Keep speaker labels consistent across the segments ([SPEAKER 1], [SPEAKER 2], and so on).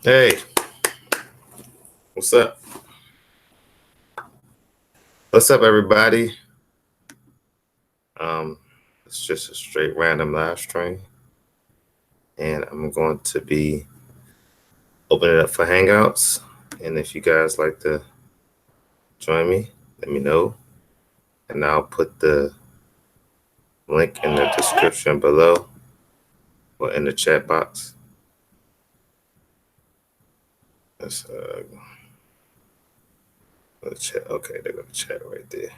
[SPEAKER 1] Hey, what's up? What's up, everybody? Um, it's just a straight random live stream, and I'm going to be opening it up for Hangouts. And if you guys like to join me, let me know, and I'll put the link in the description below or in the chat box. That's the chat. Okay, they're gonna chat right there. You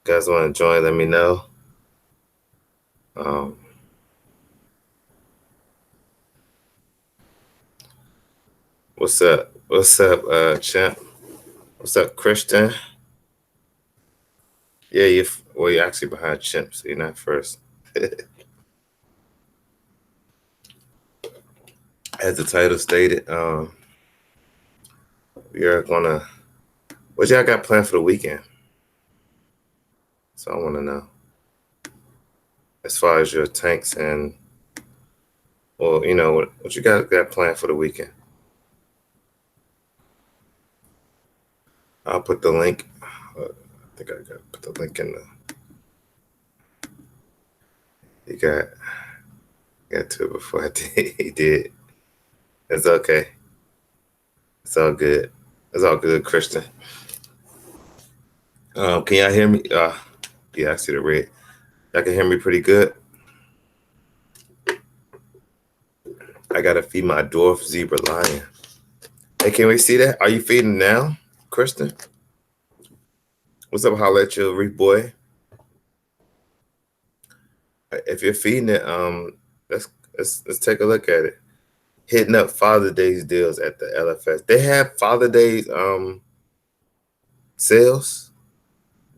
[SPEAKER 1] guys want to join? Let me know. Um, what's up? What's up, Champ? What's up, Christian? Yeah, you're actually behind Chimp, so you're not first. As the title stated, we are gonna. What y'all got planned for the weekend? So I want to know as far as your tanks and, well, what you got planned for the weekend. I'll put the link. I think I got to put the link in the. You got to it before I did. He did. It's okay. It's all good. It's all good, Christian. Can y'all hear me? Yeah, I see the red. Y'all can hear me pretty good. I gotta feed my dwarf zebra lion. Hey, can we see that? Are you feeding now, Kristen? What's up, holla at you, Reef boy? If you're feeding it, let's take a look at it. Hitting up Father Day's deals at the LFS. They have Father Day's sales,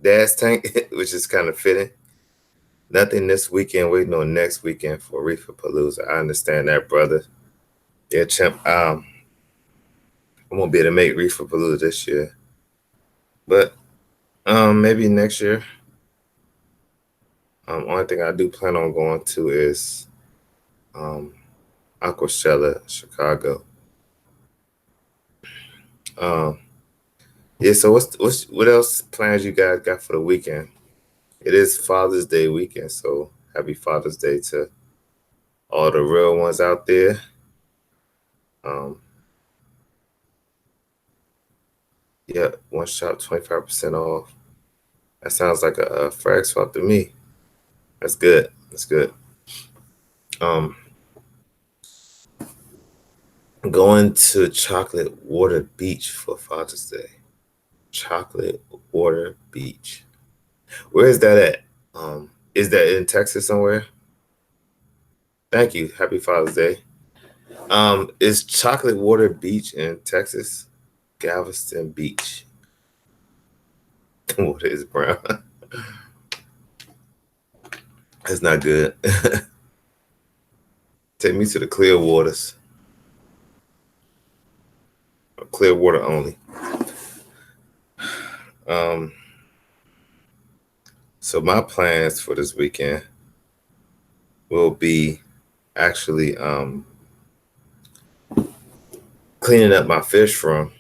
[SPEAKER 1] Dad's tank, which is kind of fitting. Nothing this weekend, waiting on next weekend for Reefer Palooza. I understand that, brother. Yeah, champ. I won't be able to make Reefer Palooza this year, but maybe next year. Only thing I do plan on going to is Aquashella, Chicago. Um, yeah. So what else plans you guys got for the weekend? It is Father's Day weekend, so happy Father's Day to all the real ones out there. Um, yeah, one shop 25% off. That sounds like a frag swap to me. That's good. That's good. Um, going to Chocolate Water Beach for Father's Day. Chocolate Water Beach. Where is that at? Is that in Texas somewhere? Thank you. Happy Father's Day. Is Chocolate Water Beach in Texas? Galveston Beach. Water is brown. That's not good. Take me to the clear waters. Clear water only. So my plans for this weekend will be actually cleaning up my fish from.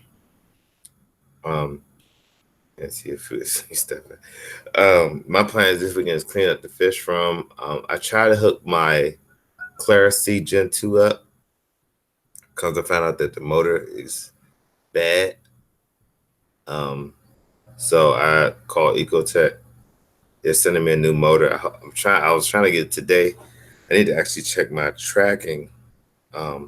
[SPEAKER 1] Let's see if it's stepping. My plans this weekend is clean up the fish from. I try to hook my Clara C Gen 2 up because I found out that the motor is bad. So I called Ecotech. They're sending me a new motor. I was trying to get it today. I need to actually check my tracking, to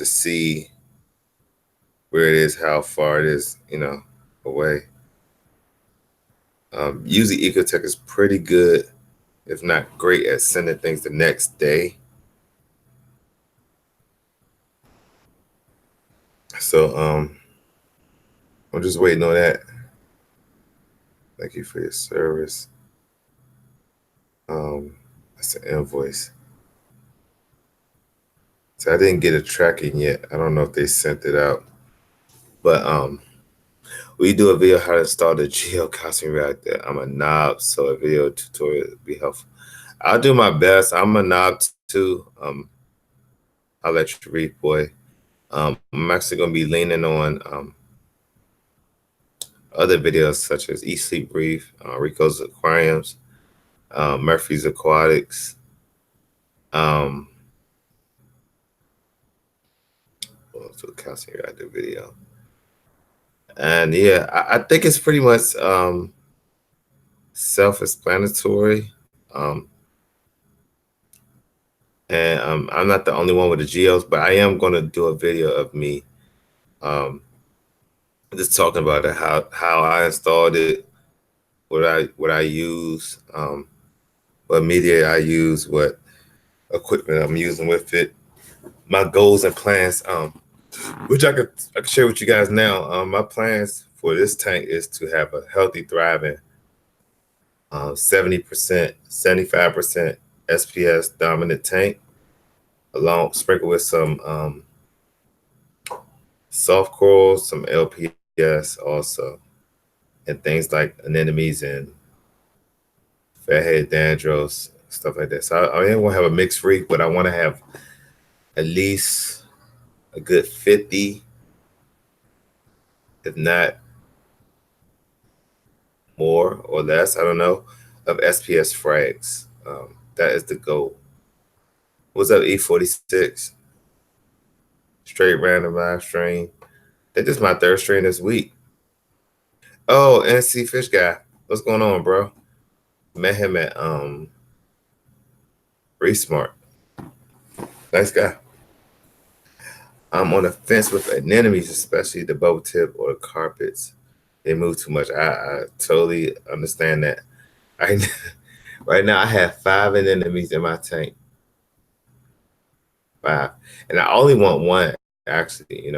[SPEAKER 1] see where it is, how far it is, away. Usually Ecotech is pretty good, if not great, at sending things the next day. So I'm just waiting on that. Thank you for your service. That's an invoice. So I didn't get a tracking yet. I don't know if they sent it out. But we do a video how to install the geo costume reactor. I'm a knob, so a video tutorial would be helpful. I'll do my best. I'm a knob too. I'll let you read, boy. I'm actually gonna be leaning on other videos such as Eat Sleep Reef, Rico's Aquariums, Murphy's Aquatics. Um, to calcium I do video, and yeah, I think it's pretty much self-explanatory. Um, and I'm not the only one with the geos, but I am gonna do a video of me um, just talking about it, how I installed it, what I use, what media I use, what equipment I'm using with it, my goals and plans, which I could share with you guys now. My plans for this tank is to have a healthy, thriving 70%, 75% SPS dominant tank, along sprinkled with some soft corals, some LPS also, and things like anemones and fathead dandros, stuff like that. So I ain't gonna have a mixed reef, but I want to have at least a good 50, if not more or less, I don't know, of SPS frags. That is the goal. What's up, E46? Straight random live stream. That is my third stream this week. Oh, NC Fish Guy. What's going on, bro? Met him at Reef Smart. Nice guy. I'm on the fence with anemones, especially the bubble tip or the carpets. They move too much. I totally understand that. I right now I have 5 anemones in my tank. 5. And I only want one, actually.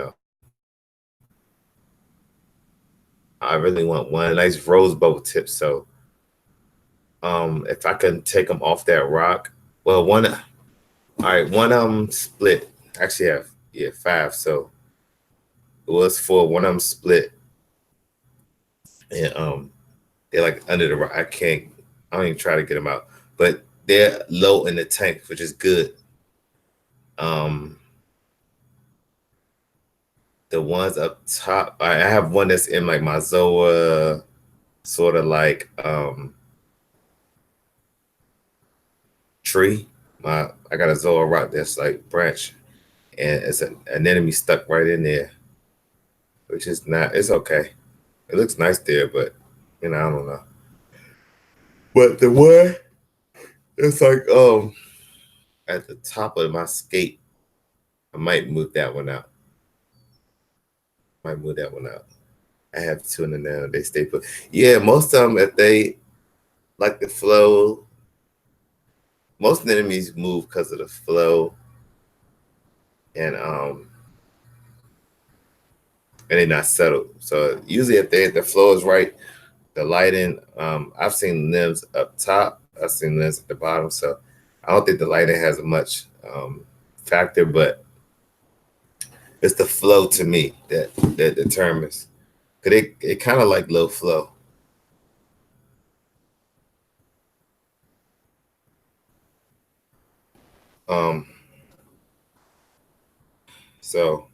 [SPEAKER 1] I really want one nice rose bubble tip. So if I can take them off that rock, well, all right, one split. Actually have 5. So it was 4, one of them split. And they're like under the rock. I don't even try to get them out. But they're low in the tank, which is good. The ones up top, I have one that's in like my Zoa, sort of like tree. I got a Zoa rock that's like branch, and it's an anemone stuck right in there, which is not. It's okay. It looks nice there, but I don't know. But the one, it's like at the top of my skate, I might move that one out. I have 2 in the now. They stay put. Yeah, most of them, if they like the flow, most enemies move because of the flow, and they're not settled. So usually, if the flow is right, the lighting. I've seen limbs up top. I've seen limbs at the bottom. So I don't think the lighting has much factor, but it's the flow to me that determines. Cause it kind of like low flow. So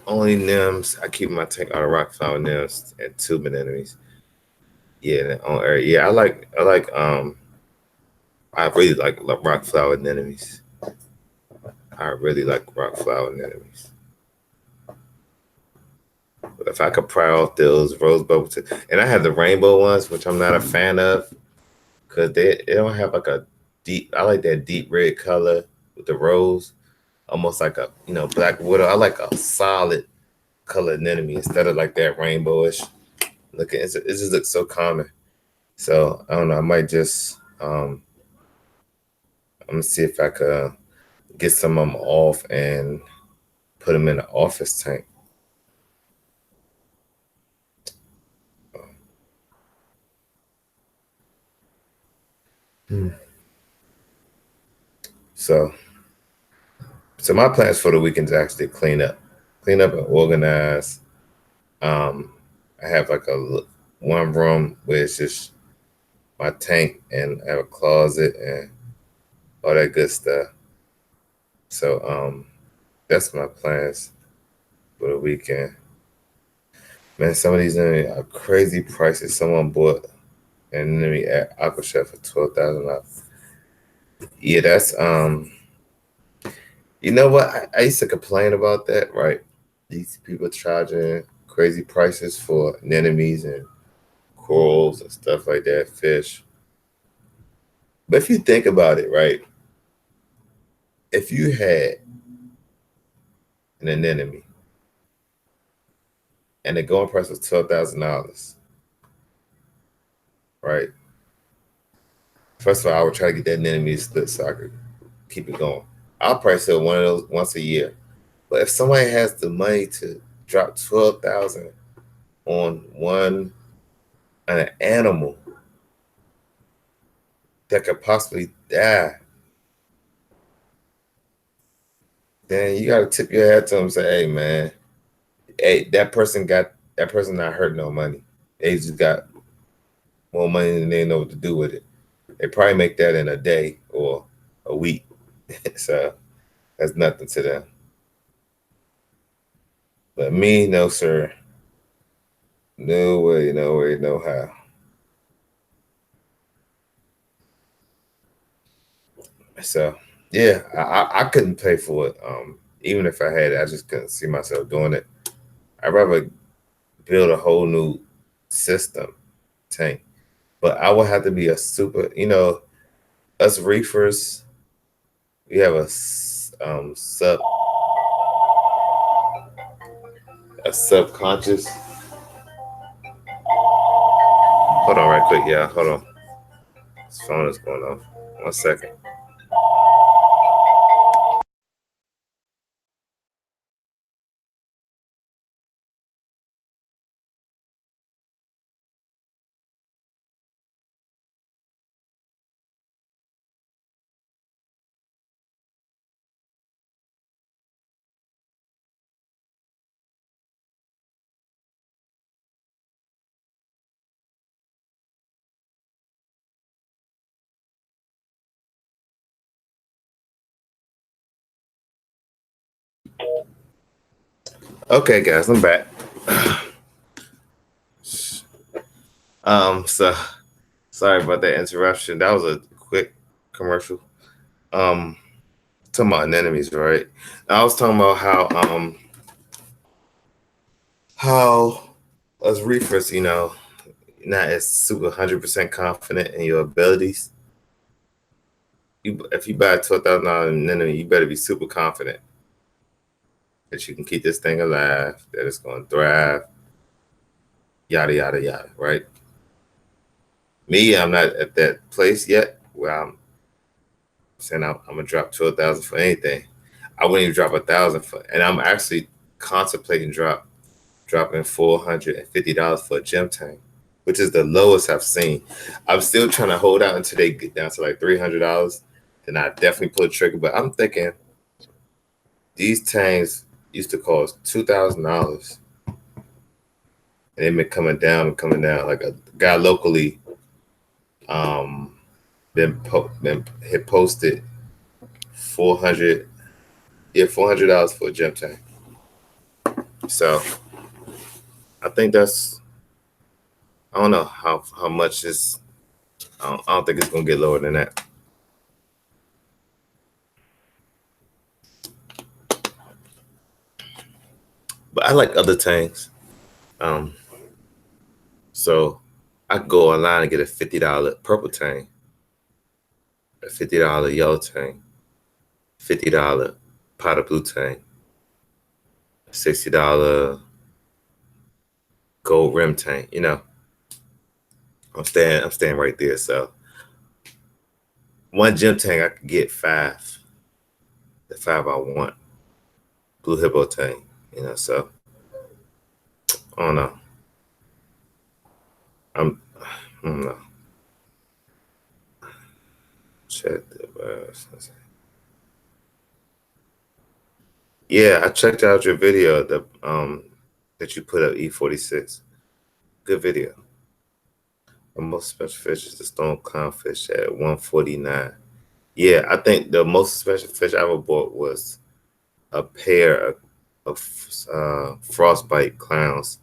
[SPEAKER 1] only NIMS I keep in my tank are rock flower NIMS and tube anemones. Yeah, on air. Yeah, I really like rock flower anemones. I really like rock flower anemones. But if I could pry off those rose bubble and I have the rainbow ones, which I'm not a fan of, because they don't have like a deep. I like that deep red color with the rose, almost like a black widow. I like a solid colored anemone instead of like that rainbowish looking. It just looks so common. So I don't know. I might just I'm gonna see if I could get some of them off and put them in the office tank. So my plans for the weekend is actually clean up and organize. I have like one room where it's just my tank, and I have a closet and all that good stuff. So that's my plans for the weekend. Man, some of these are crazy prices. Someone bought an enemy at Aqua Chef for $12,000. Yeah, that's you know what? I used to complain about that, right? These people charging crazy prices for anemones and corals and stuff like that, fish. But if you think about it, right? If you had an anemone and the going price was $12,000, right? First of all, I would try to get that anemone split so I could keep it going. I'll probably sell one of those once a year. But if somebody has the money to drop 12,000 on an animal that could possibly die, then you gotta tip your hat to them and say, hey man, hey, that person not hurt no money. They just got more money than they know what to do with it. They probably make that in a day or a week. So that's nothing to them. But me, no sir. No way, no way, no how. So yeah, I couldn't pay for it. Even if I had it, I just couldn't see myself doing it. I'd rather build a whole new system tank. But I would have to be a super, us reefers, we have a subconscious. Hold on, right quick, yeah. Hold on, this phone is going off. 1 second. Okay, guys, I'm back. So sorry about that interruption. That was a quick commercial. Um, talking about anemones, right? I was talking about how us reefers, not as super 100% confident in your abilities. If you buy a $12,000 anemone, you better be super confident that you can keep this thing alive, that it's going to thrive, yada yada yada, right? Me, I'm not at that place yet where I'm saying I'm gonna drop 12,000 for anything. I wouldn't even drop 1,000 for, and I'm actually contemplating dropping $450 for a gym tank, which is the lowest I've seen. I'm still trying to hold out until they get down to like $300. Then I definitely pull the trigger. But I'm thinking these tanks used to cost $2,000, and they've been coming down and coming down. Like a guy locally, um, been had posted 400, yeah, $400 for a gym tank. So I think that's, I don't know how much is. I don't think it's gonna get lower than that. But I like other tanks. Um, so I could go online and get a $50 purple tank, a $50 yellow tank, $50 pot of blue tank, $60 gold rim tank. I'm staying right there. So one gym tank I could get five, the five I want. Blue hippo tank. So I don't know. I don't know. Check the Yeah, I checked out your video that you put up E46. Good video. The most special fish is the stone clownfish at 149. Yeah, I think the most expensive fish I ever bought was a pair of frostbite clowns.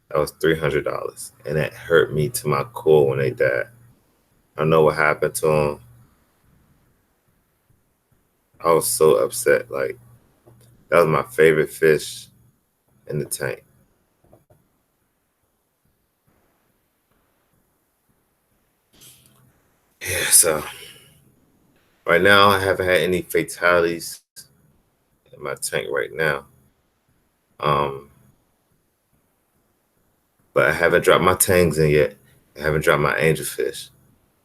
[SPEAKER 1] That was $300, and that hurt me to my core when they died. I don't know what happened to them. I was so upset. Like that was my favorite fish in the tank. Yeah. So right now, I haven't had any fatalities in my tank right now. Um, but I haven't dropped my tangs in yet. I haven't dropped my angelfish.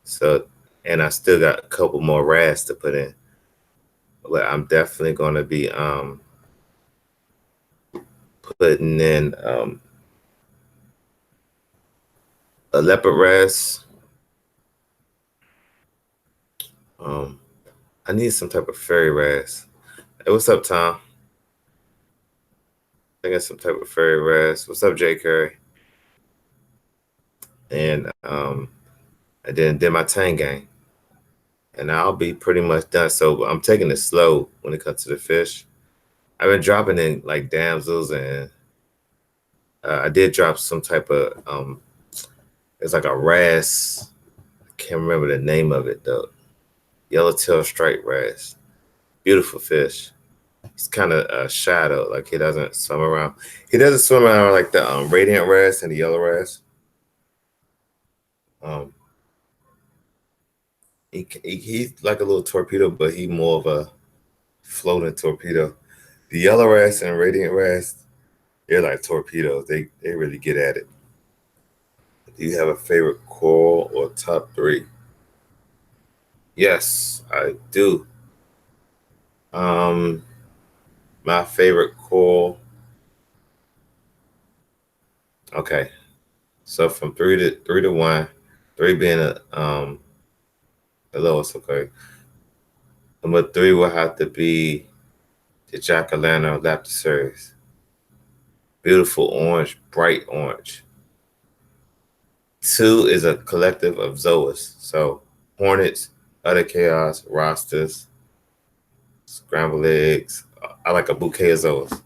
[SPEAKER 1] So, and I still got a couple more rads to put in. But I'm definitely going to be putting in a leopard wrasse. Um, I need some type of fairy wrasse. Hey, what's up, Tom? I got some type of fairy wrasse. What's up, Jay Curry? And I then did my tang gang, and I'll be pretty much done. So I'm taking it slow when it comes to the fish. I've been dropping in like damsels, and I did drop some type of it's like a wrasse. I can't remember the name of it though. Yellowtail striped wrasse. Beautiful fish. He's kind of a shadow, like he doesn't swim around. He doesn't swim around like the radiant wrasse and the yellow wrasse. Um, he's like a little torpedo, but he more of a floating torpedo. The yellow wrasse and radiant wrasse, they're like torpedoes. They really get at it. Do you have a favorite coral or top three? Yes, I do. Um, my favorite coral. Okay, so from three to one, three being the lowest. Okay, number three will have to be the jack o' lantern Laptosaurus. Beautiful orange, bright orange. Two is a collective of zoas. So hornets, other chaos, rosters, scrambled eggs. I like a bouquet of zoas.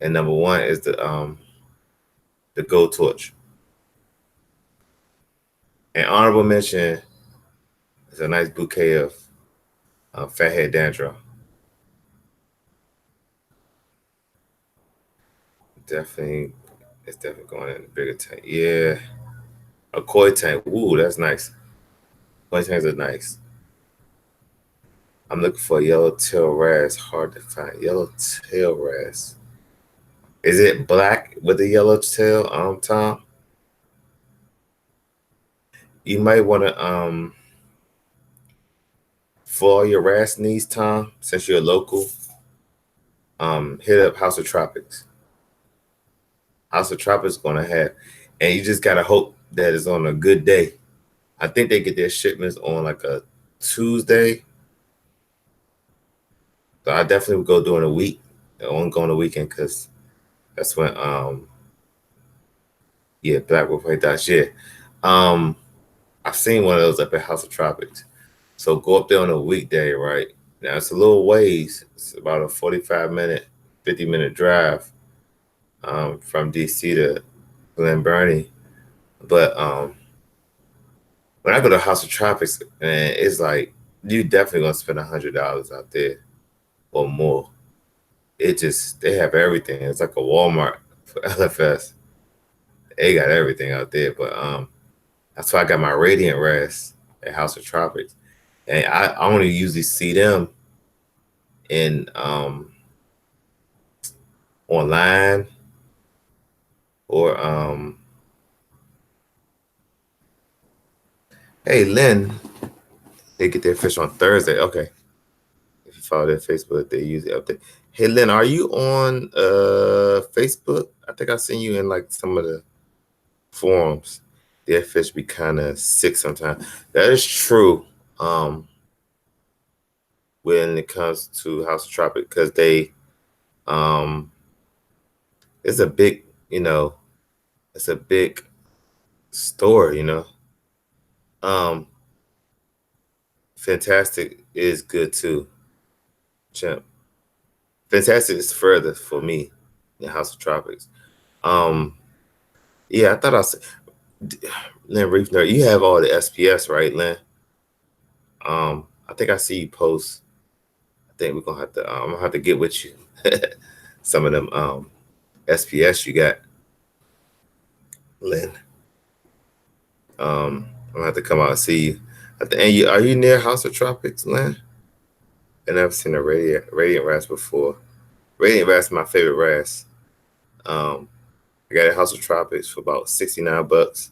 [SPEAKER 1] And number one is the gold torch. An honorable mention is a nice bouquet of fathead dandruff. Definitely, it's definitely going in the bigger tank. Yeah, a koi tank. Ooh, that's nice. Koi tanks are nice. I'm looking for a yellowtail wrasse. Hard to find. Yellowtail wrasse. Is it black with the yellow tail, Tom? You might want to for all your wrasse needs, Tom, since you're local, hit up House of Tropics. House of Tropics gonna have, and you just gotta hope that it's on a good day. I think they get their shipments on like a Tuesday, so I definitely would go during the week. I won't go on the weekend because that's when yeah, Black Wolf White Dots, yeah. Um I've seen one of those up at House of Tropics. So go up there on a weekday, right? Now it's a little ways. It's about a 45-minute, 50-minute drive from DC to Glen Burnie. But when I go to House of Tropics, man, it's like you definitely gonna spend $100 out there or more. It just they have everything. It's like a Walmart for LFS. They got everything out there. But that's why I got my Radiant Rest at House of Tropics. And I only usually see them in online or hey Lynn, they get their fish on Thursday. Okay. If you follow their Facebook, they usually update. Hey Lynn, are you on Facebook? I think I seen you in like some of the forums. Their fish be kind of sick sometimes. That is true. When it comes to House of Tropic, because they um it's a big, it's a big store, um Fantastic is good too, champ. Fantastic is further for me than House of Tropics. Um, yeah, I thought I said, Lynn Reef Nerd, you have all the SPS, right, Lynn? I think I see you post. I think we're gonna have to. I'm gonna have to get with you. Some of them SPS you got, Lynn. I'm gonna have to come out and see you. And are you near House of Tropics, Lynn? I never seen a radiant Ras before. Radiant Ras is my favorite Ras. Um, I got a House of Tropics for about $69.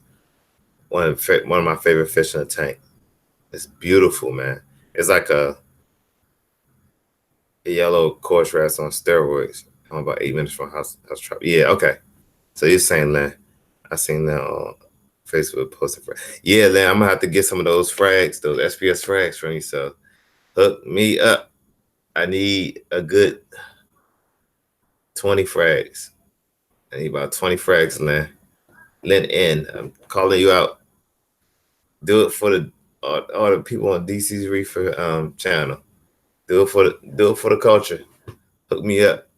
[SPEAKER 1] One of my favorite fish in a tank. It's beautiful, man. It's like a yellow coarse Ras on steroids. I'm about 8 minutes from House Tropics. Yeah, okay. So you're saying, Lynn? I seen that on Facebook posted. Yeah, Lynn, I'm gonna have to get some of those frags, those SPS frags from you. So hook me up. I need a good 20 frags. I need about 20 frags, Lynn. Lynn N. I'm calling you out. Do it for the all the people on DC's Reefer channel. Do it for the culture. Hook me up.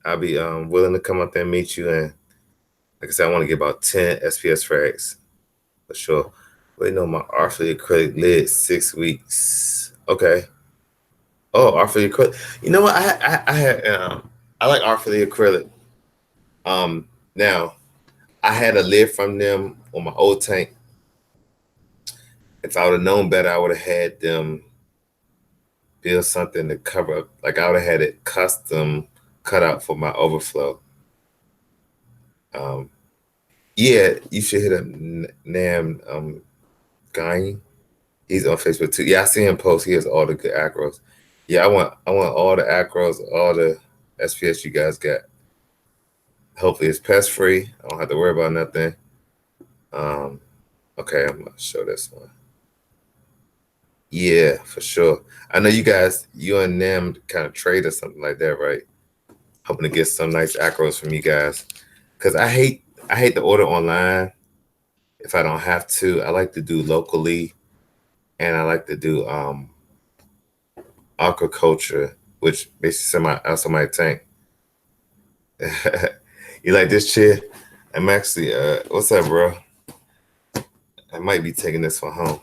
[SPEAKER 1] I'll be willing to come up there and meet you. And like I said, I want to get about 10 SPS frags for sure. Waiting on my Artfully acrylic lid 6 weeks. Okay. Oh, Artfully acrylic. You know what? I had I like Artfully acrylic. Now I had a lid from them on my old tank. If I would have known better, I would have had them build something to cover up. Like I would have had it custom cut out for my overflow. Yeah, you should hit up Nam Guy. He's on Facebook too. Yeah, I see him post. He has all the good acros. Yeah, I want all the acros, all the SPS you guys got. Hopefully it's pest free. I don't have to worry about nothing. Okay, I'm gonna show this one. Yeah, for sure. I know you and them kind of trade or something like that, right? Hoping to get some nice acros from you guys. Cause I hate to order online if I don't have to. I like to do locally, and I like to do aquaculture, which basically somebody tank. You like this chair? I'm actually what's up, bro? I might be taking this one home.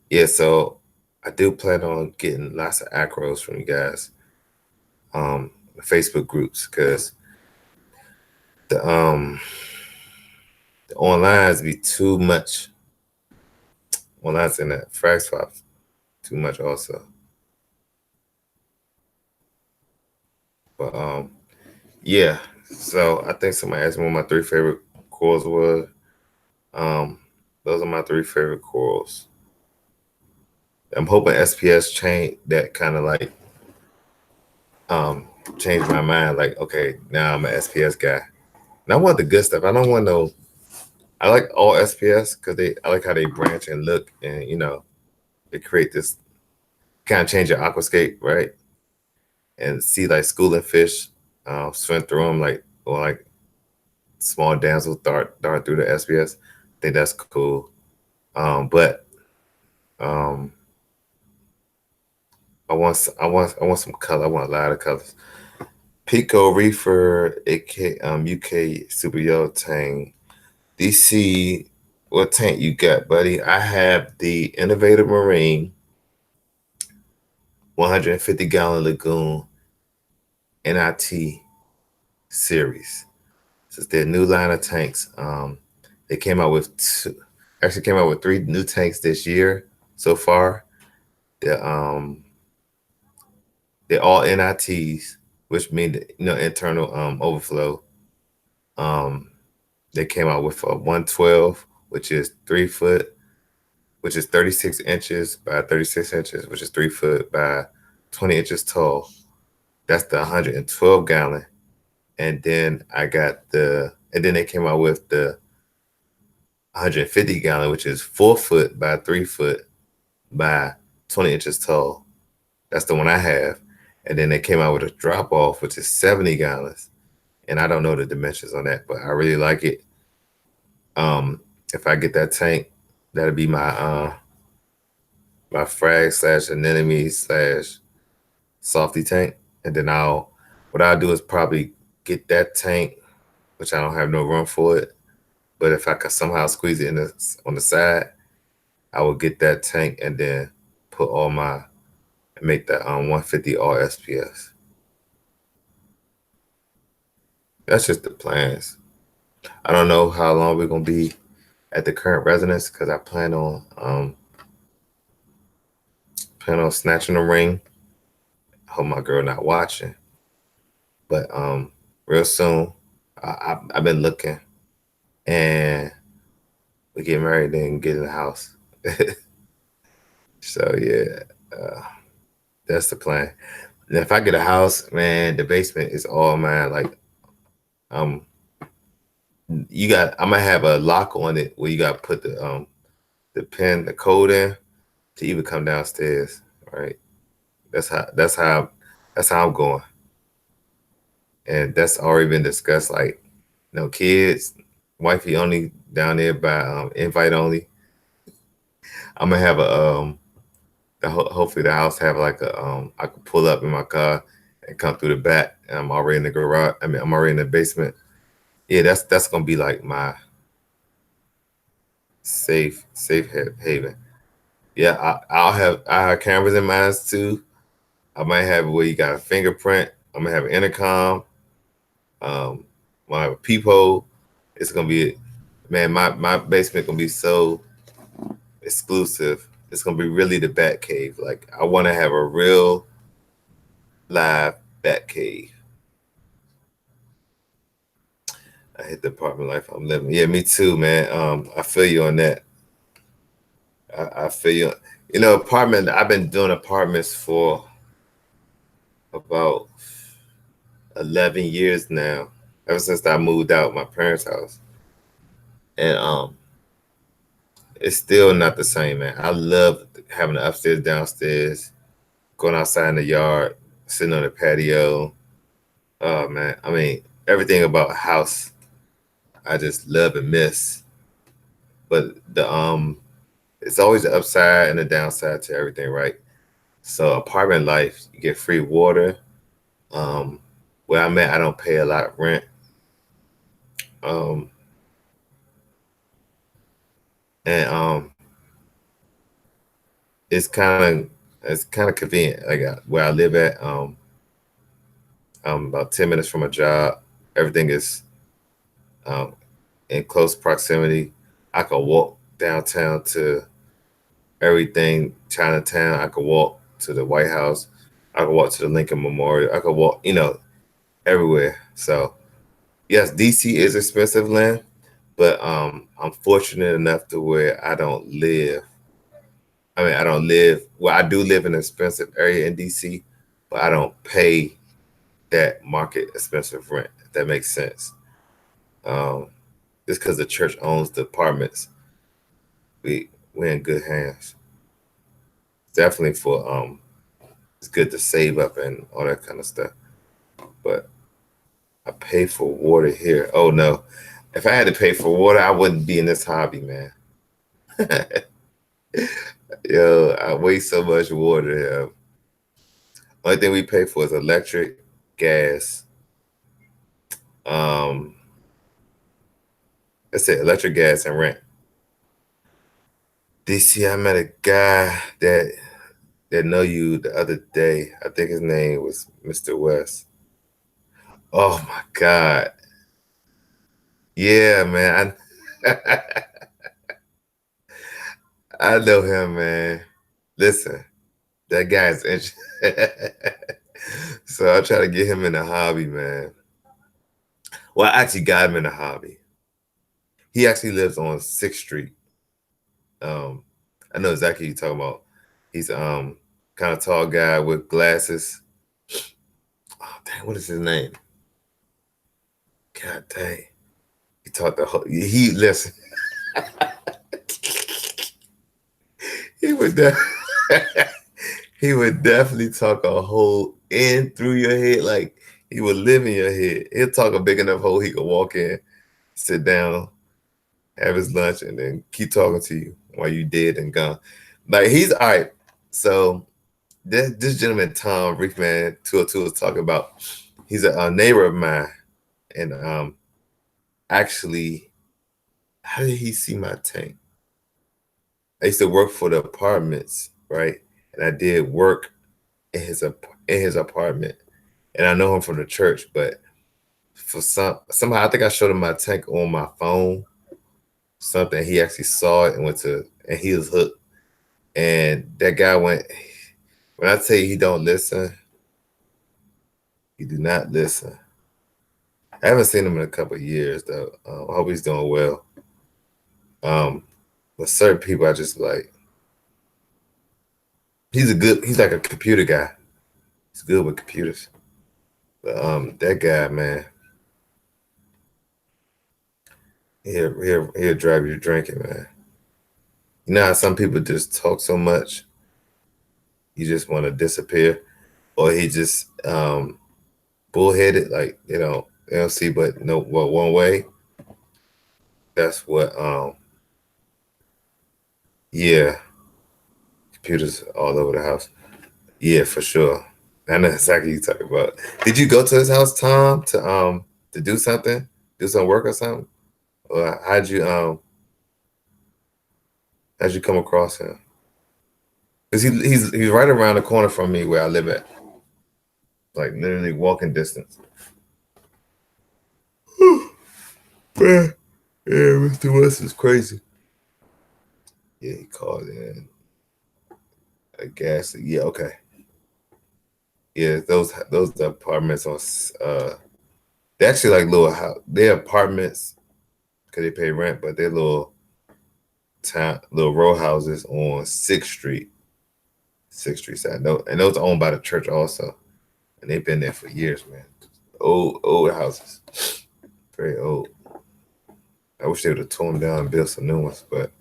[SPEAKER 1] Yeah, so I do plan on getting lots of acros from you guys. The Facebook groups, because the online's be too much. Online's in that frag swap too much also. But yeah. So I think somebody asked me what my 3 favorite corals was. Those are my 3 favorite corals. I'm hoping SPS change that kind of like change my mind. Like, okay, now I'm an SPS guy. And I want the good stuff. I don't want no. I like all SPS because I like how they branch and look, and they create this kind of change your aquascape, right? And see like schooling fish swim through them, like small damsels dart through the SPS. I think that's cool. But I want some color. I want a lot of colors. Pico Reefer, AK, UK Super Yellow Tang. DC, what tank you got, buddy? I have the Innovative Marine 150-gallon Lagoon NIT series. This is their new line of tanks. They came out with 3 new tanks this year so far. They're all NITs, which mean internal overflow. They came out with a 112, which is 3 foot, which is 36 inches by 36 inches, which is 3 foot by 20 inches tall. That's the 112 gallon. And then they came out with the 150 gallon, which is 4 foot by 3 foot by 20 inches tall. That's the one I have. And then they came out with a drop off, which is 70 gallons. And I don't know the dimensions on that, but I really like it. If I get that tank, that'll be my frag slash anemone slash softy tank. And then what I'll do is probably get that tank, which I don't have no room for it. But if I could somehow squeeze it on the side, I will get that tank and then put all my make that 150 all SPS. That's just the plans. I don't know how long we're gonna be at the current residence because I plan on snatching the ring. I hope my girl not watching, but real soon. I've been looking, and we get married and get in the house. So yeah, uh, that's the plan. And if I get a house, man, the basement is all mine. Like um, I'm gonna have a lock on it where you got to put the code in to even come downstairs. Right. That's how I'm going, and that's already been discussed. Like, no kids, wifey only down there by invite only. I'm gonna have hopefully the house have like I could pull up in my car and come through the back, and I'm already in the garage. I mean, I'm already in the basement. Yeah, that's gonna be like my safe haven. Yeah, I have cameras in mine too. I might have where you got a fingerprint. I'm gonna have an intercom. Um, I have a peephole. It's gonna be, man. My basement gonna be so exclusive. It's gonna be really the bat cave. Like, I want to have a real live bat cave. I hate the apartment life I'm living. Yeah, me too, man. I feel you on that. I feel you. You know, apartment. I've been doing apartments for about 11 years now. Ever since I moved out my parents' house, and it's still not the same, man. I love having the upstairs, downstairs, going outside in the yard, sitting on the patio. Oh man, I mean, everything about a house, I just love and miss. But it's always the upside and the downside to everything, right? So apartment life, you get free water. Um, where I'm at, I don't pay a lot of rent. Um, and it's kind of convenient. Like, where I live at, I'm about 10 minutes from a job. Everything is um, in close proximity. I could walk downtown to everything, Chinatown. I could walk to the White House. I could walk to the Lincoln Memorial. I could walk, everywhere. So yes, DC is expensive land, but I'm fortunate enough to where I don't live. I mean, I don't live. Well, I do live in an expensive area in DC, but I don't pay that market expensive rent. If that makes sense. Um, just because the church owns the apartments, we're in good hands. Definitely it's good to save up and all that kind of stuff. But I pay for water here. Oh no, if I had to pay for water, I wouldn't be in this hobby, man. Yo, I waste so much water here. Only thing we pay for is electric, gas. Um, let's say electric, gas, and rent. DC, I met a guy that know you the other day. I think his name was Mr. West. Oh my God. Yeah, man. I know him, man. Listen, that guy's interesting. So I try to get him in the hobby, man. Well, I actually got him in the hobby. He actually lives on 6th Street. Um, I know exactly who you're talking about. He's kind of tall guy with glasses. Oh dang, what is his name? God dang. He taught the whole he listen. He would he would definitely talk a hole in through your head. Like, he would live in your head. He'll talk a big enough hole he could walk in, sit down, have his lunch, and then keep talking to you while you dead and gone. Like he's all right. So this gentleman Tom Reefman 202 was talking about. He's a neighbor of mine, and actually, how did he see my tank? I used to work for the apartments, right? And I did work in his apartment, and I know him from the church. But for somehow, I think I showed him my tank on my phone. Something he actually saw it and and he was hooked. And that guy went. When I tell you he don't listen, he do not listen. I haven't seen him in a couple of years though. I hope he's doing well. Um, but certain people, I just like. He's like a computer guy. He's good with computers. But that guy, man, he'll drive you drinking, man. You know how some people just talk so much, you just want to disappear, or he just bullheaded, like they don't see but no what one way. That's what yeah, computers all over the house. Yeah, for sure. I know exactly what you're talking about. Did you go to his house, Tom, to do something, do some work or something? Or how'd you come across him? Because he's right around the corner from me where I live at, like literally walking distance. Man, yeah, Mr. West is crazy. Yeah, he called in. I guess. Yeah, okay. Yeah, those apartments on they're actually like little house. They're apartments because they pay rent, but they're little row houses on Sixth Street side. No, and those are owned by the church also, and they've been there for years, man. Old houses, very old. I wish they would have torn them down and built some new ones, but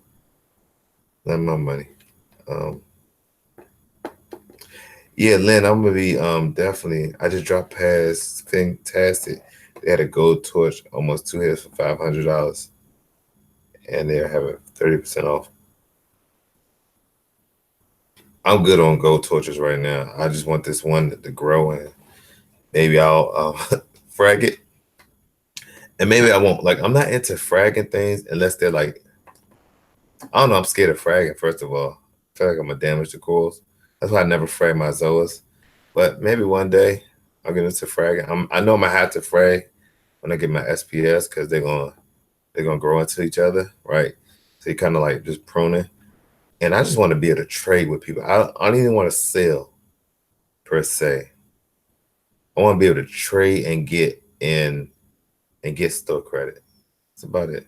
[SPEAKER 1] not my money. Um, yeah, Lynn, I'm gonna be definitely. I just dropped past Fantastic. They had a gold torch, almost 2 heads for $500, and they're having 30% off. I'm good on gold torches right now. I just want this one to grow, and maybe I'll frag it, and maybe I won't. Like I'm not into fragging things unless they're like I don't know. I'm scared of fragging. First of all, I feel like I'm gonna damage the corals. That's why I never frag my zoas. But maybe one day I'll get into fragging. I know I'm gonna have to frag when I get my SPS because they're gonna grow into each other, right? So you kind of like just pruning. And I just want to be able to trade with people. I don't even want to sell per se. I want to be able to trade and get store credit. That's about it.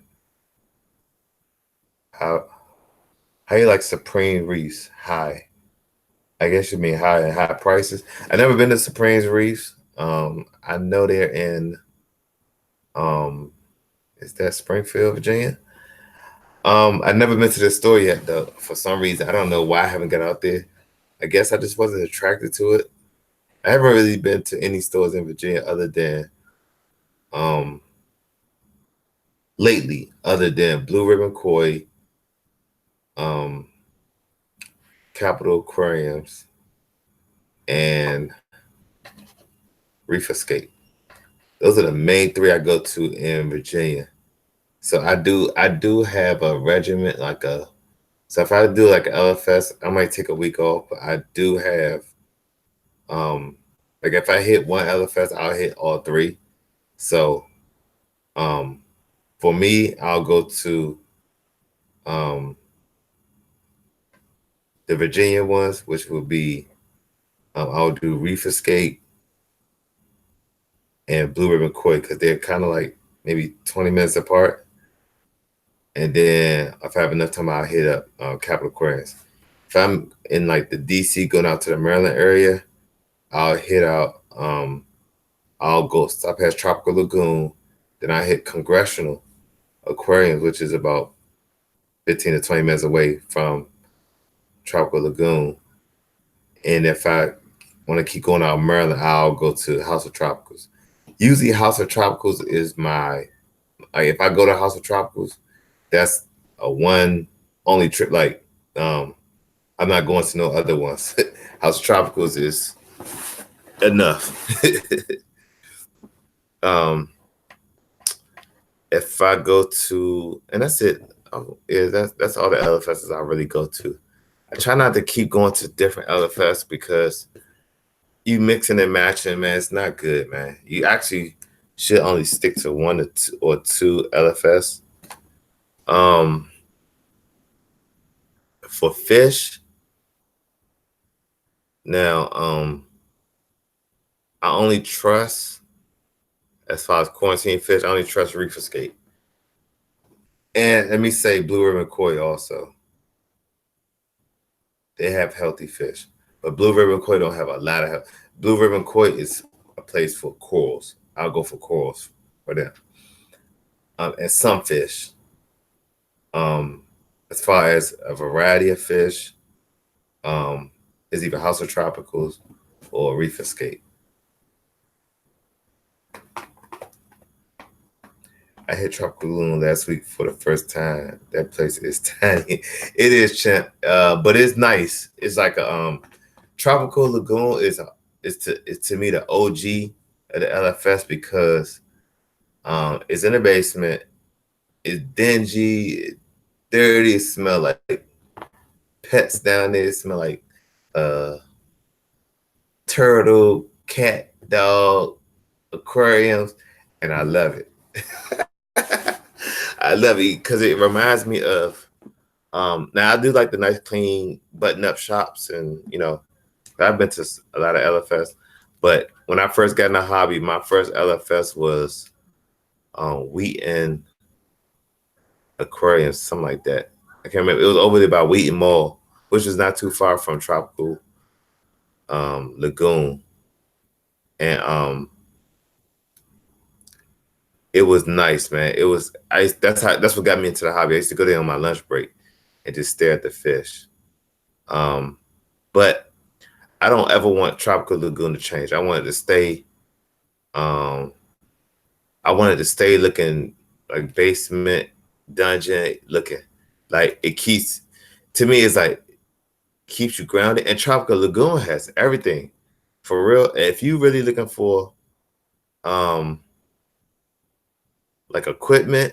[SPEAKER 1] How how you like Supreme Reefs high? I guess you mean high prices. I never been to Supreme Reefs. I know they're in um is that Springfield, Virginia? I've never been to the store yet though. For some reason, I don't know why I haven't got out there. I guess I just wasn't attracted to it. I haven't really been to any stores in Virginia um other than Blue Ribbon Koi, um, Capital Aquariums, and Reef Escape. Those are the main three I go to in Virginia. So I do have a regiment so if I do like an LFS, I might take a week off, but I do have um like if I hit one LFS, I'll hit all three. So um for me, I'll go to um the Virginia ones, which will be I'll do Reef Escape and Blue Ribbon Koi because they're kind of like maybe 20 minutes apart. And then if I have enough time, I'll hit up Capital Aquarius. If I'm in like the DC going out to the Maryland area, I'll hit out I'll go stop past Tropical Lagoon, then I hit Congressional Aquariums, which is about 15 to 20 minutes away from Tropical Lagoon. And if I want to keep going out of Maryland, I'll go to House of Tropicals. Usually House of Tropicals is my like if I go to House of Tropicals, that's a one only trip. Like, I'm not going to no other ones. House Tropicals is enough. um, if I go to, and that's it. Yeah, that's all the LFSs I really go to. I try not to keep going to different LFS because you mixing and matching, man, it's not good, man. You actually should only stick to one or two LFS. Um, for fish, now, I only trust as far as quarantine fish. I only trust Reef Escape, and let me say Blue Ribbon Koi also. They have healthy fish, but Blue Ribbon Koi don't have a lot of health. Blue Ribbon Koi is a place for corals. I'll go for corals for them, and some fish. Um, as far as a variety of fish, um, is either House of Tropicals or Reef Escape. I hit Tropical Lagoon last week for the first time. That place is tiny. It is, champ, but it's nice. It's like a Tropical Lagoon is to me the OG of the LFS because it's in the basement. It's dingy, dirty. It smell like pets down there. It smell like uh, turtle, cat, dog, aquariums, and I love it. I love it because it reminds me of now I do like the nice clean button up shops, and I've been to a lot of LFS, but when I first got in the hobby, my first LFS was Wheaton Aquarium, something like that. I can't remember. It was over there by Wheaton Mall, which is not too far from Tropical Lagoon, and it was nice, man. It was that's what got me into the hobby. I used to go there on my lunch break and just stare at the fish. But I don't ever want Tropical Lagoon to change. Um I wanted to stay looking like basement dungeon looking. Like it keeps to me it's like keeps you grounded. And Tropical Lagoon has everything. For real. If you really looking for like equipment,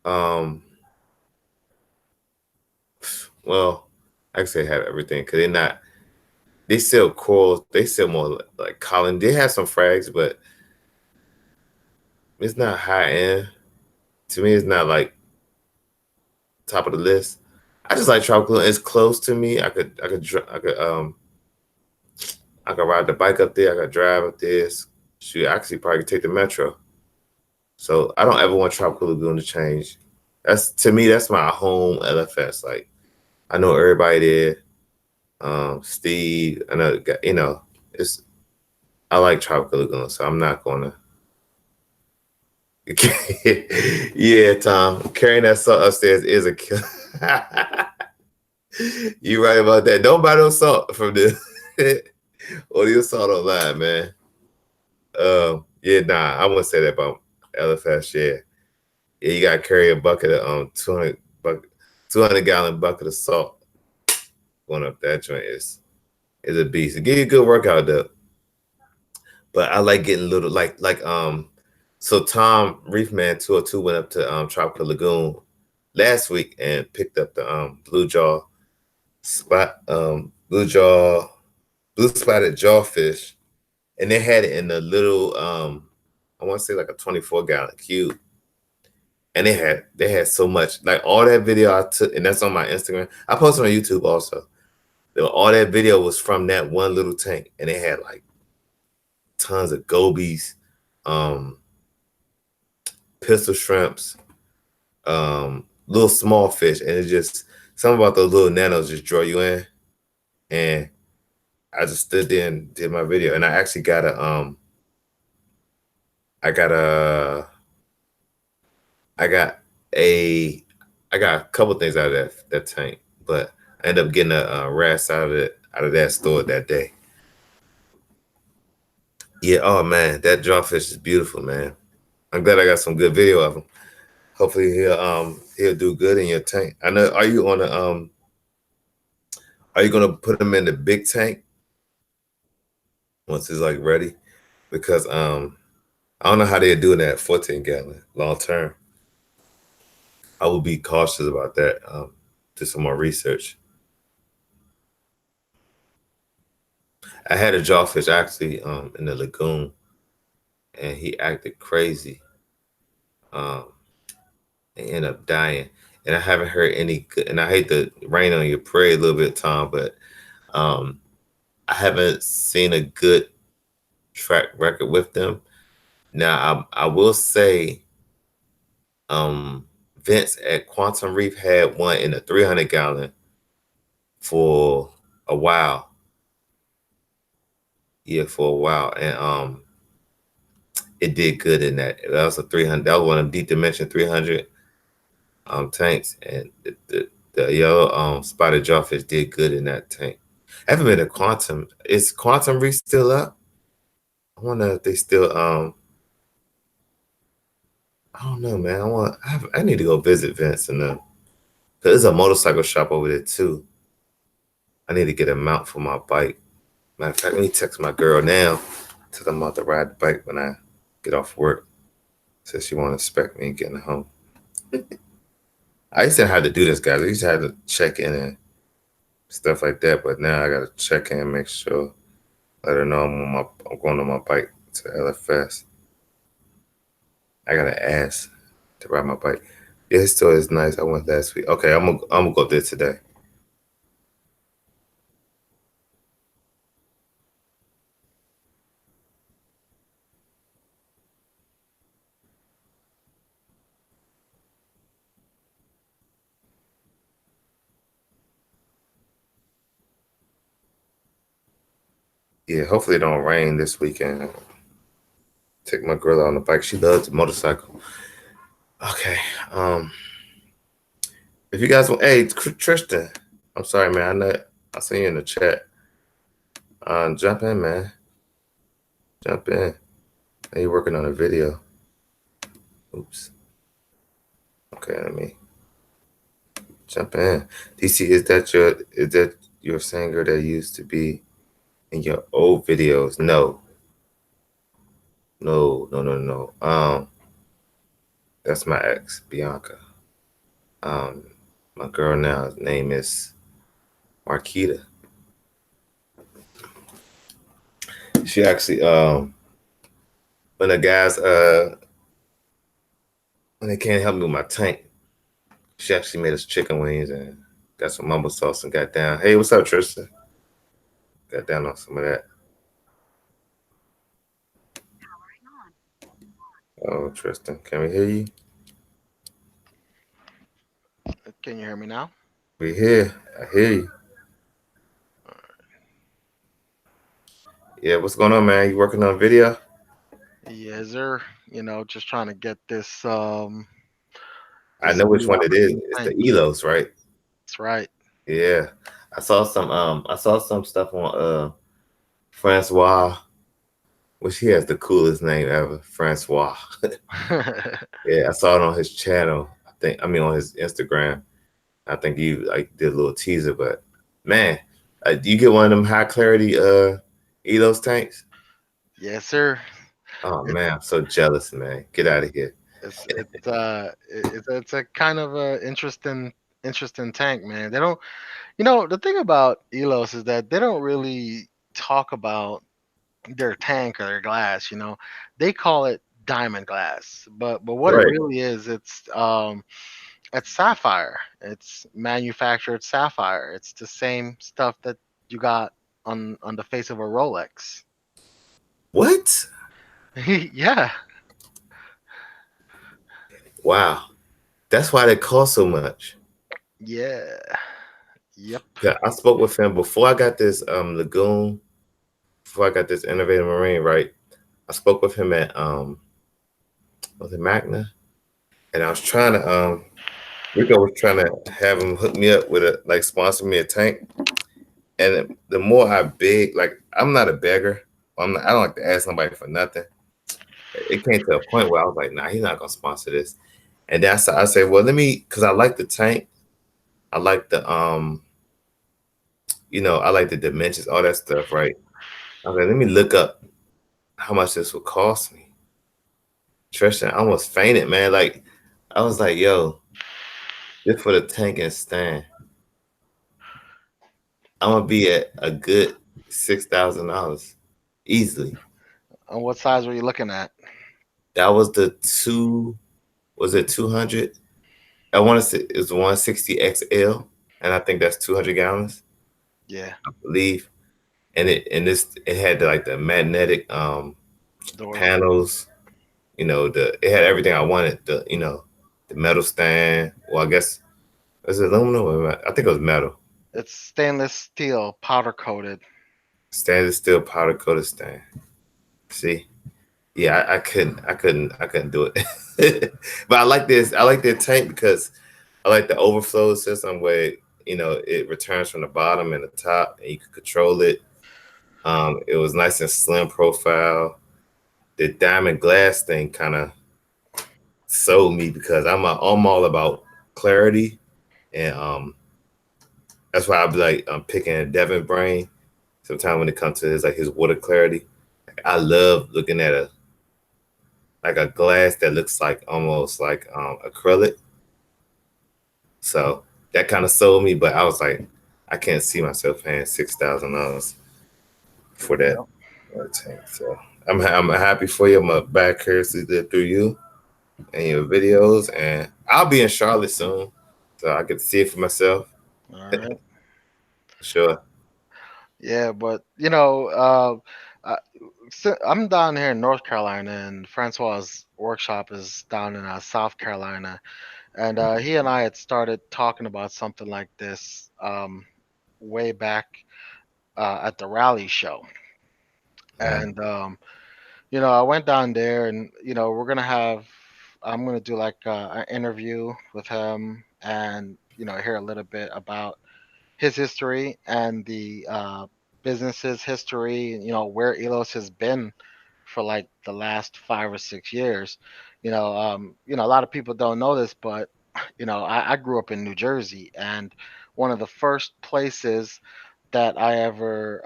[SPEAKER 1] well, I can say have everything because they sell corals, they sell more like Colin. They have some frags, but it's not high end. To me, it's not like top of the list. I just like Tropical. It's close to me. I could ride the bike up there. I could drive up there. Shoot, actually probably could take the metro. So I don't ever want Tropical Lagoon to change. That's to me, that's my home LFS. Like I know everybody there. Steve, another guy, it's I like Tropical Lagoon, so I'm not gonna yeah, Tom. Carrying that salt upstairs is a kill. You right about that. Don't buy no salt from the or your salt online, man. Yeah, nah, I wouldn't say that about LFS. Yeah, you gotta carry a bucket of 200 gallon bucket of salt going up that joint is a beast. It give you a good workout though. But I like getting little so Tom Reefman 202 went up to Tropical Lagoon last week and picked up the blue spotted jawfish, and they had it in a little I want to say like a 24-gallon cube. And they had so much, like all that video I took, and that's on my Instagram. I posted on YouTube also. All that video was from that one little tank, and they had like tons of gobies, pistol shrimps, little small fish, and it's just something about those little nanos just draw you in. And I just stood there and did my video, and I actually got I got a couple things out of that tank, but I ended up getting a wrasse out of that store that day. Yeah, oh man, that jawfish is beautiful, man. I'm glad I got some good video of them. Hopefully he'll do good in your tank. I know. Are you gonna put him in the big tank once he's like ready? Because I don't know how they're doing that 14-gallon long term. I will be cautious about that. Do some more research. I had a jawfish actually in the lagoon, and he acted crazy. Um, and ended up dying. And I haven't heard any good. And I hate to rain on your parade a little bit, Tom, but um, I haven't seen a good track record with them. Now, I will say, um, Vince at Quantum Reef had one in a 300-gallon for a while. Yeah, for a while, and it did good in that. That was a 300. That was one of Deep Dimension 300 tanks, and the yellow spotted jawfish did good in that tank. I haven't been to Quantum. Is Quantum Reef still up? I wonder if they still I don't know, man. I need to go visit Vince and cause there's a motorcycle shop over there too. I need to get a mount for my bike. Matter of fact, let me text my girl now. Tell them I'm about to ride the bike when I get off work. Says she want to inspect me getting home. I used to have to do this, guys. I used to have to check in and stuff like that, but now I gotta check in and make sure. Let her know I'm going on my bike to LFS. I gotta ask to ride my bike. Yeah, his store is nice. I went last week. Okay, I'm gonna go there today. Yeah, hopefully it don't rain this weekend. Take my girl out on the bike. She loves the motorcycle. Okay. If you guys want, hey Tristan, I'm sorry, man. I know I see you in the chat. Jump in, man. Jump in. Are you working on a video? Oops. Okay, let me jump in. DC, is that your singer that used to be in your old videos? No. No, no, no, no. That's my ex, Bianca. Um, my girl now name is Marquita. She actually when the guys when they can't help me with my tank, she actually made us chicken wings and got some mumbo sauce and got down. Hey, what's up, Tristan? Got down on some of that. Oh, Tristan, can we hear you?
[SPEAKER 2] Can you hear me now?
[SPEAKER 1] We hear. I hear you. Yeah, what's going on, man? You working on video?
[SPEAKER 2] Yes, sir. Just trying to get
[SPEAKER 1] I
[SPEAKER 2] this
[SPEAKER 1] know which
[SPEAKER 2] new
[SPEAKER 1] one it is.
[SPEAKER 2] Alpine
[SPEAKER 1] It's the
[SPEAKER 2] tank.
[SPEAKER 1] Elos, right?
[SPEAKER 2] That's right.
[SPEAKER 1] Yeah. I saw some stuff on Francois, which he has the coolest name ever, Francois. Yeah, I saw it on his channel. On his Instagram. I think you like did a little teaser, but man, do you get one of them high clarity Elos tanks?
[SPEAKER 2] Yes, sir.
[SPEAKER 1] Oh
[SPEAKER 2] It,
[SPEAKER 1] man, I'm so jealous, man. Get out of here.
[SPEAKER 2] it's a kind of a interesting tank, man. They don't, the thing about Elos is that they don't really talk about their tank or their glass. They call it diamond glass, but what it
[SPEAKER 1] Right.
[SPEAKER 2] really is, it's sapphire. It's manufactured sapphire. It's the same stuff that you got on the face of a Rolex.
[SPEAKER 1] What?
[SPEAKER 2] Yeah.
[SPEAKER 1] Wow. That's why they cost so much.
[SPEAKER 2] Yeah. Yep.
[SPEAKER 1] Yeah, I spoke with him before I got this lagoon, before I got this innovative marine, right? I spoke with him at was it Magna? And I was trying to Rico was trying to have him hook me up with a like sponsor me a tank. And the more I beg, like I'm not a beggar. I don't like to ask nobody for nothing. It came to a point where I was like, nah, he's not gonna sponsor this. And that's I say, well, let me, because I like the tank, I like the I like the dimensions, all that stuff, right? Okay, let me look up how much this would cost me. Tristan, I almost fainted, man. Like I was like, yo, just for the tank and stand, I'm gonna be at a good $6,000 easily.
[SPEAKER 2] And what size were you looking at?
[SPEAKER 1] That was the two. Was it 200? I want to say it was 160 XL, and I think that's 200 gallons,
[SPEAKER 2] Yeah,
[SPEAKER 1] I believe. And it had like the magnetic
[SPEAKER 2] doors.
[SPEAKER 1] panels. It had everything I wanted. The metal stand. Well, I guess was it aluminum? I think it was metal.
[SPEAKER 2] It's stainless steel, powder coated.
[SPEAKER 1] Stainless steel powder coated stand. See, yeah, I couldn't do it. But I like this. I like their tank because I like the overflow system where it returns from the bottom and the top, and you can control it. It was nice and slim profile. The diamond glass thing kind of sold me because I'm all about clarity, and that's why I be like I'm picking Devin Brain. Sometimes when it comes to his water clarity, like, I love looking at a glass that looks like almost like acrylic. So that kind of sold me, but I was like, I can't see myself paying $6,000 for that
[SPEAKER 2] Yep.
[SPEAKER 1] tank. So I'm happy for you. I'm a back here through you and your videos, and I'll be in Charlotte soon, so I get to see it for myself.
[SPEAKER 2] All right.
[SPEAKER 1] Sure.
[SPEAKER 2] Yeah, but I'm down here in North Carolina, and Francois's workshop is down in South Carolina, and he and I had started talking about something like this way back at the rally show,
[SPEAKER 1] Uh,
[SPEAKER 2] and I went down there, and I'm gonna do like an interview with him, and hear a little bit about his history and the business's history, where Elos has been for like the last 5 or 6 years. A lot of people don't know this, but I grew up in New Jersey, and one of the first places that I ever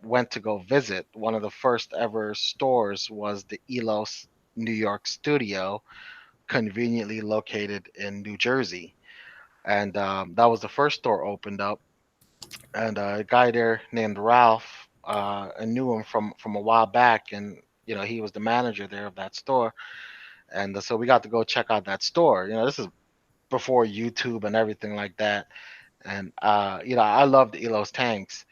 [SPEAKER 2] went to go visit, one of the first ever stores was the Elos New York studio, conveniently located in New Jersey. And that was the first store opened up, and a guy there named Ralph. I knew him from a while back, and he was the manager there of that store, and so we got to go check out that store. This is before YouTube and everything like that, and I loved Elos tanks,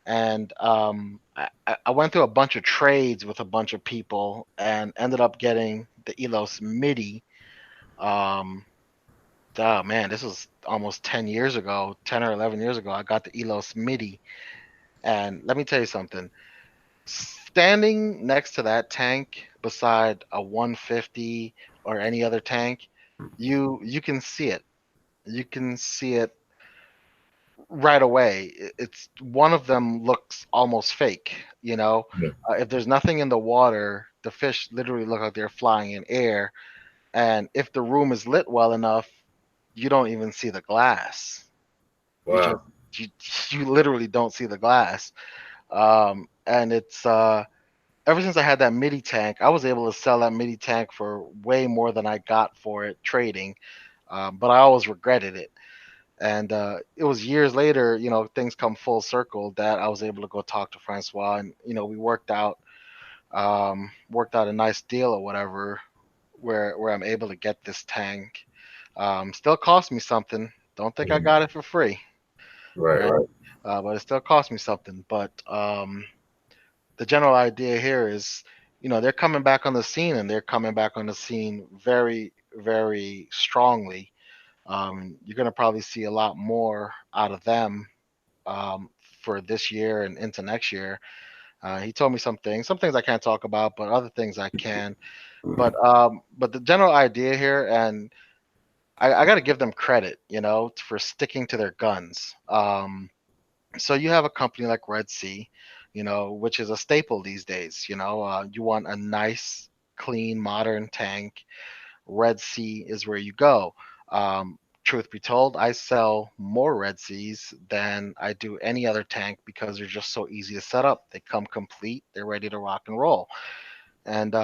[SPEAKER 2] and I went through a bunch of trades with a bunch of people, and ended up getting the Elos MIDI. Um, oh man, this was almost 10 years ago, 10 or 11 years ago. I got the Elos MIDI. And let me tell you something. Standing next to that tank beside a 150 or any other tank, you can see it. You can see it right away. It's one of them looks almost fake,
[SPEAKER 1] yeah.
[SPEAKER 2] If there's nothing in the water, the fish literally look like they're flying in air. And if the room is lit well enough, you don't even see the glass. You just
[SPEAKER 1] Wow.
[SPEAKER 2] you, you literally don't see the glass. And it's ever since I had that MIDI tank, I was able to sell that MIDI tank for way more than I got for it trading. But I always regretted it. And it was years later, things come full circle that I was able to go talk to Francois, and we worked out a nice deal or whatever, where I'm able to get this tank. Still cost me something. Don't think I
[SPEAKER 1] Mhm.
[SPEAKER 2] got it for free,
[SPEAKER 1] Right,
[SPEAKER 2] right?
[SPEAKER 1] right.
[SPEAKER 2] But it still cost me something. But the general idea here is, they're coming back on the scene, and they're coming back on the scene very, very strongly. You're going to probably see a lot more out of them um, for this year and into next year. He told me some things I can't talk about, but other things I can. But the general idea here, and I got to give them credit, for sticking to their guns. So you have a company like Red Sea, which is a staple these days. You want a nice, clean, modern tank Red Sea is where you go. Truth be told, I sell more Red Seas than I do any other tank because they're just so easy to set up. They come complete, they're ready to rock and roll. And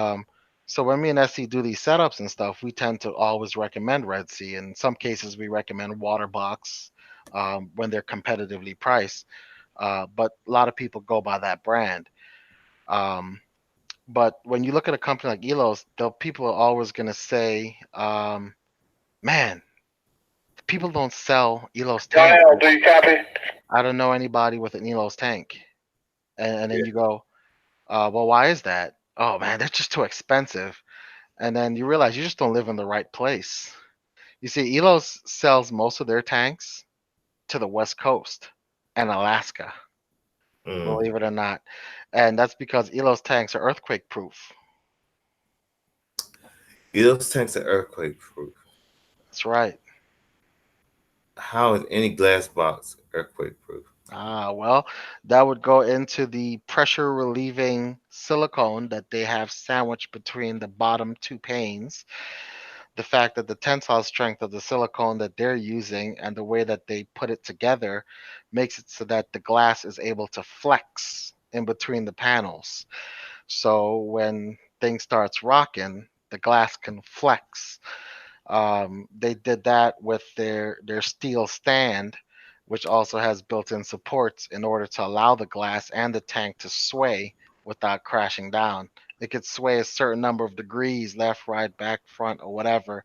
[SPEAKER 2] so when me and SC do these setups and stuff, we tend to always recommend Red Sea. In some cases, we recommend Waterbox when they're competitively priced. But a lot of people go by that brand. Um, but when you look at a company like Elos, the people are always going to say, man, people don't sell Elos tank.
[SPEAKER 1] Darnell, do you copy?
[SPEAKER 2] I don't know anybody with an Elos tank. And then
[SPEAKER 1] Yeah.
[SPEAKER 2] you go, well, why is that? Oh man, they're just too expensive. And then you realize you just don't live in the right place. You see, Elos sells most of their tanks to the West Coast and Alaska,
[SPEAKER 1] Mm.
[SPEAKER 2] believe it or not. And that's because Elos tanks are earthquake proof.
[SPEAKER 1] Those tanks are earthquake proof.
[SPEAKER 2] That's right.
[SPEAKER 1] How is any glass box earthquake proof?
[SPEAKER 2] Well, that would go into the pressure relieving silicone that they have sandwiched between the bottom two panes. The fact that the tensile strength of the silicone that they're using and the way that they put it together makes it so that the glass is able to flex in between the panels. So when things starts rocking, the glass can flex. They did that with their steel stand, which also has built-in supports in order to allow the glass and the tank to sway without crashing down. It could sway a certain number of degrees, left, right, back, front, or whatever,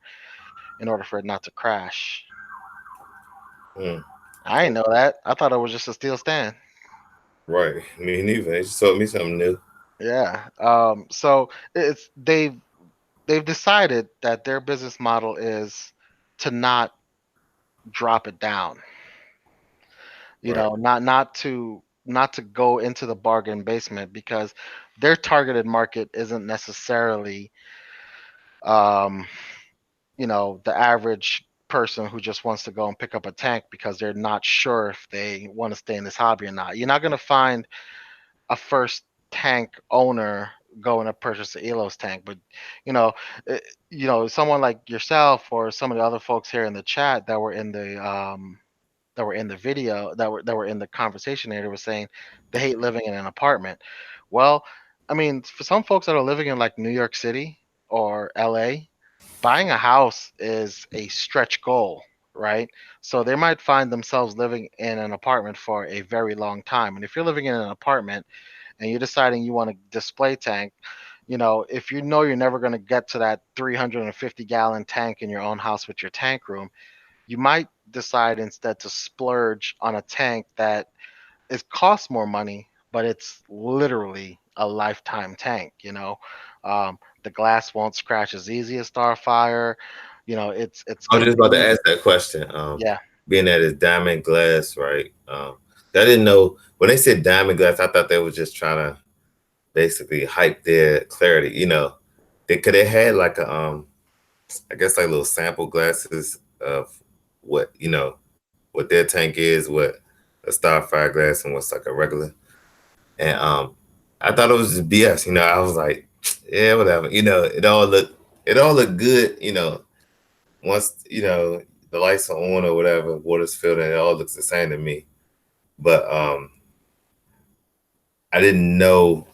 [SPEAKER 2] in order for it not to crash.
[SPEAKER 1] Mm.
[SPEAKER 2] I didn't know that. I thought it was just a steel stand.
[SPEAKER 1] Right. Me neither. They just told me something new.
[SPEAKER 2] Yeah. So it's they've decided that their business model is to not drop it down. You
[SPEAKER 1] Right.
[SPEAKER 2] know, not to go into the bargain basement because their targeted market isn't necessarily um, the average person who just wants to go and pick up a tank because they're not sure if they want to stay in this hobby or not. You're not going to find a first tank owner going to purchase an Elos tank, but you know, uh, someone like yourself or some of the other folks here in the chat that were in the video that were in the conversation there, they were saying they hate living in an apartment. Well, I mean, for some folks that are living in like New York City or LA, buying a house is a stretch goal, right? So they might find themselves living in an apartment for a very long time. And if you're living in an apartment and you're deciding you want a display tank, if you know you're never going to get to that 350-gallon tank in your own house with your tank room, you might decide instead to splurge on a tank that it costs more money, but it's literally a lifetime tank. The glass won't scratch as easy as Starfire. It's
[SPEAKER 1] I was
[SPEAKER 2] going to
[SPEAKER 1] just about to
[SPEAKER 2] be.
[SPEAKER 1] ask that question.
[SPEAKER 2] Yeah.
[SPEAKER 1] Being that it's diamond glass, right? I didn't know when they said diamond glass. I thought they was just trying to basically hype their clarity. They had like I guess like little sample glasses of what what their tank is, what a Starfire glass, and what's like a regular. And I thought it was just BS. I was like, yeah, whatever. It all looked good. Once the lights are on or whatever, water's filled, and it all looks the same to me. But I didn't know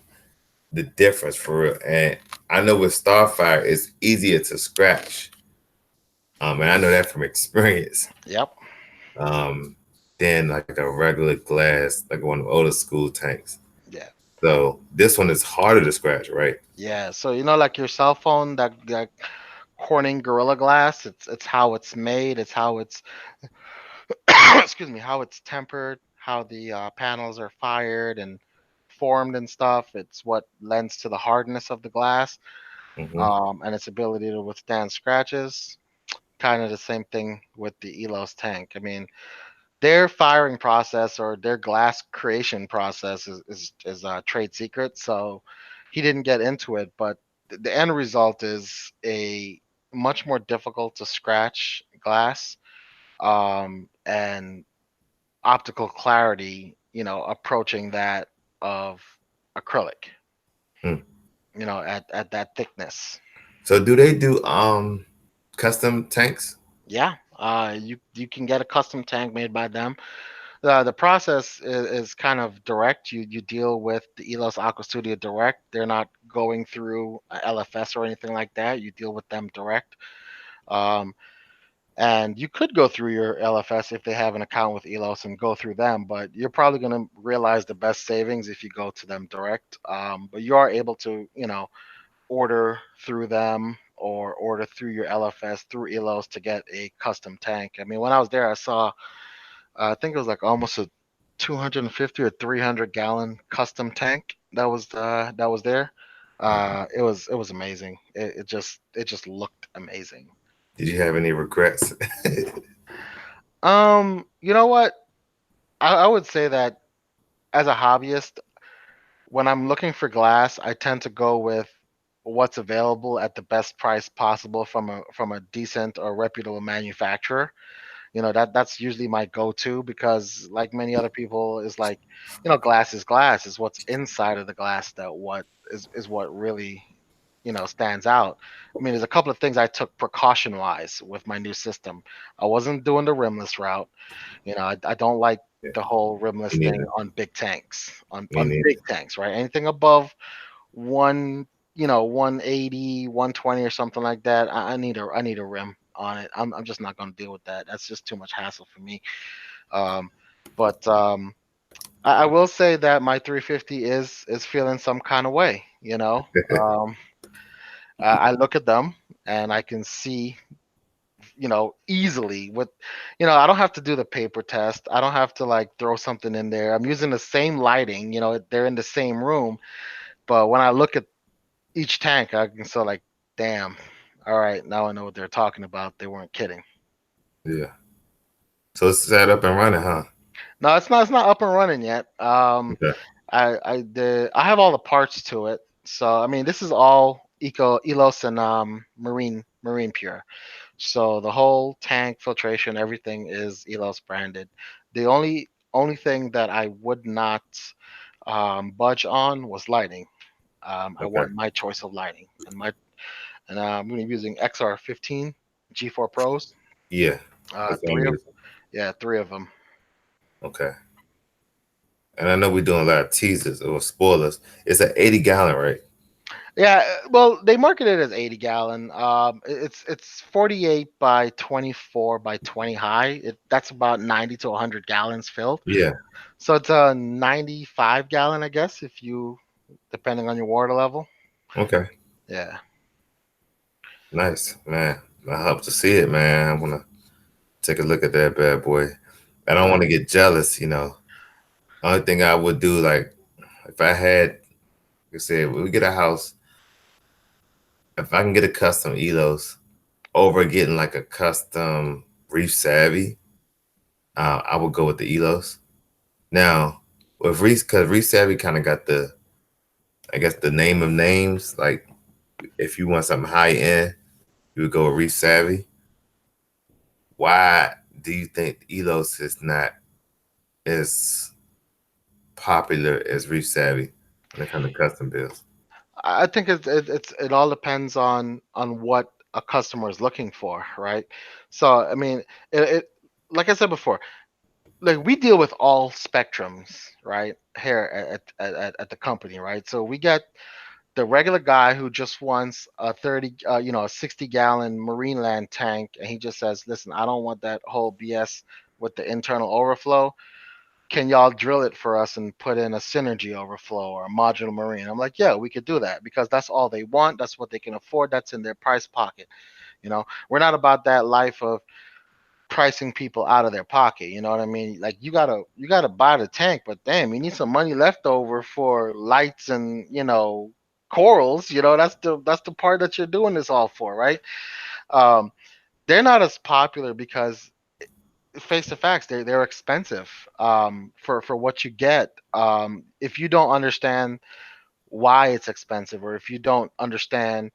[SPEAKER 1] the difference for real. And I know with Starfire, it's easier to scratch. And I know that from experience.
[SPEAKER 2] Yep.
[SPEAKER 1] Um, than like a regular glass, like one of the older school tanks.
[SPEAKER 2] Yeah.
[SPEAKER 1] So this one is harder to scratch, right?
[SPEAKER 2] Yeah. So like your cell phone, that Corning Gorilla Glass, it's how it's made, it's how it's excuse me, how it's tempered, how the panels are fired and formed and stuff. It's what lends to the hardness of the glass,
[SPEAKER 1] Hmm.
[SPEAKER 2] and its ability to withstand scratches. Kind of the same thing with the Elos tank. I mean, their firing process or their glass creation process is a trade secret, so he didn't get into it. But the end result is a much more difficult to scratch glass, and optical clarity, approaching that of acrylic,
[SPEAKER 1] Hmm.
[SPEAKER 2] at that thickness.
[SPEAKER 1] So do they do? Custom tanks?
[SPEAKER 2] Yeah, you can get a custom tank made by them. The process is kind of direct. You deal with the Elos Aqua Studio direct. They're not going through a LFS or anything like that. You deal with them direct. Um, and you could go through your LFS if they have an account with Elos and go through them, but you're probably going to realize the best savings if you go to them direct. But you are able to, order through them or order through your LFS through Elos to get a custom tank. I mean, when I was there, I saw, I think it was like almost a 250 or 300 gallon custom tank that was there. It was amazing. It just looked amazing.
[SPEAKER 1] Did you have any regrets?
[SPEAKER 2] You know what? I would say that as a hobbyist, when I'm looking for glass, I tend to go with what's available at the best price possible from a decent or reputable manufacturer. That's usually my go-to because like many other people is like, glass is glass, is what's inside of the glass that what is what really, stands out. I mean, there's a couple of things I took precaution wise with my new system. I wasn't doing the rimless route. I don't like
[SPEAKER 1] Yeah,
[SPEAKER 2] the whole
[SPEAKER 1] me
[SPEAKER 2] rimless thing
[SPEAKER 1] neither.
[SPEAKER 2] on big tanks, on
[SPEAKER 1] Me
[SPEAKER 2] on big
[SPEAKER 1] neither.
[SPEAKER 2] tanks, right? Anything above one, 180, 120 or something like that. I need a rim on it. I'm just not going to deal with that. That's just too much hassle for me. Um, but I will say that my 350 is feeling some kind of way. I look at them and I can see, easily with, I don't have to do the paper test. I don't have to like throw something in there. I'm using the same lighting. They're in the same room. But when I look at each tank, I can say like, damn, all right, now I know what they're talking about. They weren't kidding.
[SPEAKER 1] Yeah. So it's set up and running, huh?
[SPEAKER 2] No, it's not up and running yet.
[SPEAKER 1] Okay.
[SPEAKER 2] I have all the parts to it. So I mean, this is all Elos and Marine Pure. So the whole tank filtration, everything is Elos branded. The only thing that I would not budge on was lighting. I
[SPEAKER 1] Okay.
[SPEAKER 2] want my choice of lighting, and I'm going to be using XR15 G4 Pros.
[SPEAKER 1] Yeah. That's what I'm
[SPEAKER 2] Three of
[SPEAKER 1] using.
[SPEAKER 2] Yeah, three of them.
[SPEAKER 1] Okay. And I know we're doing a lot of teasers or spoilers. It's an 80-gallon, right?
[SPEAKER 2] Yeah, well, they market it as 80 gallon. It's 48 by 24 by 20 high. That's about 90 to 100 gallons filled.
[SPEAKER 1] Yeah.
[SPEAKER 2] So it's a 95 gallon, I guess, if you depending on your water level.
[SPEAKER 1] Okay.
[SPEAKER 2] Yeah.
[SPEAKER 1] Nice, man. I hope to see it, man. I want to take a look at that bad boy. I don't want to get jealous. Only thing I would do, like, if I had, like I said, when we get a house, if I can get a custom Elos over getting like a custom Reef Savvy, I would go with the Elos. Now, with Reef, because Reef Savvy kind of got I guess, the name of names. Like, if you want something high end, you would go with Reef Savvy. Why do you think Elos is not as popular as Reef Savvy when it comes to custom builds?
[SPEAKER 2] I think it all depends on what a customer is looking for, right? So I mean, it like I said before, like we deal with all spectrums, right? Here at the company, right? So we get the regular guy who just wants a 30, a 60-gallon marine land tank, and he just says, "Listen, I don't want that whole BS with the internal overflow. Can y'all drill it for us and put in a synergy overflow or a modular marine?" I'm like, yeah, we could do that because that's all they want. That's what they can afford. That's in their price pocket. We're not about that life of pricing people out of their pocket. You know what I mean? Like you gotta buy the tank, but damn, you need some money left over for lights and corals. That's the part that you're doing this all for, right? Um, they're not as popular because face to facts, they're expensive for what you get. If you don't understand why it's expensive, or if you don't understand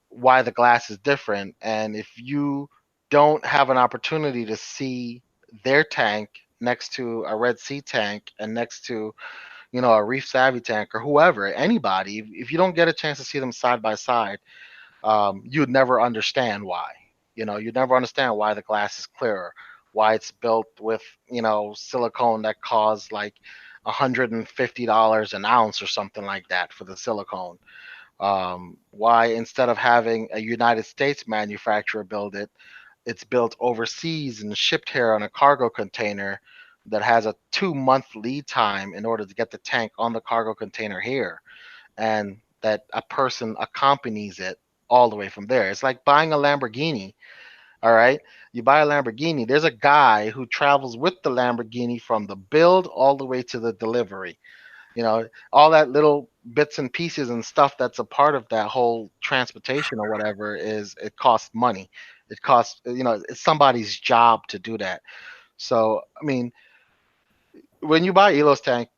[SPEAKER 2] why the glass is different, and if you don't have an opportunity to see their tank next to a Red Sea tank and next to a Reef Savvy tank or whoever, anybody, if you don't get a chance to see them side by side, you'd never understand why. You never understand why the glass is clearer, why it's built with silicone that costs like $150 an ounce or something like that for the silicone. Why instead of having a United States manufacturer build it, it's built overseas and shipped here on a cargo container that has a 2 month lead time in order to get the tank on the cargo container here, and that a person accompanies it all the way from there. It's like buying a Lamborghini. All right. You buy a Lamborghini, there's a guy who travels with the Lamborghini from the build all the way to the delivery. All that little bits and pieces and stuff that's a part of that whole transportation or whatever is it costs money. It costs, it's somebody's job to do that. So, I mean, when you buy Elo's tank,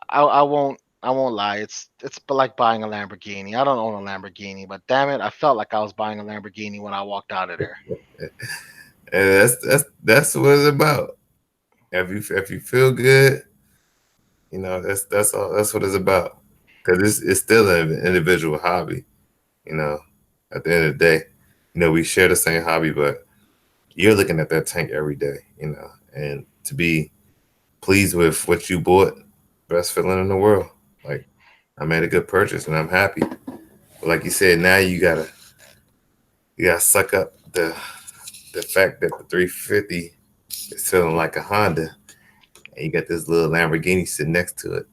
[SPEAKER 2] I won't lie. It's like buying a Lamborghini. I don't own a Lamborghini, but damn it, I felt like I was buying a Lamborghini when I walked out of there.
[SPEAKER 1] And that's what it's about. If you feel good, that's all. That's what it's about. Because it's still an individual hobby. You know, at the end of the day, we share the same hobby, but you're looking at that tank every day. And to be pleased with what you bought, best feeling in the world. Like I made a good purchase and I'm happy. But like you said, now you gotta suck up the fact that the 350 is feeling like a Honda, and you got this little Lamborghini sitting next to it.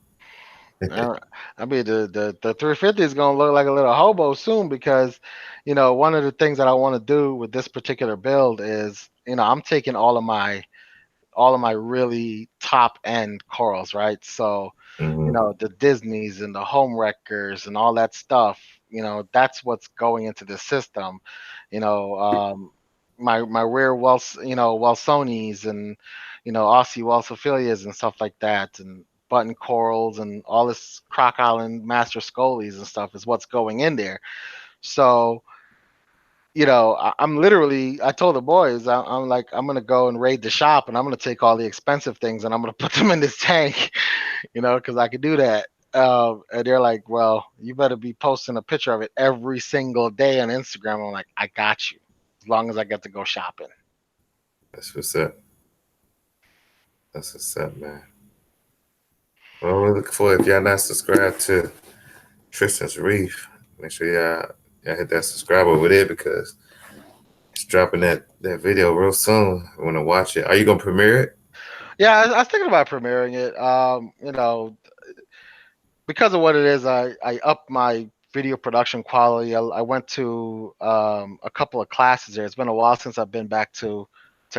[SPEAKER 2] Uh, I mean, the 350 is gonna look like a little hobo soon because, one of the things that I want to do with this particular build is, I'm taking all of my really top end corals, right? So,
[SPEAKER 1] Hmm.
[SPEAKER 2] the Disneys and the home wreckers and all that stuff, that's what's going into the system. You know, my rare Welsonies and Aussie Welsophilias and stuff like that, and button corals and all this Croc Island Master Scolies and stuff is what's going in there. So, I'm literally, I told the boys, I'm like, I'm gonna go and raid the shop and I'm gonna take all the expensive things and I'm gonna put them in this tank, because I could do that. And they're like, well, you better be posting a picture of it every single day on Instagram. I'm like, I got you, as long as I get to go shopping.
[SPEAKER 1] That's what's up. That's what's up, man. Well, we're looking forward. If y'all not subscribed to Tristan's Reef, make sure y'all hit that subscribe over there because it's dropping that video real soon. I want to watch it. Are you gonna premiere it?
[SPEAKER 2] Yeah, I was thinking about premiering it. Because of what it is, I upped my video production quality. I went to a couple of classes there. It's been a while since I've been back to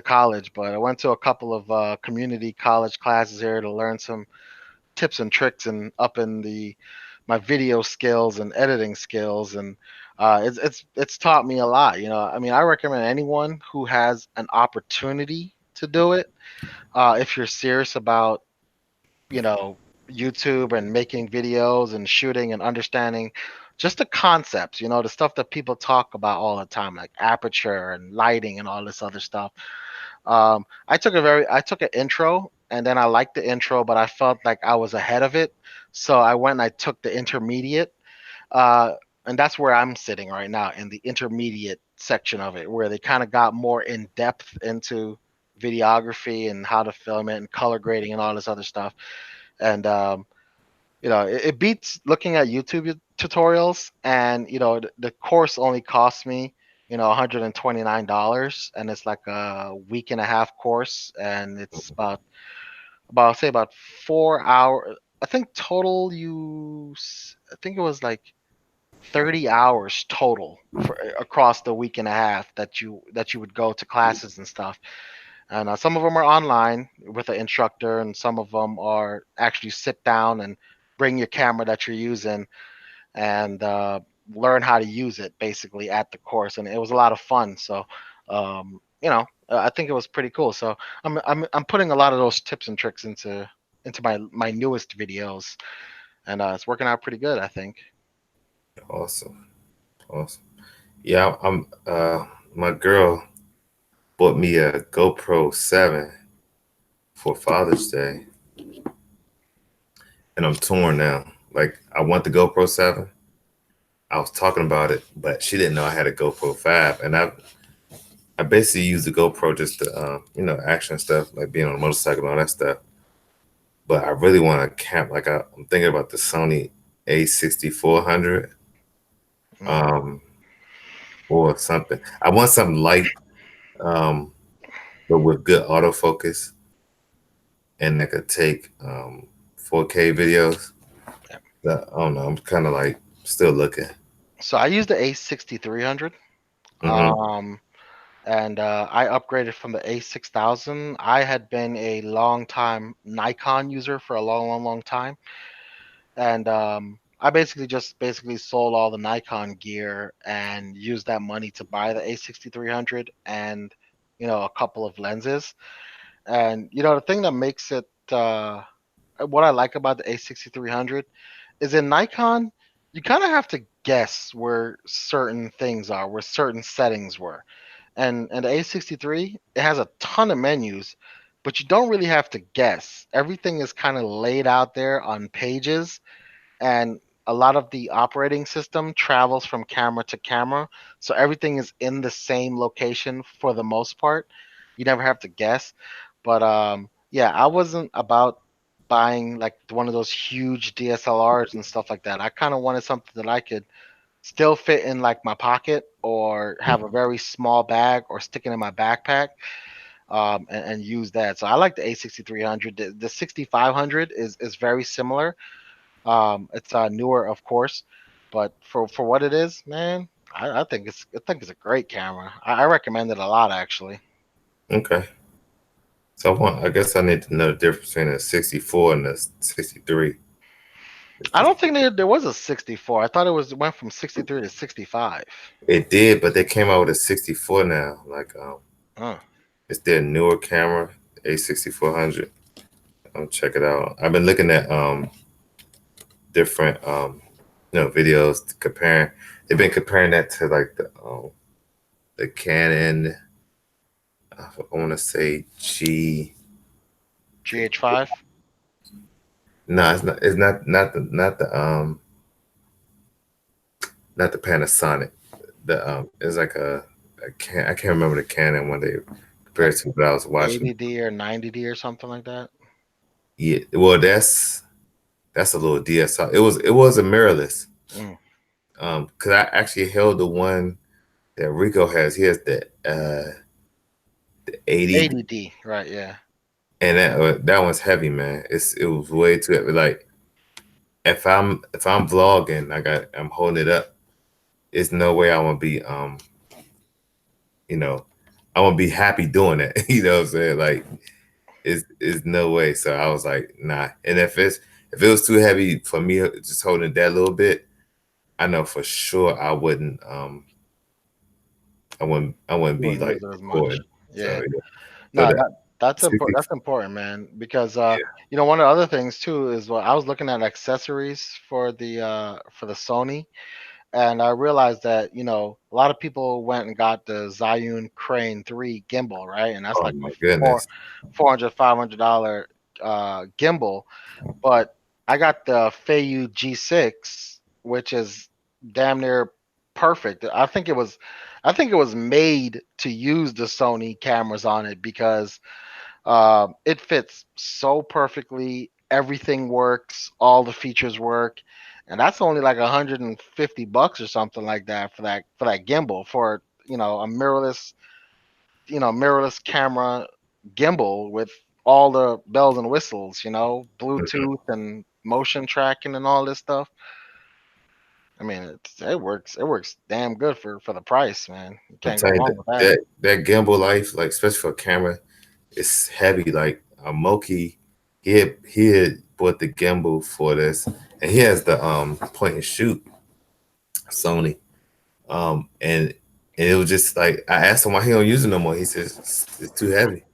[SPEAKER 2] college, but I went to a couple of community college classes here to learn some tips and tricks and up in the my video skills and editing skills, and it's taught me a lot. I mean, I recommend anyone who has an opportunity to do it, if you're serious about you know YouTube and making videos and shooting and understanding just the concepts, the stuff that people talk about all the time, like aperture and lighting and all this other stuff. I took an intro and then I liked the intro, but I felt like I was ahead of it. So I went and I took the intermediate. Uh, and that's where I'm sitting right now, in the intermediate section of it, where they kind of got more in depth into videography and how to film it and color grading and all this other stuff. And it beats looking at YouTube tutorials. And the course only cost me $129, and it's like a week and a half course, and it's about say about 4 hour. I think total I think it was like 30 hours total across the week and a half that you would go to classes and stuff. And some of them are online with an instructor, and some of them are actually sit down and bring your camera that you're using and learn how to use it basically at the course. And it was a lot of fun. So, I think it was pretty cool. So I'm putting a lot of those tips and tricks into my newest videos, and it's working out pretty good, I think.
[SPEAKER 1] Awesome, awesome. Yeah, my girl bought me a GoPro 7 for Father's Day, and I'm torn now. Like I want the GoPro 7. I was talking about it, but she didn't know I had a GoPro 5, and I basically use the GoPro just to action stuff like being on a motorcycle and all that stuff. But I really want to camp. Like I'm thinking about the Sony A6400
[SPEAKER 2] Mm.
[SPEAKER 1] um, or something. I want something light, um, but with good autofocus and that could take 4K videos. I don't know. I'm kind of like still looking.
[SPEAKER 2] So I use the A6300.
[SPEAKER 1] Hmm.
[SPEAKER 2] Um, and I upgraded from the A6000. I had been a long time Nikon user for a long, long, long time, and I basically sold all the Nikon gear and used that money to buy the A6300 and a couple of lenses. And the thing that makes it what I like about the A6300 is in Nikon, you kind of have to guess where certain things are, where certain settings were. And the A63, it has a ton of menus, but you don't really have to guess. Everything is kind of laid out there on pages, and a lot of the operating system travels from camera to camera, so everything is in the same location for the most part. You never have to guess. But yeah, I wasn't about buying like one of those huge DSLRs and stuff like that. I kind of wanted something that I could still fit in like my pocket or have a very small bag or stick it in my backpack, and use that. So I like the A6300. The 6500 is very similar. It's newer, of course, but for what it is, man, I think it's a great camera. I recommend it a lot, actually.
[SPEAKER 1] Okay. So I guess I need to know the difference between a 64 and a 63. It's
[SPEAKER 2] I
[SPEAKER 1] just,
[SPEAKER 2] don't think there was a 64. I thought it went from 63 to 65.
[SPEAKER 1] it did, but they came out with a 64 now. Like
[SPEAKER 2] Huh.
[SPEAKER 1] it's their newer camera, A6400. Check it out. I've been looking at different videos comparing. They've been comparing that to like the Canon. I want to say G.
[SPEAKER 2] GH5.
[SPEAKER 1] No, it's not. It's not the Panasonic. The it's like I can't remember the Canon when they
[SPEAKER 2] Like
[SPEAKER 1] compared to what I was watching.
[SPEAKER 2] 80D or 90D or something like that.
[SPEAKER 1] Yeah, well, that's a little DSL. It was a mirrorless.
[SPEAKER 2] Mm.
[SPEAKER 1] Cause I actually held the one that Rico has. He has the 80,
[SPEAKER 2] 80D, right? Yeah.
[SPEAKER 1] and that one's heavy, man. It was way too heavy. Like if I'm vlogging, I'm holding it up. It's no way I want to be you know I want to be happy doing it. You know what I'm saying? Like it's no way. So I was like, nah. And if it was too heavy for me, just holding that little bit, I know for sure I wouldn't
[SPEAKER 2] You
[SPEAKER 1] be
[SPEAKER 2] wouldn't
[SPEAKER 1] like
[SPEAKER 2] use it as much.
[SPEAKER 1] recording. So
[SPEAKER 2] Yeah.
[SPEAKER 1] yeah. So
[SPEAKER 2] No,
[SPEAKER 1] that
[SPEAKER 2] that's important.
[SPEAKER 1] 60,
[SPEAKER 2] That's important, man. Because
[SPEAKER 1] yeah.
[SPEAKER 2] one of the other things too is what I was looking at accessories for the Sony, and I realized that a lot of people went and got the Zhiyun Crane 3 gimbal, right? And that's
[SPEAKER 1] Oh
[SPEAKER 2] like a
[SPEAKER 1] my
[SPEAKER 2] four
[SPEAKER 1] goodness.
[SPEAKER 2] $400 $500 gimbal. But I got the Feiyu G6, which is damn near perfect. I think it was made to use the Sony cameras on it because it fits so perfectly. Everything works, all the features work, and that's only like $150 or something like that for that gimbal for a mirrorless camera gimbal with all the bells and whistles,
[SPEAKER 1] Mhm.
[SPEAKER 2] Bluetooth and motion tracking and all this stuff. I mean, it works damn good for the price, man. You
[SPEAKER 1] I'm
[SPEAKER 2] can't go
[SPEAKER 1] telling you
[SPEAKER 2] wrong
[SPEAKER 1] that
[SPEAKER 2] with that.
[SPEAKER 1] that gimbal life, like especially for a camera, it's heavy. Like Moki, he had bought the gimbal for this, and he has the point and shoot Sony. And it was just like I asked him why he don't use it no more. He says it's too heavy.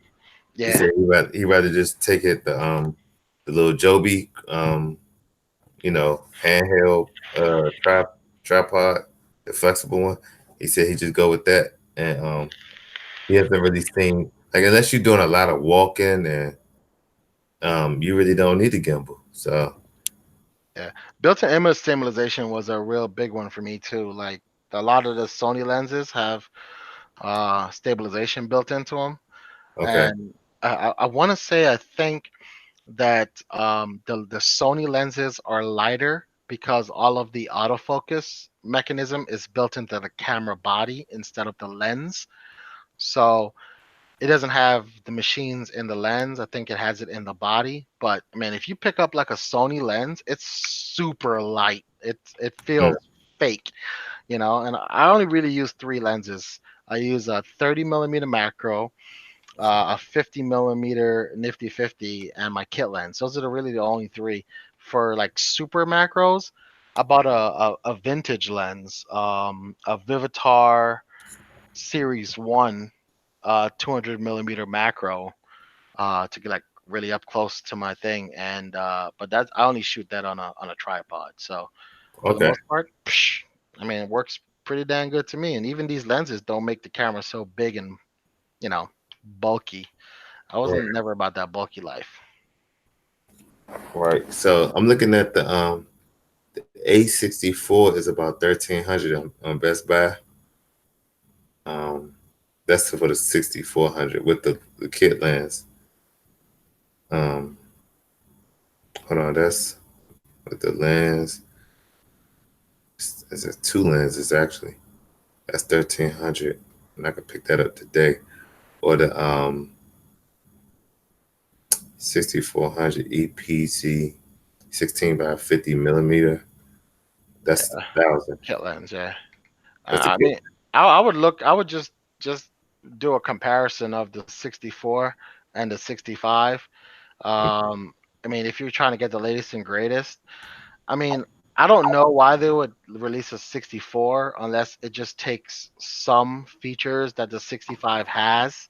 [SPEAKER 1] He
[SPEAKER 2] Yeah,
[SPEAKER 1] said he rather just take it the little Joby handheld tripod, the flexible one. He said he just go with that, and he hasn't really seen like unless you're doing a lot of walking and you really don't need a gimbal. So
[SPEAKER 2] yeah. Built-in image stabilization was a real big one for me too. Like a lot of the Sony lenses have stabilization built into them.
[SPEAKER 1] Okay.
[SPEAKER 2] And I want to say I think that the Sony lenses are lighter because all of the autofocus mechanism is built into the camera body instead of the lens. So it doesn't have the machines in the lens. I think it has it in the body. But man, if you pick up like a Sony lens, it's super light. It
[SPEAKER 1] Mm,
[SPEAKER 2] feels fake, you know. And I only really use three lenses. I use a 30 millimeter macro, a 50 millimeter nifty 50, and my kit lens. Those are really the only three. For like super macros, I bought a vintage lens, a Vivitar Series 1, 200 millimeter macro, to get like really up close to my thing. And but that's, I only shoot that on a tripod. So for the
[SPEAKER 1] okay.
[SPEAKER 2] most part, I mean, it works pretty dang good to me. And even these lenses don't make the camera so big and, you know, bulky. I wasn't
[SPEAKER 1] Right.
[SPEAKER 2] never about that bulky life.
[SPEAKER 1] Right. So I'm looking at the A64 is about 1,300 on Best Buy. Um, that's for the 6400 with the kit lens. Um, hold on, that's with the lens. It's two lenses actually. That's 1,300, and I could pick that up today. Or the 6400 EPC 16 by 50 millimeter. That's
[SPEAKER 2] Yeah,
[SPEAKER 1] 1,000.
[SPEAKER 2] kit lens. Yeah.
[SPEAKER 1] That's the
[SPEAKER 2] I
[SPEAKER 1] kit.
[SPEAKER 2] mean, I would look. I would just do a comparison of the 64 and the 65. Um, I mean, if you're trying to get the latest and greatest, I mean, I don't know why they would release a 64 unless it just takes some features that the 65 has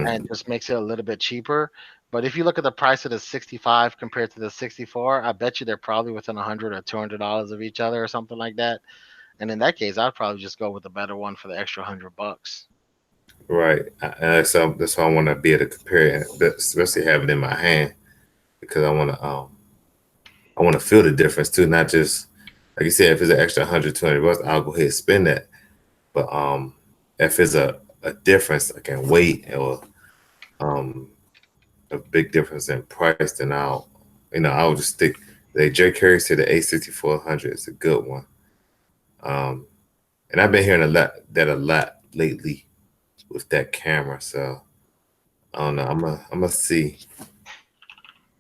[SPEAKER 2] and
[SPEAKER 1] Mm-hmm.
[SPEAKER 2] just makes it a little bit cheaper. But if you look at the price of the 65 compared to the 64, I bet you they're probably within 100 or $200 of each other or something like that. And in that case, I'd probably just go with the better one for the extra $100.
[SPEAKER 1] Right. So that's why I want to be able to compare it, but especially have it in my hand because I want to feel the difference too, not just like you said. If it's an extra 100, $200, I'll go ahead and spend that. But if it's a difference, like in weight or um, a big difference in price, then I'll just stick. The J Curry said the A6400 is a good one. Um, and I've been hearing a lot lately with that camera. So I don't know. I'm gonna see.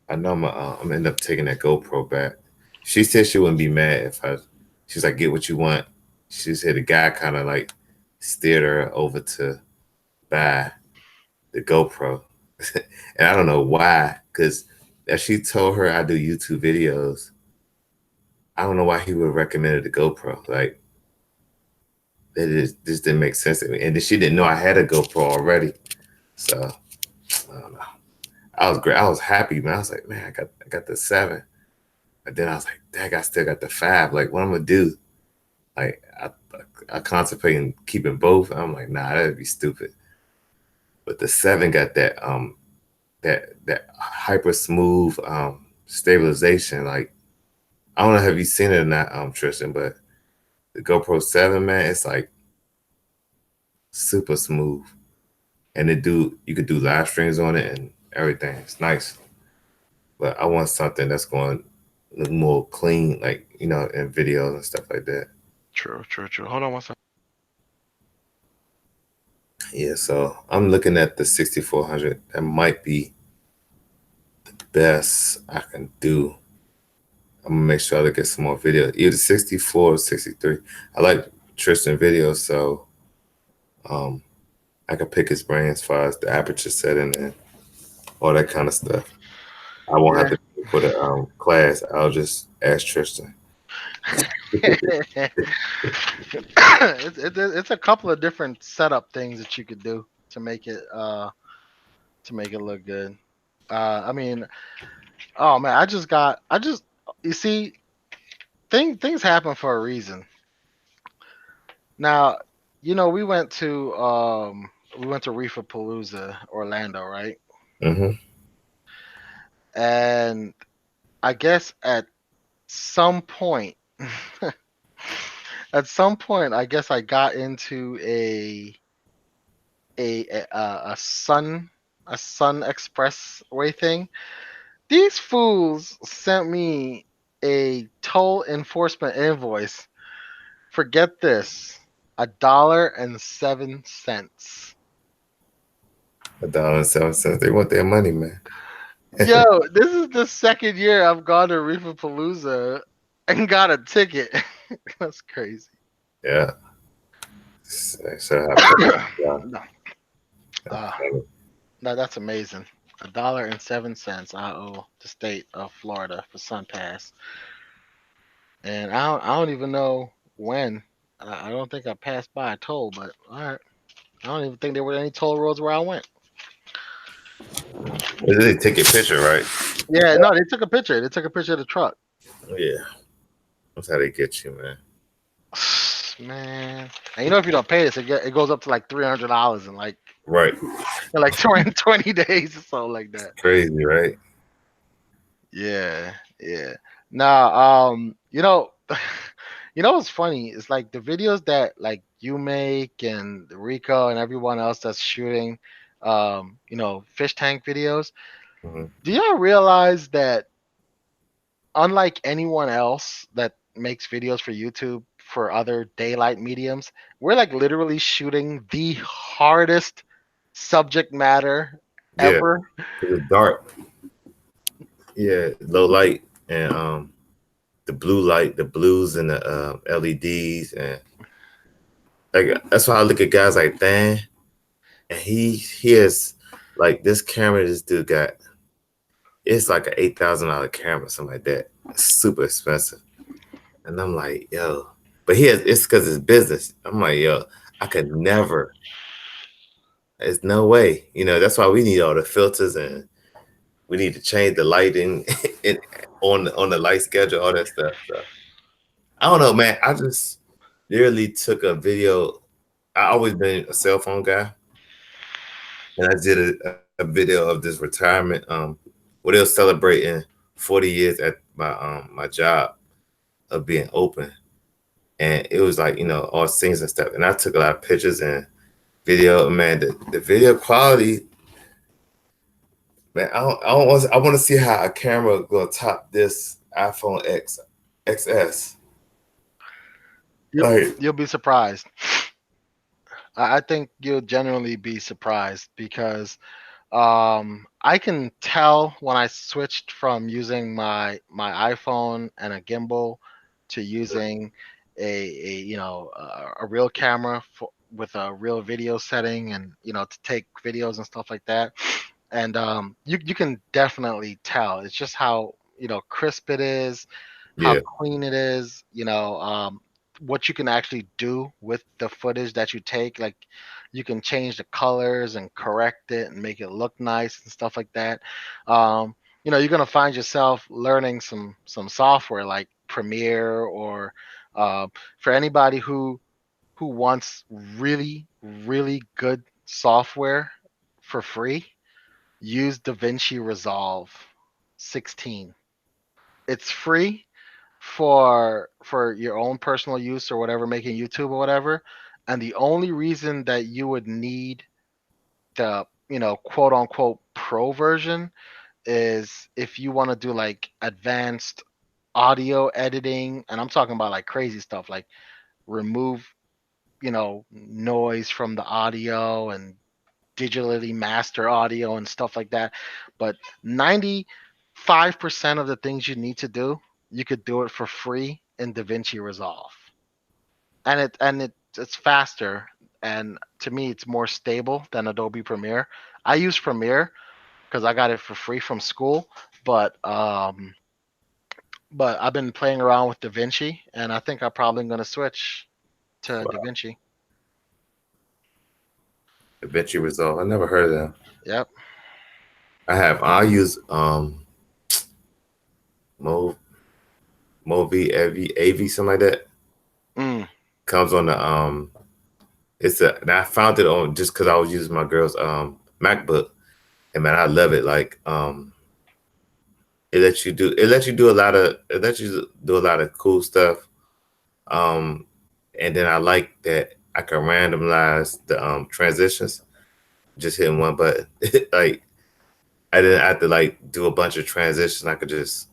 [SPEAKER 1] I know I'm gonna end up taking that GoPro back. She said she wouldn't be mad if I. She's like, get what you want. She said the guy kind of like steered her over to buy the GoPro, and I don't know why. Because as she told her I do YouTube videos, I don't know why he would have recommended the GoPro. Like that is just didn't make sense to me. And then she didn't know I had a GoPro already, so I don't know. I was great. I was happy, man. I was like, man, I got the 7. But then I was like, dang, I still got the 5. Like, what I'm gonna do? Like, I contemplating keeping both. I'm like, nah, that'd be stupid. But the 7 got that hyper smooth stabilization. Like, I don't know, have you seen it or not, Tristan? But the GoPro 7, man, it's like super smooth, and you could do live streams on it and everything. It's nice. But I want something that's going to look more clean, like in videos and stuff like that.
[SPEAKER 2] True, true, true. Hold on one second.
[SPEAKER 1] Yeah, so I'm looking at the 6400. That might be best I can do. I'm gonna make sure I look at some more videos, either 64 or 63. I like Tristan videos, so um, I can pick his brain as far as the aperture setting and all that kind of stuff. I won't have
[SPEAKER 2] Yeah.
[SPEAKER 1] to pay for the class. I'll just ask Tristan.
[SPEAKER 2] It's a couple of different setup things that you could do to make it look good. I mean, oh man, I just you see things happen for a reason. Now, we went to Reef Orlando, right?
[SPEAKER 1] Hmm.
[SPEAKER 2] And I guess some point at some point I guess I got into a a Sun Expressway thing. These fools sent me a toll enforcement invoice. Forget this, $1.07.
[SPEAKER 1] $1.07. They want their money, man.
[SPEAKER 2] Yo, this is the second year I've gone to Reef Palooza and got a ticket. That's crazy.
[SPEAKER 1] Yeah. So I pay. Yeah.
[SPEAKER 2] No, uh, no, that's amazing. $1.07 I owe the state of Florida for Sun Pass, and I don't even know when. I don't think I passed by a toll, but all right. I don't even think there were any toll roads where I went.
[SPEAKER 1] They take a picture, right?
[SPEAKER 2] Yeah, no, they took a picture. They took a picture of the truck.
[SPEAKER 1] Yeah. That's how they get you, man.
[SPEAKER 2] Man, and you know if you don't pay this, it goes up to like $300
[SPEAKER 1] Right.
[SPEAKER 2] in like 20 days or something like that.
[SPEAKER 1] Crazy, right?
[SPEAKER 2] Yeah, yeah. Now, you know what's funny? It's like the videos that like you make and Rico and everyone else that's shooting, fish tank videos.
[SPEAKER 1] Hmm.
[SPEAKER 2] Do y'all realize that unlike anyone else that makes videos for YouTube for other daylight mediums, we're like literally shooting the hardest subject matter
[SPEAKER 1] Yeah.
[SPEAKER 2] ever.
[SPEAKER 1] It's dark. Yeah. Low light and the blue light, the blues and the LEDs and like that's why I look at guys like Dan and he has like this camera this dude got. It's like an $8,000 camera, something like that. It's super expensive. And I'm like, yo, but it's because it's business. I'm like, yo, I could never. There's no way. That's why we need all the filters and we need to change the lighting and on the light schedule, all that stuff. So I don't know, man. I just literally took a video. I always been a cell phone guy, and I did a video of this retirement. Where they were celebrating 40 years at my job of being open, and it was like all scenes and stuff. And I took a lot of pictures and video. Man, the video quality, man. I want to see how a camera gonna top this iPhone X XS.
[SPEAKER 2] You'll,
[SPEAKER 1] Like,
[SPEAKER 2] you'll be surprised. I think you'll genuinely be surprised because I can tell when I switched from using my iPhone and a gimbal to using a real camera with a real video setting and to take videos and stuff like that. And you can definitely tell. It's just how crisp it is, how
[SPEAKER 1] yeah,
[SPEAKER 2] clean it is. What you can actually do with the footage that you take. Like you can change the colors and correct it and make it look nice and stuff like that. You're gonna find yourself learning some software like Premiere or uh, for anybody who wants really really good software for free, use DaVinci Resolve 16. It's free for your own personal use or whatever, making YouTube or whatever. And the only reason that you would need the quote unquote pro version is if you want to do like advanced audio editing, and I'm talking about like crazy stuff like remove noise from the audio and digitally master audio and stuff like that. But 95% of the things you need to do, you could do it for free in DaVinci Resolve. It's faster, and to me it's more stable than Adobe Premiere. I use Premiere because I got it for free from school, but I've been playing around with DaVinci and I think I'm probably going to switch to
[SPEAKER 1] wow.
[SPEAKER 2] DaVinci.
[SPEAKER 1] Eventually Resolve. I never heard of them.
[SPEAKER 2] Yep.
[SPEAKER 1] I use Mo Movi AV something like that.
[SPEAKER 2] Mm.
[SPEAKER 1] Comes on the and I found it on just because I was using my girl's MacBook, and man, I love it. Like it lets you do a lot of cool stuff. Um, and then I like that I can randomize the transitions. just hitting one button. Like I didn't have to like do a bunch of transitions. I could just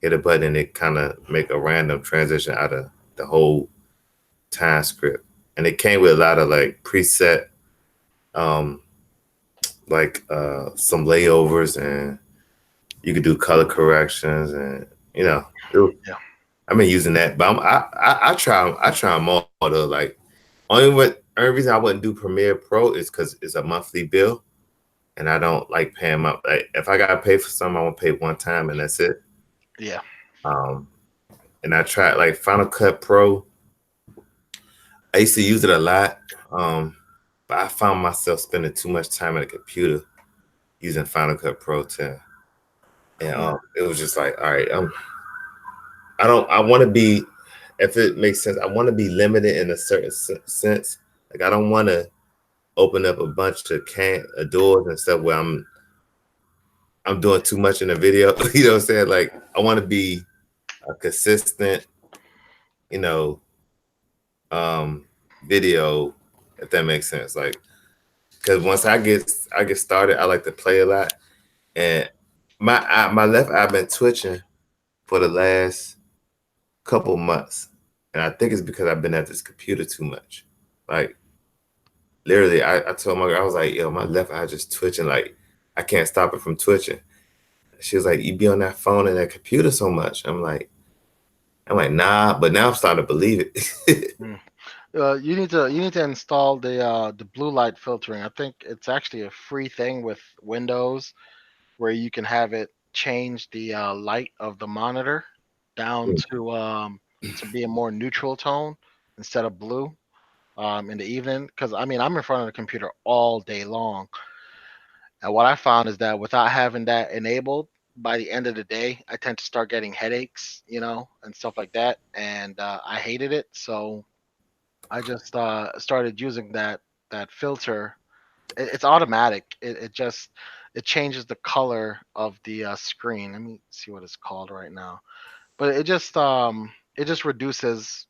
[SPEAKER 1] hit a button and it kind of make a random transition out of the whole time script. And it came with a lot of like preset, um, like some layovers, and you could do color corrections, and you know,
[SPEAKER 2] Yeah.
[SPEAKER 1] I've been using that. But I try them all though. Like only reason I wouldn't do Premiere Pro is because it's a monthly bill, and I don't like paying my like if I gotta pay for something, I want to pay one time and that's it.
[SPEAKER 2] Yeah.
[SPEAKER 1] Um, and I tried like Final Cut Pro. I used to use it a lot, but I found myself spending too much time at a computer using Final Cut Pro 10, and
[SPEAKER 2] Mm.
[SPEAKER 1] it was just like, all right, I don't, I want to be, if it makes sense, I want to be limited in a certain sense. Like I don't want to open up a bunch of doors and stuff where I'm doing too much in the video. You know what I'm saying? Like I want to be a consistent, you know, um, video, if that makes sense. Like because once I get started, I like to play a lot, and my left eye been twitching for the last couple months, and I think it's because I've been at this computer too much. Like literally, I told my girl I was like, yo, my left eye just twitching. Like I can't stop it from twitching. She was like, you be on that phone and that computer so much. I'm like, nah, but now I'm starting to believe it.
[SPEAKER 2] Mm. You need to install the blue light filtering. I think it's actually a free thing with Windows where you can have it change the light of the monitor down to be a more neutral tone instead of blue in the evening. Because I mean, I'm in front of the computer all day long, and what I found is that without having that enabled, by the end of the day, I tend to start getting headaches, and stuff like that, and I hated it. So I just started using that filter. It's automatic. It changes the color of the screen. Let me see what it's called right now. But it just reduces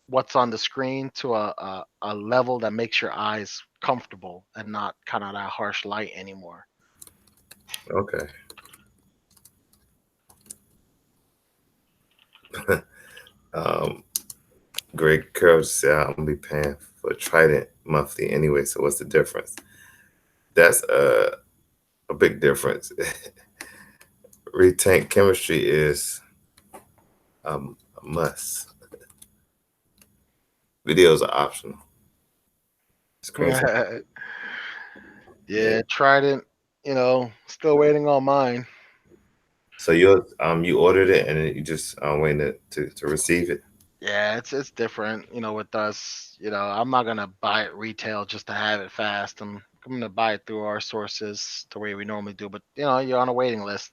[SPEAKER 2] what's on the screen to a level that makes your eyes comfortable and not kind of that harsh light anymore.
[SPEAKER 1] Okay. um, Greg Curls said I'm gonna be paying for Trident monthly anyway. So what's the difference? That's a big difference. Retank chemistry is a must. Videos are optional. Screenshot. Yeah.
[SPEAKER 2] Yeah, tried it. Still waiting on mine.
[SPEAKER 1] So you ordered it and then you just waiting to receive it.
[SPEAKER 2] Yeah, it's different, with us. I'm not gonna buy it retail just to have it fast. I'm gonna buy it through our sources the way we normally do. But you're on a waiting list.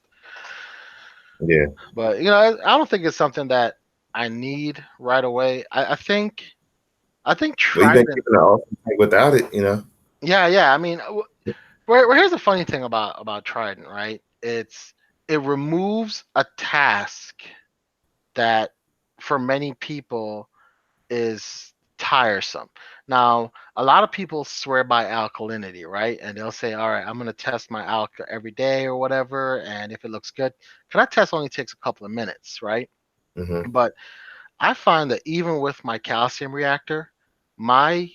[SPEAKER 1] Yeah.
[SPEAKER 2] But I don't think it's something that I need right away. I think
[SPEAKER 1] But you've been
[SPEAKER 2] Trident.
[SPEAKER 1] keeping it awesome without it.
[SPEAKER 2] Yeah, yeah. I mean, here's the funny thing about Trident, right? It removes a task that for many people is tiresome. Now, a lot of people swear by alkalinity, right? And they'll say, all right, I'm going to test my alka every day or whatever. And if it looks good, because that test only takes a couple of minutes, right?
[SPEAKER 1] Hmm.
[SPEAKER 2] But I find that even with my calcium reactor, my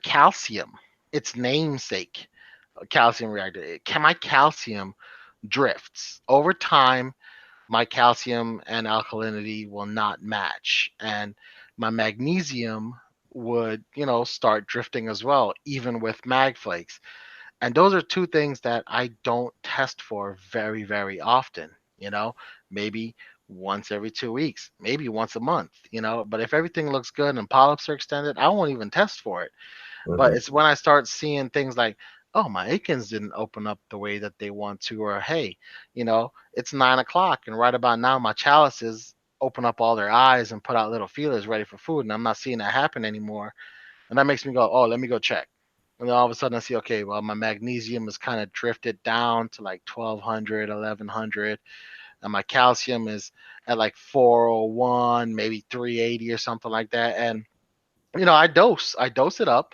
[SPEAKER 2] calcium, its namesake, calcium reactor, my calcium drifts over time. My calcium and alkalinity will not match, and my magnesium would start drifting as well, even with mag flakes. And those are two things that I don't test for very, very often. Maybe once every 2 weeks, maybe once a month. But if everything looks good and polyps are extended, I won't even test for it. But
[SPEAKER 1] Hmm.
[SPEAKER 2] it's when I start seeing things like, oh, my Aikens didn't open up the way that they want to, or hey, it's 9 o'clock and right about now my chalices open up all their eyes and put out little feelers ready for food, and I'm not seeing that happen anymore. And that makes me go, oh, let me go check. And then all of a sudden I see, okay, well, my magnesium is kind of drifted down to like 1200, 1100, and my calcium is at like 401, maybe 380 or something like that. And I dose it up,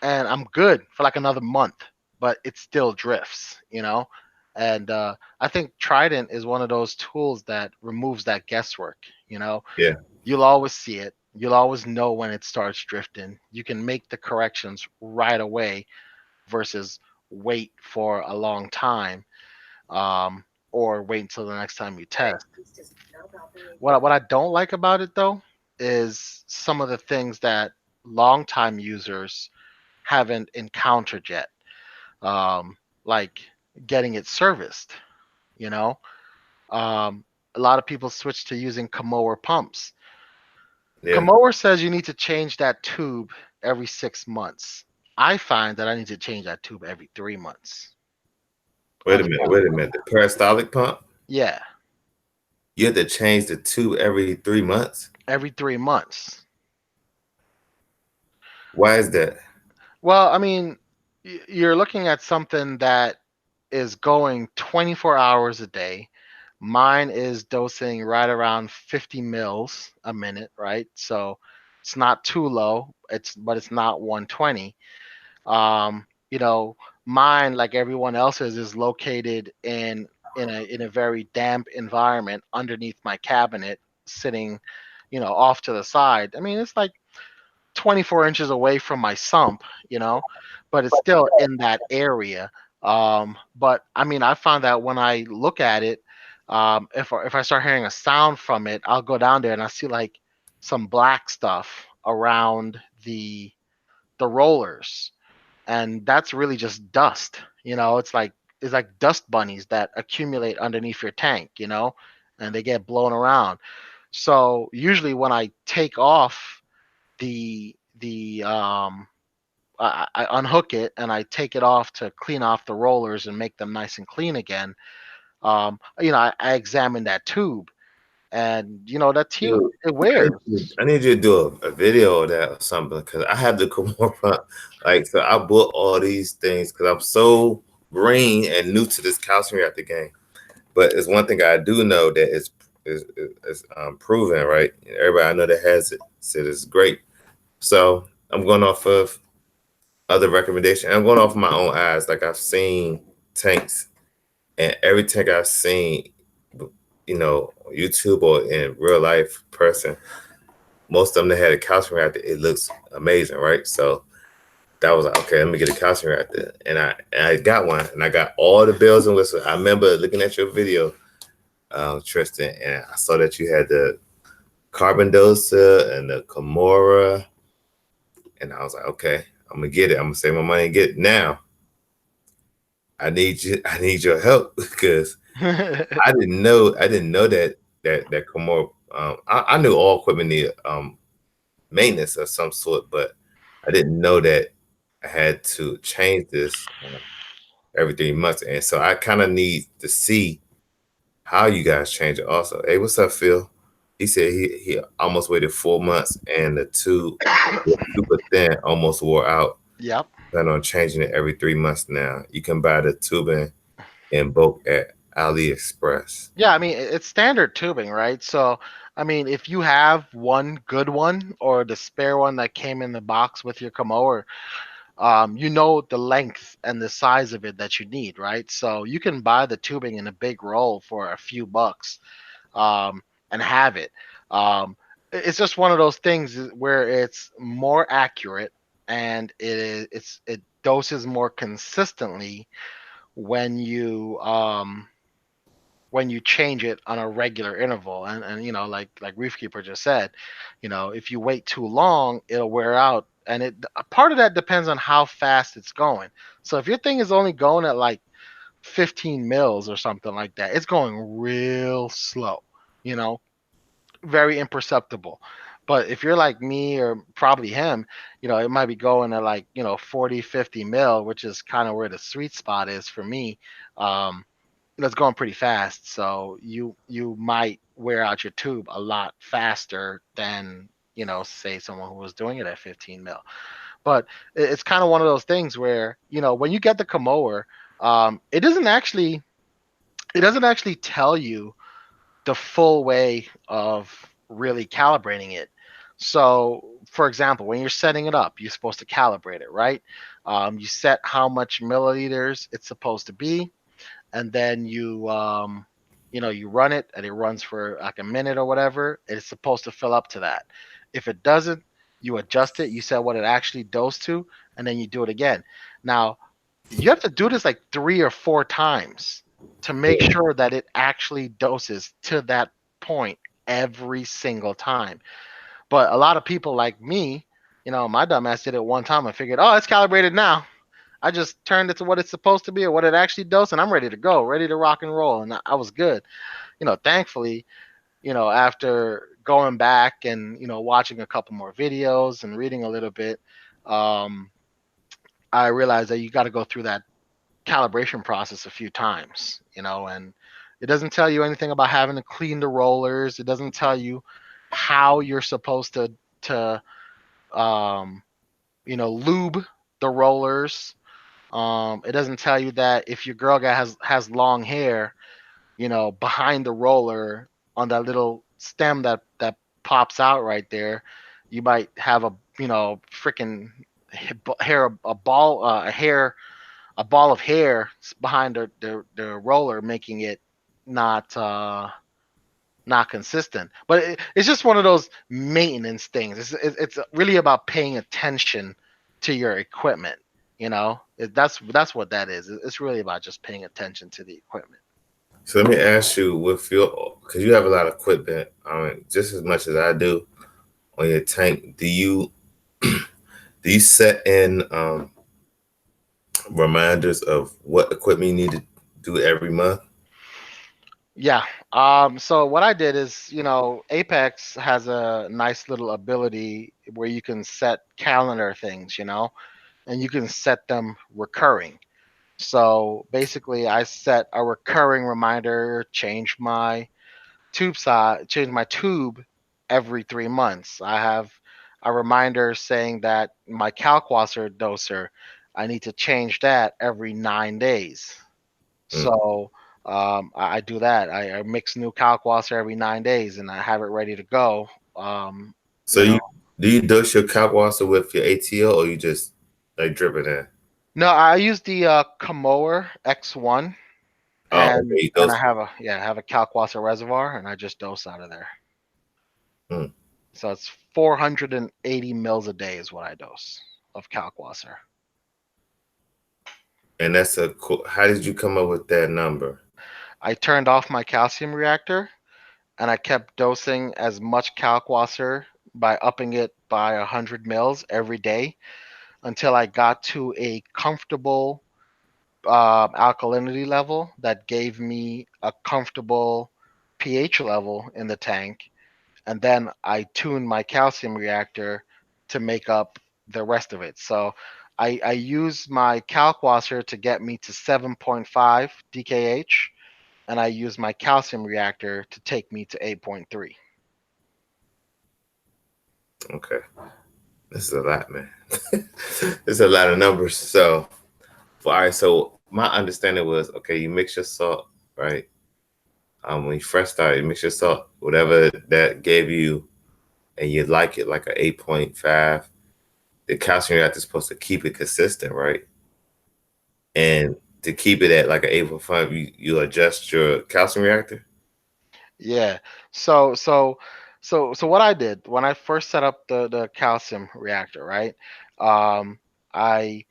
[SPEAKER 2] and I'm good for like another month, but it still drifts, you know. And I think Trident is one of those tools that removes that guesswork. You know,
[SPEAKER 1] Yeah.
[SPEAKER 2] you'll always see it. You'll always know when it starts drifting. You can make the corrections right away versus wait for a long time, um, or wait until the next time you test. What I don't like about it though is some of the things that longtime users haven't encountered yet, like getting it serviced. You know, a lot of people switch to using Kamoa pumps.
[SPEAKER 1] Yeah.
[SPEAKER 2] Kamoa says you need to change that tube every 6 months. I find that I need to change that tube every 3 months.
[SPEAKER 1] Wait a minute. Wait a minute. The peristaltic pump,
[SPEAKER 2] Yeah,
[SPEAKER 1] you have to change the tube every 3 months.
[SPEAKER 2] every 3 months.
[SPEAKER 1] Why is that?
[SPEAKER 2] Well, I mean, you're looking at something that is going 24 hours a day. Mine is dosing right around 50 mils a minute, right? So it's not too low. It's not 120. You know, mine, like everyone else's, is located in a very damp environment underneath my cabinet, sitting, off to the side. I mean, it's like 24 inches away from my sump, but it's still in that area. But I mean, I found that when I look at it, if I start hearing a sound from it, I'll go down there and I see like some black stuff around the rollers, and that's really just dust. It's like dust bunnies that accumulate underneath your tank, and they get blown around. So usually when I take off the I unhook it and I take it off to clean off the rollers and make them nice and clean again. I examine that tube, and that tube,
[SPEAKER 1] Dude,
[SPEAKER 2] it wears.
[SPEAKER 1] I need you to do a video of that or something because I have the Kimura pump. Like, so I bought all these things because I'm so green and new to this calcium reactor game. But it's one thing I do know that is proven, right? Everybody I know that has it said it's great. So I'm going off of other recommendation. I'm going off of my own eyes. Like I've seen tanks, and every tank I've seen, YouTube or in real life person, most of them that had a calcium reactor, it looks amazing, right? So that was like, okay, let me get a calcium reactor, and I got one, and I got all the bells and whistles. I remember looking at your video, Tristan, and I saw that you had the carbon dosa and the Kimura, and I was like, okay, I'm gonna get it. I'm gonna save my money and get it. Now I need you. I need your help because I didn't know that Kimura. I knew all equipment needed maintenance of some sort, but I didn't know that I had to change this every 3 months. And so I kind of need to see how you guys change it also. Hey, what's up, Phil? He said he almost waited 4 months and the tube was super thin, almost wore out.
[SPEAKER 2] Yep.
[SPEAKER 1] Plan on changing it every 3 months now. You can buy the tubing in bulk at AliExpress.
[SPEAKER 2] Yeah, I mean, it's standard tubing, right? So, I mean, if you have one good one or the spare one that came in the box with your Komodo, you know the length and the size of it that you need, right? So you can buy the tubing in a big roll for a few bucks, um, and have it. It's just one of those things where it's more accurate and it doses more consistently when you change it on a regular interval. And like Reefkeeper just said, if you wait too long, it'll wear out. And a part of that depends on how fast it's going. So if your thing is only going at like 15 mils or something like that, it's going real slow, you know, very imperceptible. But if you're like me or probably him, it might be going at like, 40, 50 mil, which is kind of where the sweet spot is for me. It's going pretty fast, so you might wear out your tube a lot faster than say someone who was doing it at 15 mil. But it's kind of one of those things where when you get the Komoer, it doesn't actually tell you the full way of really calibrating it. So, for example, when you're setting it up, you're supposed to calibrate it, right? You set how much milliliters it's supposed to be, and then you run it, and it runs for like a minute or whatever. It's supposed to fill up to that. If it doesn't, you adjust it. You set what it actually dosed to, and then you do it again. Now, you have to do this like 3 or 4 times to make sure that it actually doses to that point every single time. But a lot of people like me, my dumbass did it one time and figured, oh, it's calibrated now. I just turned it to what it's supposed to be or what it actually does, and I'm ready to go, ready to rock and roll. And I was good. Thankfully, after going back and, watching a couple more videos and reading a little bit, um, I realized that you got to go through that calibration process a few times, and it doesn't tell you anything about having to clean the rollers. It doesn't tell you how you're supposed to um, lube the rollers. It doesn't tell you that if your girl guy has long hair, behind the roller on that little stem that pops out right there, you might have a freaking hair a ball a ball of hair behind the roller, making it not not consistent. But it's just one of those maintenance things. It's really about paying attention to your equipment. That's what that is. It's really about just paying attention to the equipment.
[SPEAKER 1] So let me ask you, with your, because you have a lot of equipment, just as much as I do on your tank, do you set in reminders of what equipment you need to do every month?
[SPEAKER 2] Yeah. So what I did is, Apex has a nice little ability where you can set calendar things, and you can set them recurring. So basically, I set a recurring reminder, change my tube every 3 months. I have a reminder saying that my Calquasser doser, I need to change that every 9 days.
[SPEAKER 1] Mm.
[SPEAKER 2] So I do that. I mix new Calquasser every 9 days, and I have it ready to go. Um,
[SPEAKER 1] So
[SPEAKER 2] you know,
[SPEAKER 1] do you dose your Kalkwasser with your ATO, or you just like drip it in?
[SPEAKER 2] no, I use the Kamoer X1,
[SPEAKER 1] Oh,
[SPEAKER 2] and
[SPEAKER 1] okay, you
[SPEAKER 2] and
[SPEAKER 1] dose.
[SPEAKER 2] I have a Calquasser reservoir, and I just dose out of there.
[SPEAKER 1] Mm.
[SPEAKER 2] So it's 480 mils a day is what I dose of Kalkwasser.
[SPEAKER 1] And that's a cool. How did you come up with that number?
[SPEAKER 2] I turned off my calcium reactor and I kept dosing as much Kalkwasser by upping it by 100 mils every day until I got to a comfortable alkalinity level that gave me a comfortable pH level in the tank, and then I tune my calcium reactor to make up the rest of it. So I use my Kalkwasser to get me to 7.5 DKH, and I use my calcium reactor to take me to 8.3.
[SPEAKER 1] Okay, this is a lot, man. This is a lot of numbers. So, all right. So my understanding was, okay, you mix your salt, right? When you first start, you mix your salt, whatever that gave you, and you like it like a 8.5. The calcium reactor is supposed to keep it consistent, right? And to keep it at like an 8.5, you adjust your calcium reactor.
[SPEAKER 2] Yeah. So so so what I did when I first set up the calcium reactor, right? Um, I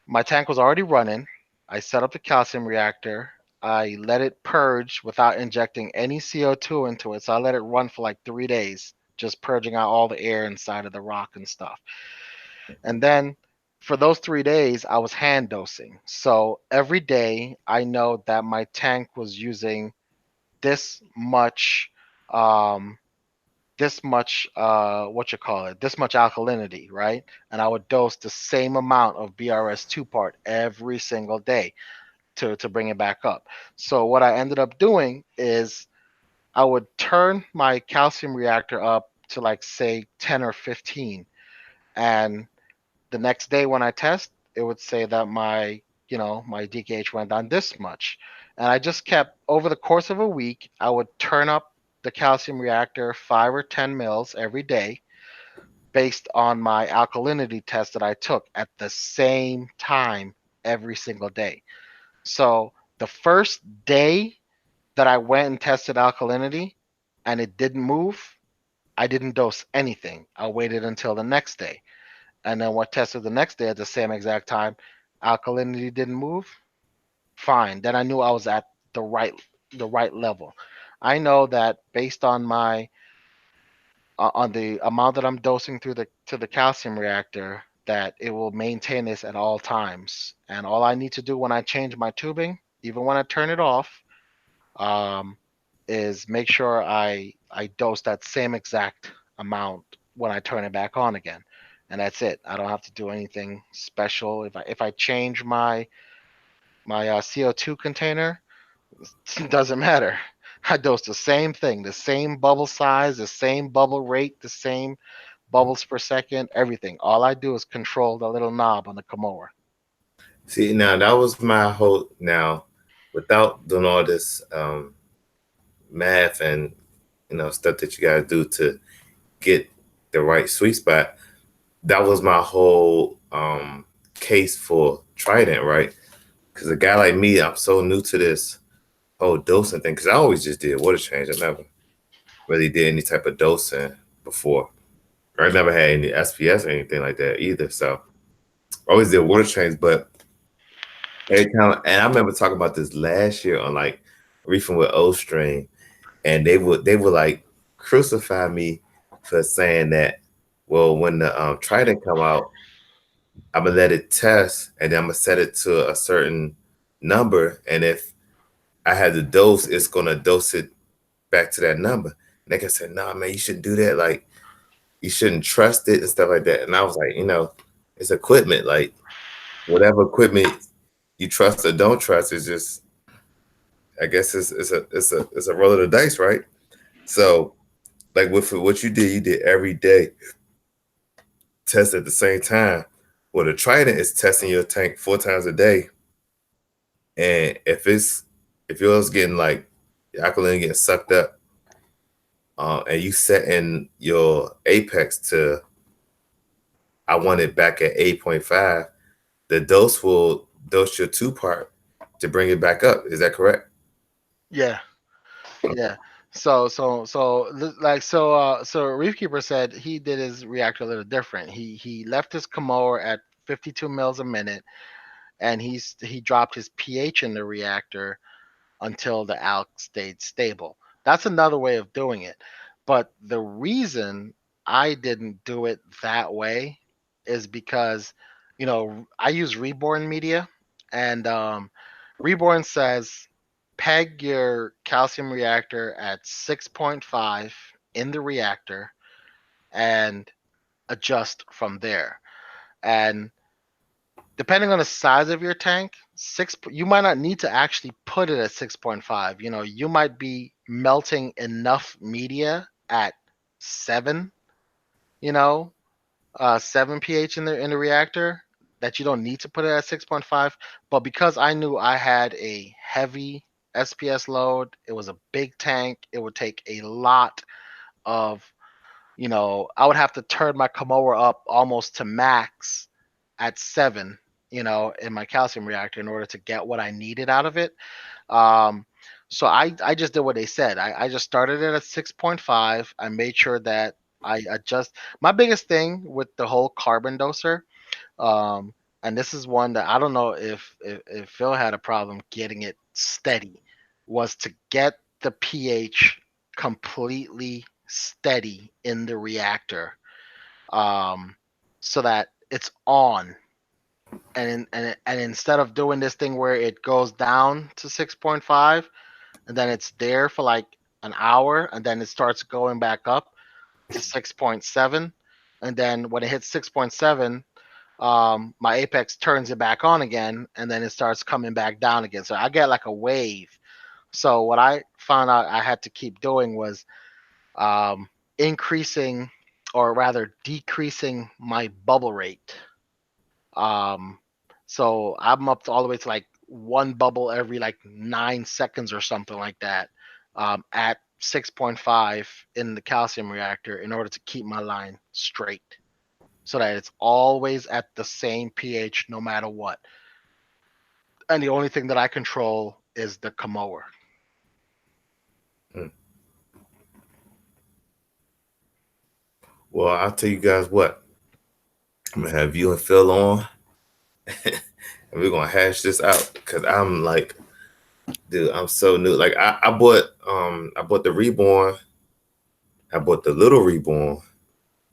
[SPEAKER 2] My tank was already running. I set up the calcium reactor. I let it purge without injecting any CO2 into it. So I let it run for like 3 days, just purging out all the air inside of the rock and stuff. And then for those 3 days, I was hand dosing. So every day, I know that my tank was using this much, um, what you call it, this much alkalinity, right? And I would dose the same amount of BRS2 part every single day to bring it back up. So what I ended up doing is I would turn my calcium reactor up to like say 10 or 15, and the next day when I test, it would say that my DKH went down this much. And I just kept over the course of a week, I would turn up the calcium reactor 5 or 10 mils every day based on my alkalinity test that I took at the same time every single day. So the first day that I went and tested alkalinity and it didn't move, I didn't dose anything. I waited until the next day. And then what tested the next day at the same exact time, alkalinity didn't move. Fine. Then I knew I was at the right the right level. I know that based on my on the amount that I'm dosing through the to the calcium reactor, that it will maintain this at all times. And all I need to do when I change my tubing, even when I turn it off, um, is make sure I dose that same exact amount when I turn it back on again, and that's it. I don't have to do anything special. If I change my CO2 container, it doesn't matter. I dose the same thing, the same bubble size, the same bubble rate, the same bubbles per second, everything. All I do is control the little knob on the Komoa.
[SPEAKER 1] See, now that was my whole. Now, without doing all this math and stuff that you gotta do to get the right sweet spot, that was my whole case for Trident, right? Because a guy like me, I'm so new to this whole dosing thing. Because I always just did water change. I never really did any type of dosing before. I never had any SPS or anything like that either. So I always did water change, but every time, and I remember talking about this last year on like reefing with O string, and they would like crucify me for saying that. Well, when the Trident come out, I'm gonna let it test, and then I'm gonna set it to a certain number, and if I had the dose, it's gonna dose it back to that number. And they can say, "Nah, man, you shouldn't do that. Like, you shouldn't trust it and stuff like that." And I was like, it's equipment. Like, whatever equipment you trust or don't trust is just, I guess, it's a roll of the dice, right? So, like with what you did every day, test at the same time. Well, the Trident is testing your tank 4 times a day, and if yours getting like alkaline getting sucked up, and you setting your apex to I want it back at 8.5, the dose will dose your two part to bring it back up. Is that correct?
[SPEAKER 2] Yeah, yeah. So Reef Keeper said he did his reactor a little different. He left his Komoa at 52 mils a minute, and he dropped his pH in the reactor until the alk stayed stable. That's another way of doing it. But the reason I didn't do it that way is because, I use Reborn Media, and Reborn says peg your calcium reactor at 6.5 in the reactor and adjust from there. And depending on the size of your tank, you might not need to actually put it at 6.5. You might be melting enough media at 7, you know, 7 pH in the reactor that you don't need to put it at 6.5. But because I knew I had a heavy SPS load, it was a big tank, it would take a lot of, I would have to turn my Komoa up almost to max at 7, in my calcium reactor in order to get what I needed out of it. Um, so I just did what they said. I just started it at 6.5. I made sure that I adjust. My biggest thing with the whole carbon doser, um, and this is one that I don't know if Phil had a problem getting it steady, was to get the pH completely steady in the reactor, um, so that it's on. And instead of doing this thing where it goes down to 6.5 and then it's there for like an hour and then it starts going back up to 6.7, and then when it hits 6.7, my apex turns it back on again and then it starts coming back down again. So I get like a wave. So what I found out I had to keep doing was increasing, or rather decreasing, my bubble rate. Um, so I'm up to all the way to like one bubble every like 9 seconds or something like that, at 6.5 in the calcium reactor in order to keep my line straight. so that it's always at the same pH no matter what. And the only thing that I control is the Kamoa.
[SPEAKER 1] Mm. Well, I'll tell you guys what. I'm gonna have you and Phil on, and we're gonna hash this out because I'm like, dude, I'm so new. Like I bought the reborn, I bought the little reborn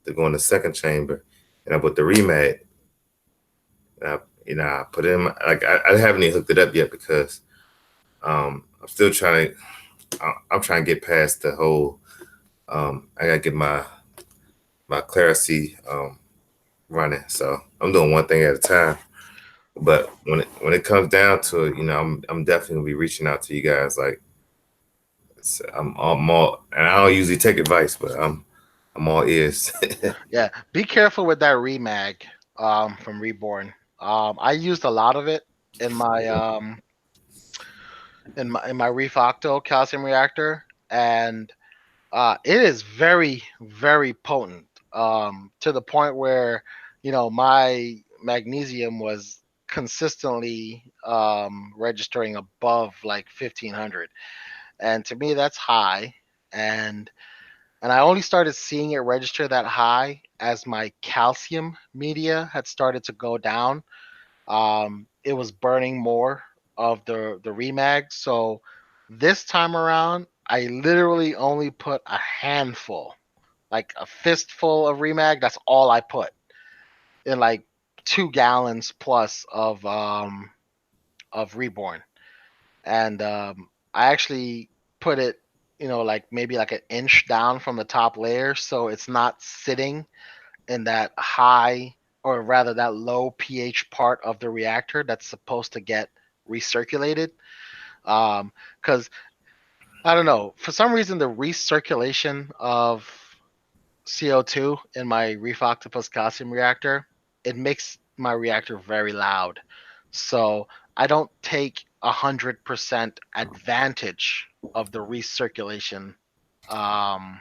[SPEAKER 1] to go in the second chamber, and I bought the remag. And I put it in my, like I haven't even hooked it up yet because I'm still trying to. I'm trying to get past the whole. I gotta get my Clarice running, so I'm doing one thing at a time. But when it comes down to it, I'm definitely gonna be reaching out to you guys. Like I'm all, and I don't usually take advice, but I'm all ears.
[SPEAKER 2] Yeah, be careful with that remag from Reborn. I used a lot of it in my in my Reef Octo calcium reactor, and it is very very potent, to the point where my magnesium was consistently registering above like 1500, and to me that's high. And and I only started seeing it register that high as my calcium media had started to go down. It was burning more of the remag. So this time around, I literally only put a handful, like a fistful of remag. That's all I put in like 2 gallons plus of reborn. And I actually put it, like maybe like an inch down from the top layer, so it's not sitting in that high, or rather that low pH part of the reactor that's supposed to get recirculated. Because I don't know, for some reason the recirculation of CO2 in my Reef Octopus calcium reactor, it makes my reactor very loud. So I don't take 100% advantage of the recirculation, um,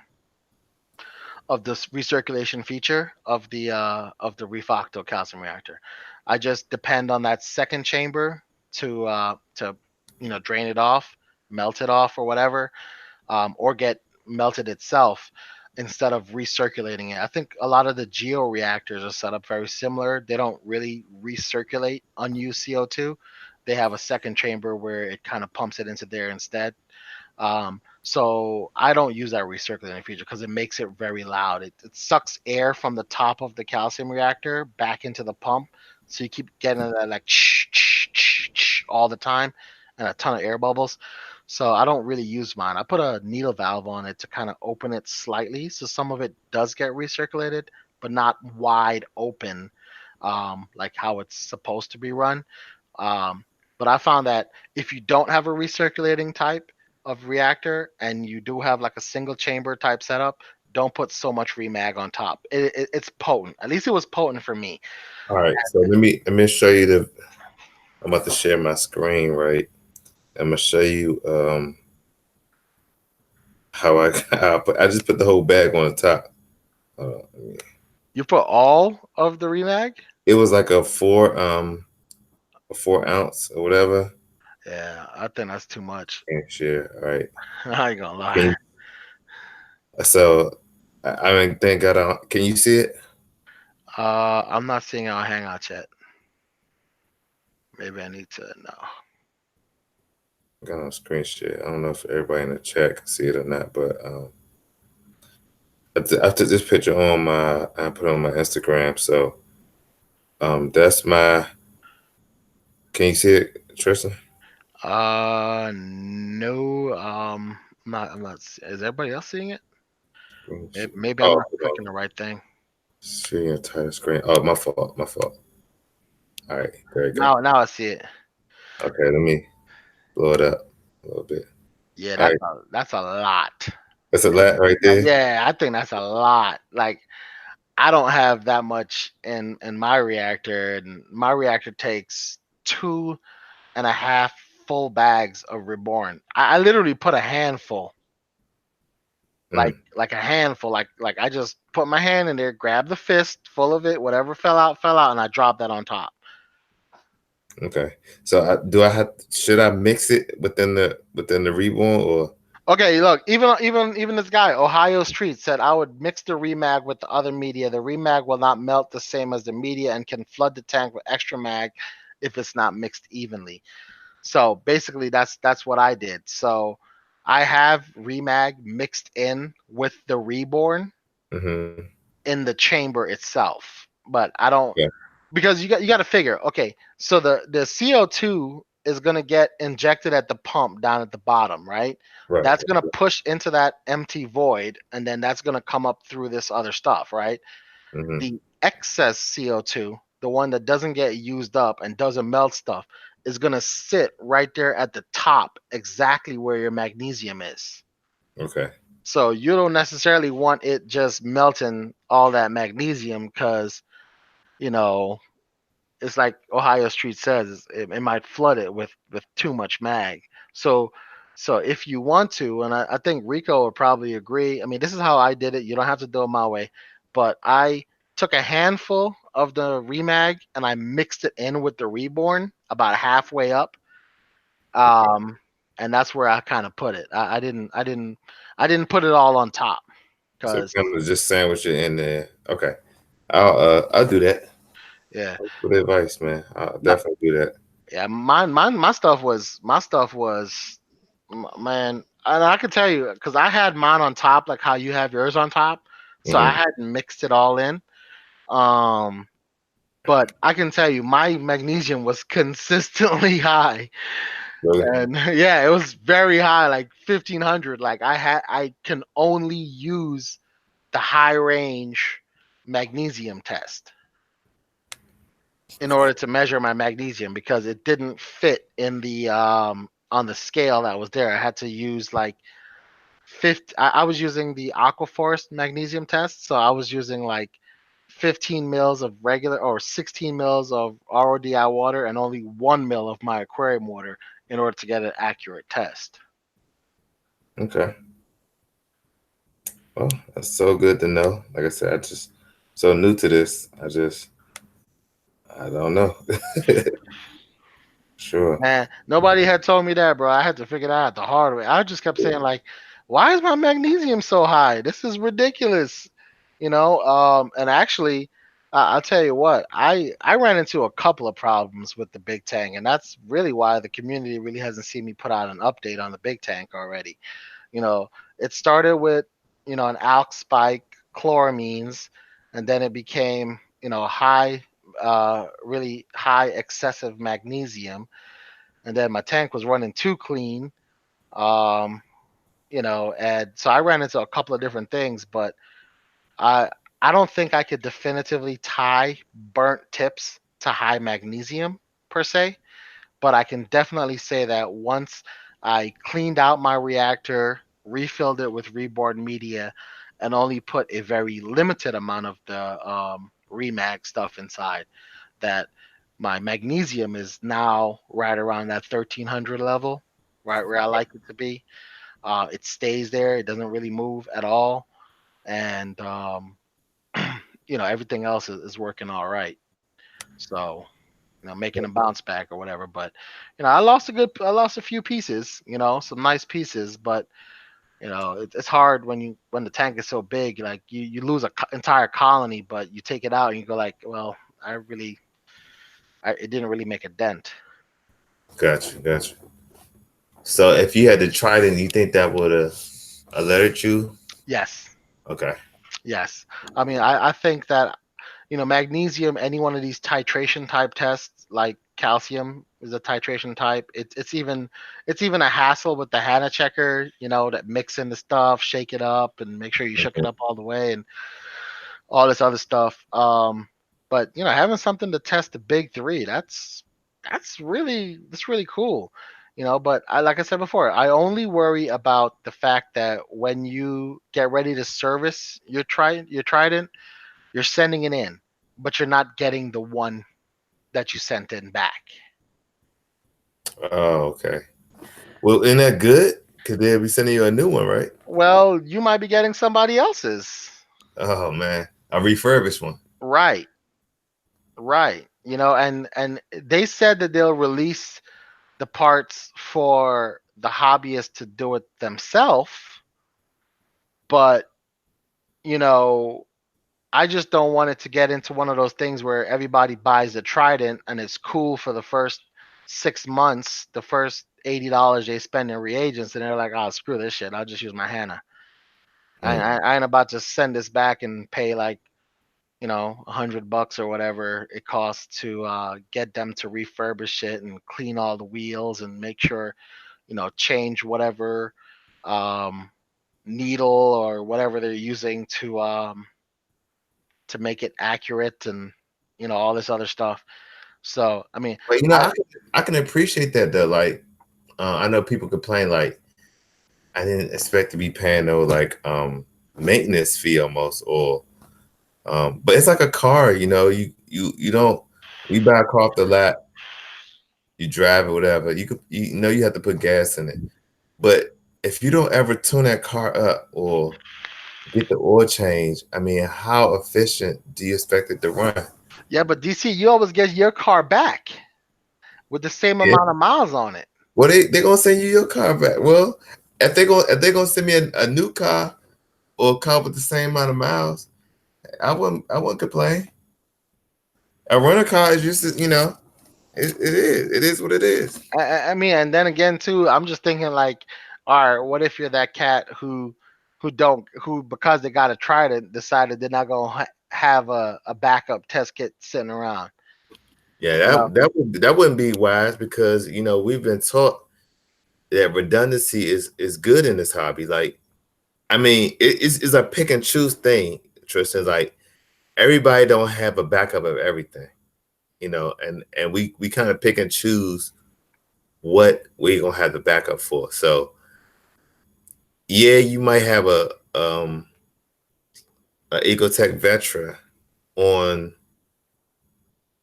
[SPEAKER 2] of this recirculation feature of the Reef Octo calcium reactor. I just depend on that second chamber to drain it off, melt it off, or whatever, or get melted itself instead of recirculating it. I think a lot of the geo reactors are set up very similar. They don't really recirculate unused CO2. They have a second chamber where it kind of pumps it into there instead. So I don't use that recirculating feature because it makes it very loud. It sucks air from the top of the calcium reactor back into the pump, so you keep getting that like all the time, and a ton of air bubbles. So I don't really use mine. I put a needle valve on it to kind of open it slightly, so some of it does get recirculated, but not wide open, like how it's supposed to be run. Um, but I found that if you don't have a recirculating type of reactor and you do have like a single chamber type setup, don't put so much remag on top. It's potent. At least it was potent for me.
[SPEAKER 1] All right, so let me show you the. I'm about to share my screen, right? I'm gonna show you how I just put the whole bag on the top. Let me-
[SPEAKER 2] You put all of the remag?
[SPEAKER 1] it was like a 4 ounce or whatever.
[SPEAKER 2] Yeah, I think that's too much.
[SPEAKER 1] Can't share. All right.
[SPEAKER 2] I ain't gonna lie.
[SPEAKER 1] Can so I mean, thank God. Can you see it?
[SPEAKER 2] I'm not seeing it on Hangout yet. Maybe I need to know.
[SPEAKER 1] I got on screen share. I don't know if everybody in the chat can see it or not, but I took this picture on I put it on my Instagram. So that's my. Can you see it, Tristan?
[SPEAKER 2] No. I'm not. Is everybody else seeing it? Maybe I'm
[SPEAKER 1] Oh,
[SPEAKER 2] not clicking the right thing.
[SPEAKER 1] see your entire screen. Oh, my fault. My fault. All right, there you go.
[SPEAKER 2] Now I see it.
[SPEAKER 1] Okay, let me blow it up a little bit.
[SPEAKER 2] Yeah,
[SPEAKER 1] All right,
[SPEAKER 2] that's a lot.
[SPEAKER 1] that's a lot right there.
[SPEAKER 2] Yeah, I think that's a lot. Like I don't have that much in my reactor, and my reactor takes 2.5 full bags of reborn. I literally put a handful like a handful. Like I just put my hand in there, grab the fist full of it, whatever fell out, and I dropped that on top.
[SPEAKER 1] Okay. So do I have? Should I mix it within the reborn or?
[SPEAKER 2] Okay, look, even this guy, Ohio Street, said I would mix the remag with the other media. The remag will not melt the same as the media and can flood the tank with extra mag if it's not mixed evenly. So basically, that's what I did. So I have remag mixed in with the reborn
[SPEAKER 1] Mm-hmm.
[SPEAKER 2] in the chamber itself, but I don't,
[SPEAKER 1] Yeah.
[SPEAKER 2] because you got to figure. Okay, so the CO2 is gonna get injected at the pump down at the bottom, right?
[SPEAKER 1] Right.
[SPEAKER 2] That's gonna push into that empty void, and then that's gonna come up through this other stuff, right?
[SPEAKER 1] Mm-hmm.
[SPEAKER 2] The excess CO2, the one that doesn't get used up and doesn't melt stuff, is gonna sit right there at the top, exactly where your magnesium is.
[SPEAKER 1] Okay.
[SPEAKER 2] So you don't necessarily want it just melting all that magnesium because you know it's like Ohio Street says, it might flood it with too much mag. So so if you want to, and I think Rico would probably agree. I mean, this is how I did it. You don't have to do it my way, but I took a handful of the remag and I mixed it in with the reborn about halfway up. Um, and that's where I kind of put it. I didn't put it all on top
[SPEAKER 1] So
[SPEAKER 2] because
[SPEAKER 1] kind of just sandwich it in there. Okay. I'll do that.
[SPEAKER 2] yeah.
[SPEAKER 1] Good advice, man. I'll
[SPEAKER 2] No,
[SPEAKER 1] definitely do that.
[SPEAKER 2] yeah, my stuff was man, and I can tell you because I had mine on top, like how you have yours on top. So I
[SPEAKER 1] Mm-hmm.
[SPEAKER 2] hadn't mixed it all in. Um, but I can tell you my magnesium was consistently high,
[SPEAKER 1] Really?
[SPEAKER 2] and yeah, it was very high, like 1500. Like I can only use the high range magnesium test in order to measure my magnesium because it didn't fit in the on the scale that was there. I had to use like 50. I was using the Aquaforce magnesium test, so I was using like 15 mils of regular or 16 mils of RODI water and only 1 mil of my aquarium water in order to get an accurate test.
[SPEAKER 1] Okay. Well, that's so good to know. Like I said, I just so new to this. I don't know. Sure.
[SPEAKER 2] Man, nobody had told me that, bro. I had to figure that out the hard way. I just kept saying like, why is my magnesium so high? This is ridiculous. And actually, I'll tell you what, I ran into a couple of problems with the big tank, and that's really why the community really hasn't seen me put out an update on the big tank already. You know, it started with, an alk spike, chloramines, and then it became, high, really high excessive magnesium, and then my tank was running too clean. Um, and so I ran into a couple of different things, but I I don't think I could definitively tie burnt tips to high magnesium per se, but I can definitely say that once I cleaned out my reactor, refilled it with reborn media, and only put a very limited amount of the remag stuff inside, that my magnesium is now right around that 1300 level, right where I like it to be. It stays there; it doesn't really move at all, and everything else is working all right. So making a bounce back or whatever. But I lost a few pieces, some nice pieces, but it's hard when the tank is so big. Like you lose a entire colony, but you take it out and you go like, well, it didn't really make a dent.
[SPEAKER 1] Gotcha. Gotcha. So if you had to try it, you think that would have alerted you?
[SPEAKER 2] Yes,
[SPEAKER 1] Okay.
[SPEAKER 2] yes. I mean, I think that magnesium, any one of these titration type tests, like calcium is a titration type. It's even a hassle with the Hana checker, that mix in the stuff, shake it up, and make sure you shook it
[SPEAKER 1] Mhm.
[SPEAKER 2] up all the way, and all this other stuff. But having something to test the big three, that's really cool. But like I said before, I only worry about the fact that when you get ready to service your Trident, you're sending it in, but you're not getting the one that you sent in back.
[SPEAKER 1] Oh, okay. Well, isn't that good? Because they'll be sending you a new one, right?
[SPEAKER 2] Well, you might be getting somebody else's.
[SPEAKER 1] Oh man, a refurbished one.
[SPEAKER 2] Right, right. And they said that they'll release the parts for the hobbyist to do it themselves, but you know, I just don't want it to get into one of those things where everybody buys a Trident and it's cool for the first 6 months, the first $80 they spend in reagents, and they're like, "Oh, screw this shit. I'll just use my Hannah.
[SPEAKER 1] Mm.
[SPEAKER 2] I ain't about to send this back and pay like $100 or whatever it costs to get them to refurbish it and clean all the wheels and make sure change whatever um, needle or whatever they're using to make it accurate and all this other stuff. So I mean,
[SPEAKER 1] But
[SPEAKER 2] I
[SPEAKER 1] I can appreciate that though. Like, I know people complain like I didn't expect to be paying no like maintenance fee almost, or but it's like a car. You don't. We buy a car off the lot, you drive it, whatever. You know you have to put gas in it, but if you don't ever tune that car up or get the oil change, I mean, how efficient do you expect it to run?
[SPEAKER 2] Yeah, but DC, you always get your car back with the same
[SPEAKER 1] Yeah.
[SPEAKER 2] amount of miles on it.
[SPEAKER 1] Well, they gonna send you your car back. Well, if they gonna send me a new car or a car with the same amount of miles, I wouldn't complain. A rental car is just it is what it is.
[SPEAKER 2] I mean, and then again too, I'm just thinking like, all right, what if you're that cat who because they got to try it decided they're not gonna have a backup test kit sitting around.
[SPEAKER 1] Yeah,
[SPEAKER 2] You know,
[SPEAKER 1] that wouldn't be wise because we've been taught that redundancy is good in this hobby. Like, I mean, it's a pick and choose thing, Tristan. Like everybody don't have a backup of everything, and we kind of pick and choose what we're gonna have the backup for. So yeah, you might have a Ecotech Vetra on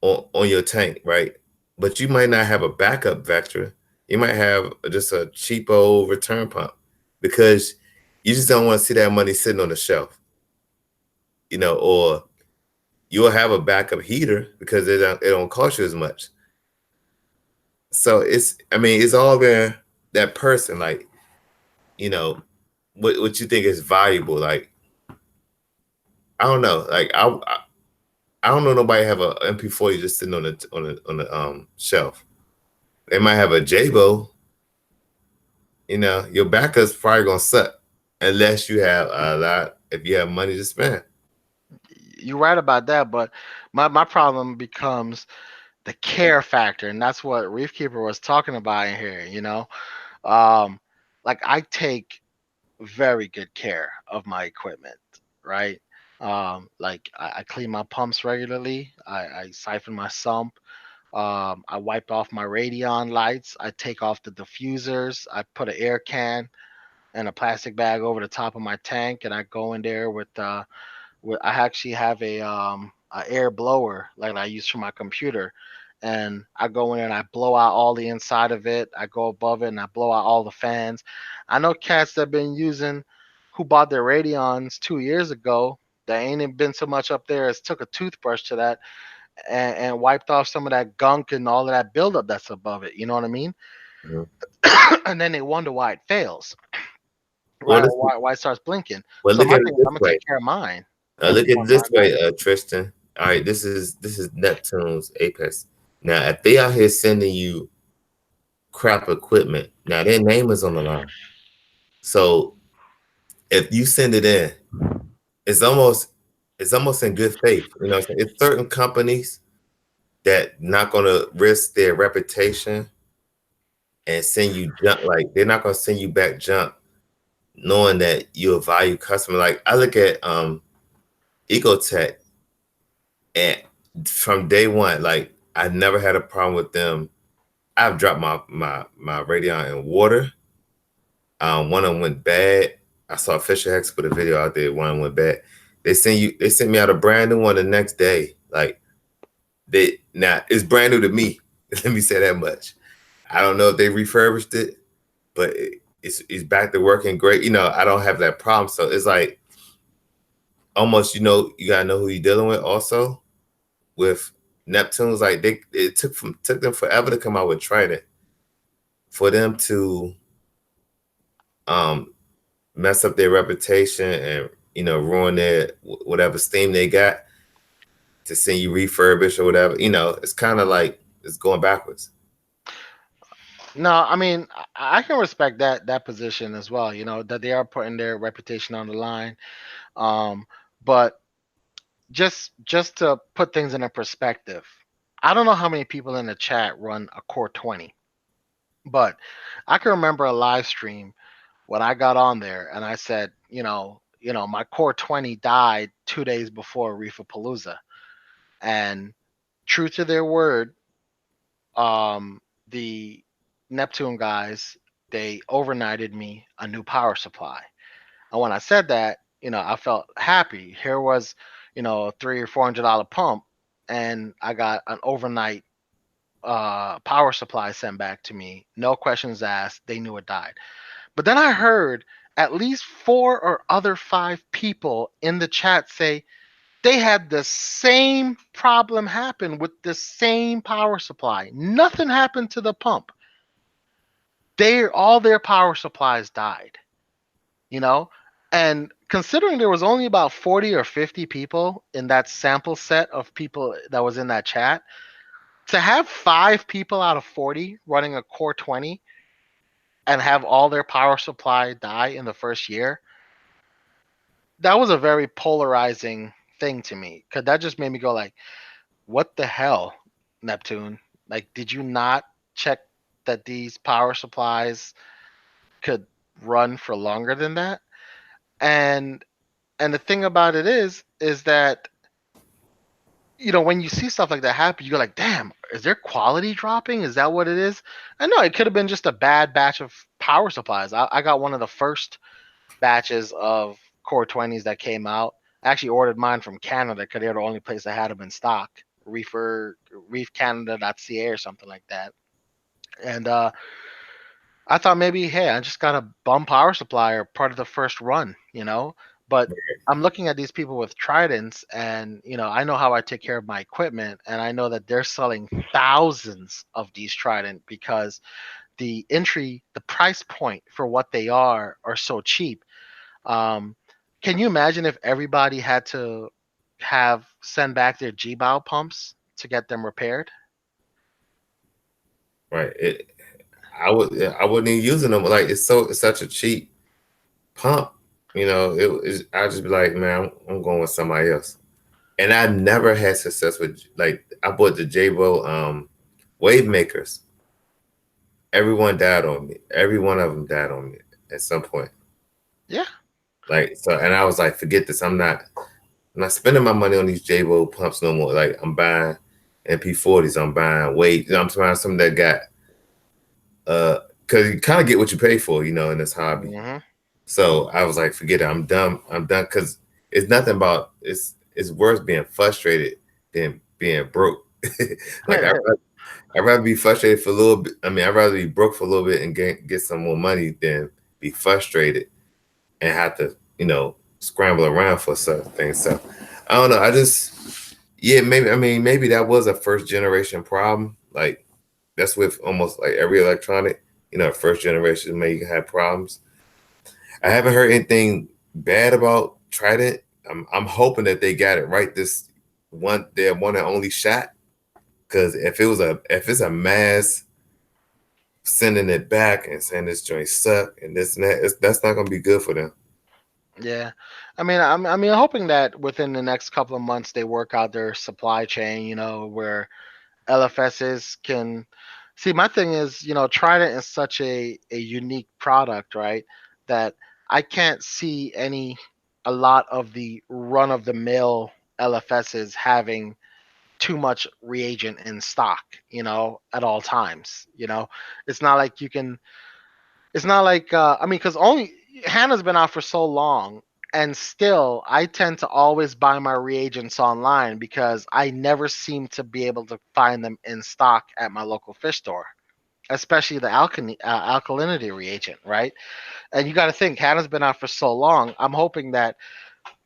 [SPEAKER 1] on your tank, right? But you might not have a backup Vectra. You might have just a cheapo return pump because you just don't want to see that money sitting on the shelf, or you'll have a backup heater because it don't cost you as much. So I mean, it's all there. That person, like, you know, what you think is valuable. Like, I don't know. Like, I don't know nobody have a MP40 just sitting on the shelf. They might have a Jabo. Your backup's probably gonna suck unless you have a lot. If you have money to spend.
[SPEAKER 2] you're right about that, but my problem becomes the care factor, and that's what Reef Keeper was talking about in here. Um, like I take very good care of my equipment, right? Like I clean my pumps regularly. I siphon my sump. I wipe off my radion lights. I take off the diffusers. I put an air can and a plastic bag over the top of my tank, and I go in there with I actually have a air blower like I use for my computer, and I go in and I blow out all the inside of it. I go above it and I blow out all the fans. I know cats that have been using who bought their radions 2 years ago. That ain't even been so much up there as took a toothbrush to that and wiped off some of that gunk and all of that buildup that's above it. You know what I mean?
[SPEAKER 1] Mhm.
[SPEAKER 2] And then they wonder why it fails,
[SPEAKER 1] Well,
[SPEAKER 2] right? Or why it starts blinking.
[SPEAKER 1] well,
[SPEAKER 2] So
[SPEAKER 1] look
[SPEAKER 2] my
[SPEAKER 1] at it
[SPEAKER 2] thing is
[SPEAKER 1] this
[SPEAKER 2] I'm gonna
[SPEAKER 1] way.
[SPEAKER 2] take care of mine
[SPEAKER 1] Look at it
[SPEAKER 2] on
[SPEAKER 1] this
[SPEAKER 2] mine.
[SPEAKER 1] way, Tristan. All right, this is Neptune's Apex. Now, if they out here sending you crap equipment, now their name is on the line. So if you send it in, it's almost it's almost in good faith. It's certain companies that not gonna risk their reputation and send you junk. Like they're not gonna send you back junk, knowing that you're a value customer. Like I look at Ecotech, and from day one, like I never had a problem with them. I've dropped my Radeon in water. One of them went bad. I saw Fisher Hex put a video out there. One went bad. They sent me out a brand new one the next day. Like now it's brand new to me. Let me say that much. I don't know if they refurbished it, but it's back to working great. I don't have that problem. So it's like almost, you gotta know who you're dealing with also with Neptune's. Like it took them forever to come out with Trident for them to um mess up their reputation and ruin their whatever steam they got to send you refurbished or whatever. It's kind of like it's going backwards.
[SPEAKER 2] No, I mean I can respect that position as well. That they are putting their reputation on the line. Um, but just to put things in a perspective, I don't know how many people in the chat run a Core 20, but I can remember a live stream when I got on there and I said, my Core 20 died 2 days before Reef Palooza, and true to their word, the Neptune guys, they overnighted me a new power supply. And when I said that, I felt happy. Here was, a $300 or $400 pump, and I got an overnight power supply sent back to me. No questions asked. They knew it died. But then I heard at least four or other five people in the chat say they had the same problem happen with the same power supply. Nothing happened to the pump. All their power supplies died. you know and considering there was only about 40 or 50 people in that sample set of people that was in that chat, to have 5 people out of 40 running a Core 20 and have all their power supply die in the first year, that was a very polarizing thing to me, because that just made me go like, what the hell, Neptune? Like, did you not check that these power supplies could run for longer than that? And and the thing about it is that, when you see stuff like that happen, you go like, damn, is their quality dropping? Is that what it is? I know it could have been just a bad batch of power supplies. I got one of the first batches of Core 20s that came out. I actually ordered mine from Canada because they're the only place that had them in stock. Reefcanada.ca or something like that. And I thought maybe, hey, I just got a bum power supply or part of the first run. But I'm looking at these people with Tridents, and I know how I take care of my equipment, and I know that they're selling thousands of these Trident because the price point for what they are so cheap. Um, can you imagine if everybody had to have send back their G-bow pumps to get them repaired?
[SPEAKER 1] Right. I wouldn't even using them. Like it's such a cheap pump. I just be like, man, I'm going with somebody else. And I never had success with, like, I bought the Jabo wave makers. Everyone died on me. Every one of them died on me at some point.
[SPEAKER 2] Yeah.
[SPEAKER 1] Like, so, and I was like, forget this. I'm not spending my money on these Jabo pumps no more. Like, I'm buying MP40s. I'm buying wave. I'm buying something that got because you kind of get what you pay for, in this hobby.
[SPEAKER 2] Hmm.
[SPEAKER 1] So I was like, forget it. I'm done. I'm done, because it's nothing about it's worse being frustrated than being broke. Like I'd rather be frustrated for a little bit. I mean, I'd rather be broke for a little bit and get some more money than be frustrated and have to, scramble around for certain things. So I don't know. Yeah, maybe. I mean, maybe that was a first generation problem. Like that's with almost like every electronic. First generation may have problems. I haven't heard anything bad about Trident. I'm hoping that they got it right this their one and only shot. Because if it's a mass sending it back and saying this joint suck and this and that, that's not gonna be good for them.
[SPEAKER 2] Yeah, I mean, hoping that within the next couple of months they work out their supply chain. Where LFSs can see. My thing is, Trident is such a unique product, right? That I can't see a lot of the run of the mill LFSs having too much reagent in stock, at all times. It's not like you can it's not like I mean, because only Hannah's been out for so long, and still I tend to always buy my reagents online because I never seem to be able to find them in stock at my local fish store. especially the alkalinity reagent, right? And you got to think, Hannah's been out for so long. I'm hoping that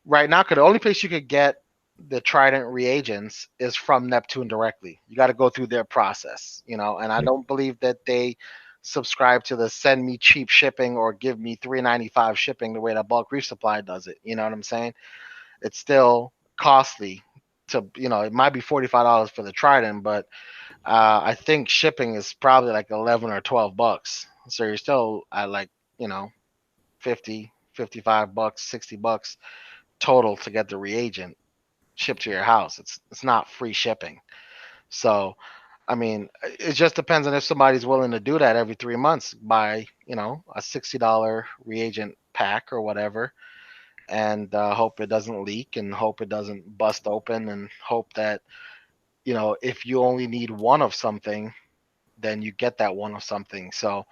[SPEAKER 2] right now, cause the only place you could get the Trident reagents is from Neptune directly. You got to go through their process, and I don't believe that they subscribe to the send me cheap shipping or give me 3.95 shipping the way that Bulk Reef Supply does it. You know what I'm saying? It's still costly to, it might be $45 for the Trident, but I think shipping is probably like 11 or $12. So you're still at like, 50, $55, $60 total to get the reagent shipped to your house. It's not free shipping. So I mean, it just depends on if somebody's willing to do that every 3 months, buy a $60 reagent pack or whatever, and hope it doesn't leak and hope it doesn't bust open and hope that if you only need one of something, then you get that one of something. So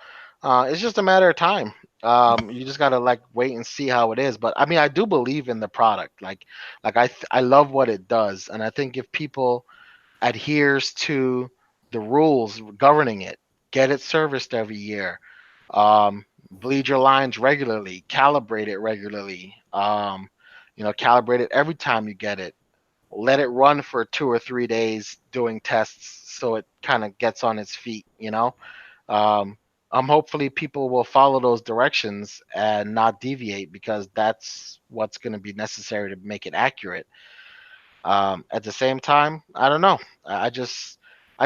[SPEAKER 2] it's just a matter of time. You just gotta like wait and see how it is. But I mean, I do believe in the product. Like I love what it does, and I think if people adheres to the rules governing it, get it serviced every year, bleed your lines regularly, calibrate it regularly, calibrate it every time you get it. Let it run for 2 or 3 days doing tests so it kind of gets on its feet. Um, hopefully people will follow those directions and not deviate because that's what's going to be necessary to make it accurate. At the same time, I don't know. I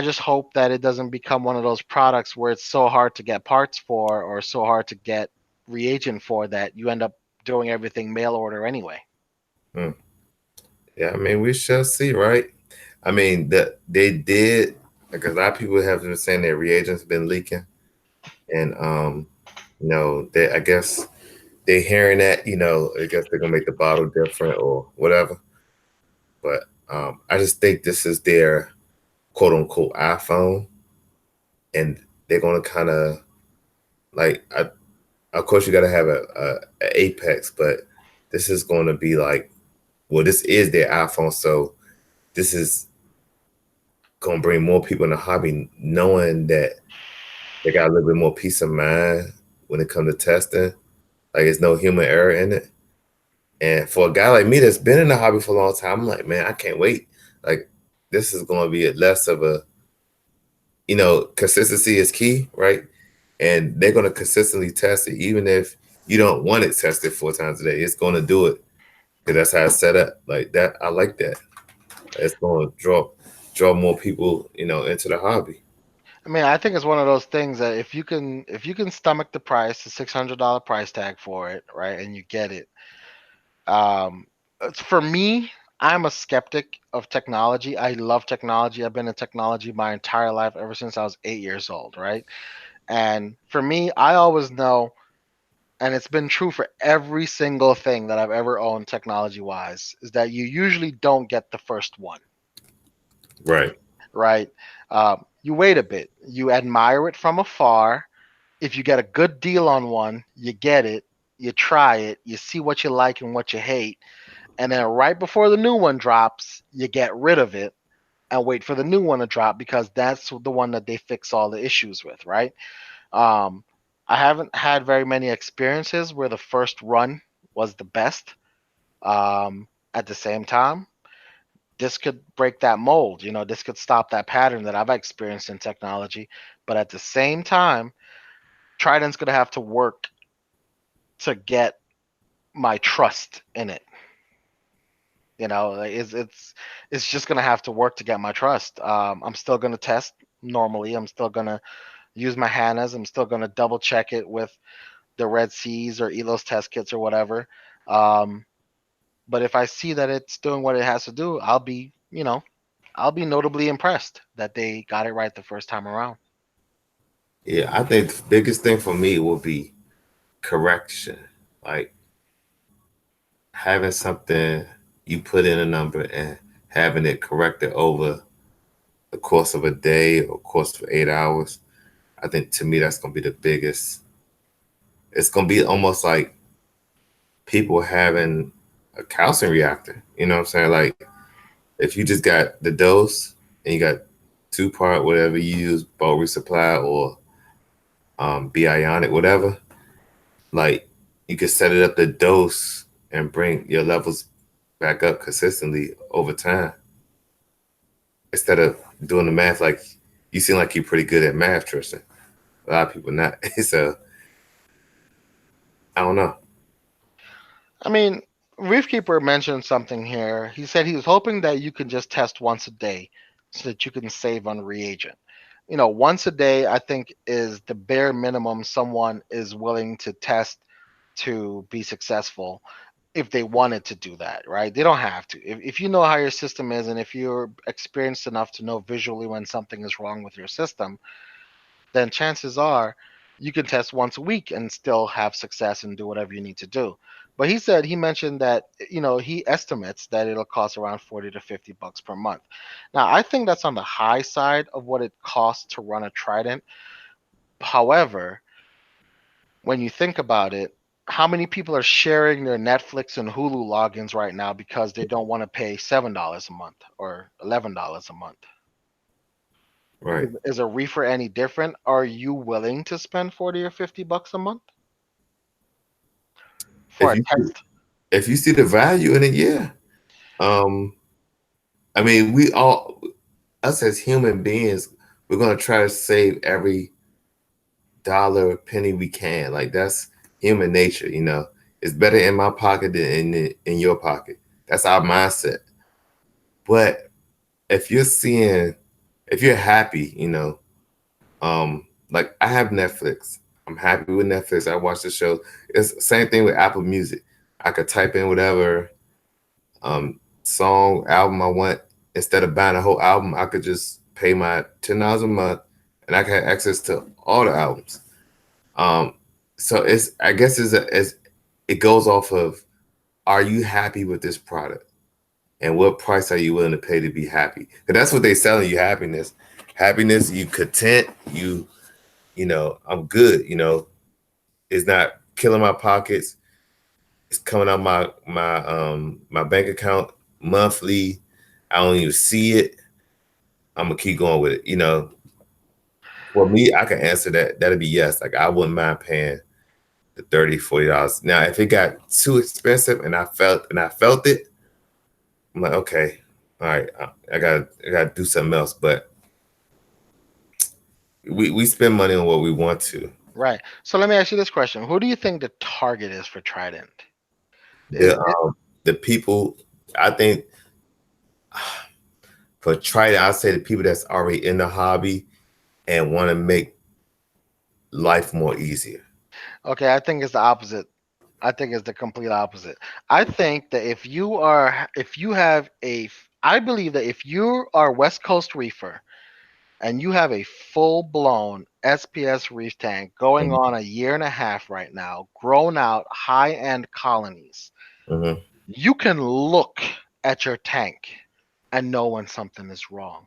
[SPEAKER 2] just hope that it doesn't become one of those products where it's so hard to get parts for or so hard to get reagent for that you end up doing everything mail order anyway.
[SPEAKER 1] Mm. Yeah, I mean, we shall see, right? I mean, that they did because a lot of people have been saying their reagents been leaking, and they I guess they hearing that, I guess they're gonna make the bottle different or whatever. But I just think this is their quote unquote iPhone, and they're gonna kind of like, of course, you got to have a apex, but this is going to be like, well, this is their iPhone, so this is gonna bring more people in the hobby, knowing that they got a little bit more peace of mind when it comes to testing. Like, there's no human error in it. And for a guy like me that's been in the hobby for a long time, I'm like, man, I can't wait. Like, this is going to be less of a, consistency is key, right? And they're going to consistently test it, even if you don't want it tested 4 times a day. It's going to do it because that's how it's set up. Like that, I like that. It's going to draw more people, into the hobby.
[SPEAKER 2] I mean, I think it's one of those things that if you can stomach the price, the $600 price tag for it, right, and you get it. For me, I'm a skeptic of technology. I love technology. I've been in technology my entire life ever since I was 8 years old, right? And for me, I always know, and it's been true for every single thing that I've ever owned technology wise, is that you usually don't get the first one,
[SPEAKER 1] Right.
[SPEAKER 2] right? You wait a bit, you admire it from afar. If you get a good deal on one, you get it, you try it, you see what you like and what you hate, and then right before the new one drops, you get rid of it and wait for the new one to drop because that's the one that they fix all the issues with, right? Um, I haven't had very many experiences where the first run was the best. At the same time, this could break that mold. This could stop that pattern that I've experienced in technology. But at the same time, Trident's gonna have to work to get my trust in it. Like, it's just gonna have to work to get my trust. I'm still gonna test normally. I'm still gonna use my HANAs. I'm still gonna double check it with the Red Seas or Elos test kits or whatever. Um, but if I see that it's doing what it has to do, I'll be notably impressed that they got it right the first time around.
[SPEAKER 1] Yeah, I think the biggest thing for me will be correction. Like having something you put in a number and having it corrected over the course of a day or course of 8 hours. I think to me that's gonna be the biggest. It's gonna be almost like people having a calcium reactor. You know what I'm saying? Like if you just got the dose and you got 2 part whatever you use, bulk resupply or bionic, whatever. Like you could set it up the dose and bring your levels back up consistently over time instead of doing the math. Like you seem like you're pretty good at math, Tristan. A lot of people not. So I don't know.
[SPEAKER 2] I mean, Reefkeeper mentioned something here. He said he was hoping that you can just test once a day so that you can save on reagent. Once a day, I think, is the bare minimum someone is willing to test to be successful if they wanted to do that, right? They don't have to. If you know how your system is and if you're experienced enough to know visually when something is wrong with your system, then chances are you can test once a week and still have success and do whatever you need to do. But he mentioned that he estimates that it'll cost around 40 to 50 bucks per month. Now, I think that's on the high side of what it costs to run a Trident. However, when you think about it, how many people are sharing their Netflix and Hulu logins right now because they don't want to pay $7 a month or $11 a month?
[SPEAKER 1] Right.
[SPEAKER 2] Is a reefer any different? Are you willing to spend 40 or 50 bucks a month for
[SPEAKER 1] If
[SPEAKER 2] a
[SPEAKER 1] you
[SPEAKER 2] test?
[SPEAKER 1] if you see the value in it, yeah. Um, I mean, we all us as human beings, we're gonna try to save every dollar, penny we can. Like that's human nature, you know. It's better in my pocket than in your pocket. That's our mindset. But if you're seeing, if you're happy, you know, like I have Netflix. I'm happy with Netflix. I watch the show. It's the same thing with Apple Music. I could type in whatever song, album I want. Instead of buying a whole album, I could just pay my $10 a month and I can have access to all the albums. Um, so it's I guess it goes off of, are you happy with this product? And what price are you willing to pay to be happy? Because that's what they selling you, happiness. Happiness, you content, I'm good, it's not killing my pockets. It's coming out my bank account monthly. I don't even see it. I'm gonna keep going with it. For me, I can answer that. That'd be yes. Like I wouldn't mind paying the $30, $40. Now, if it got too expensive and I felt it, I'm like, okay, all right, I gotta do something else. But we spend money on what we want to.
[SPEAKER 2] Right. So let me ask you this question: who do you think the target is for Trident? Is
[SPEAKER 1] The
[SPEAKER 2] it
[SPEAKER 1] the people, I think, for try I say the people that's already in the hobby and want to make life more easier.
[SPEAKER 2] okay? I think it's the opposite. I think it's the complete opposite. I think that if you have I believe that if you are West Coast reefer and you have a full blown SPS reef tank going
[SPEAKER 1] Mhm,
[SPEAKER 2] on a year and a half right now, grown out high end colonies,
[SPEAKER 1] mhm.
[SPEAKER 2] you can look at your tank and know when something is wrong.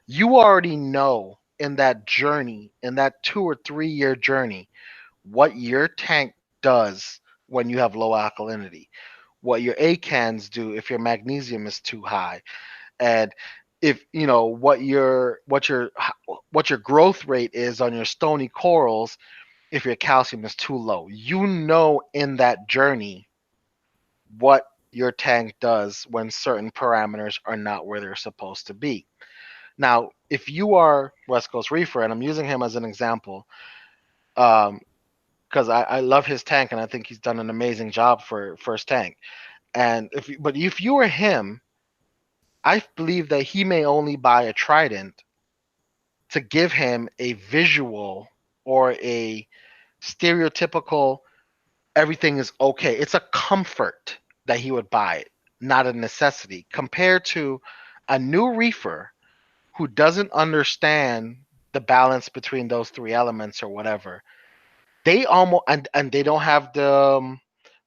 [SPEAKER 2] You already know in that journey, in that 2 or 3 year journey, what your tank does when you have low alkalinity, what your A cans do if your magnesium is too high, and if what your growth rate is on your stony corals if your calcium is too low. You know in that journey what your tank does when certain parameters are not where they're supposed to be. Now, if you are West Coast Reefer, and I'm using him as an example, um, because I love his tank and I think he's done an amazing job for first tank. But if you were him, I believe that he may only buy a Trident to give him a visual or a stereotypical everything is okay. It's a comfort that he would buy it, not a necessity, compared to a new reefer who doesn't understand the balance between those three elements or whatever. They almost and they don't have the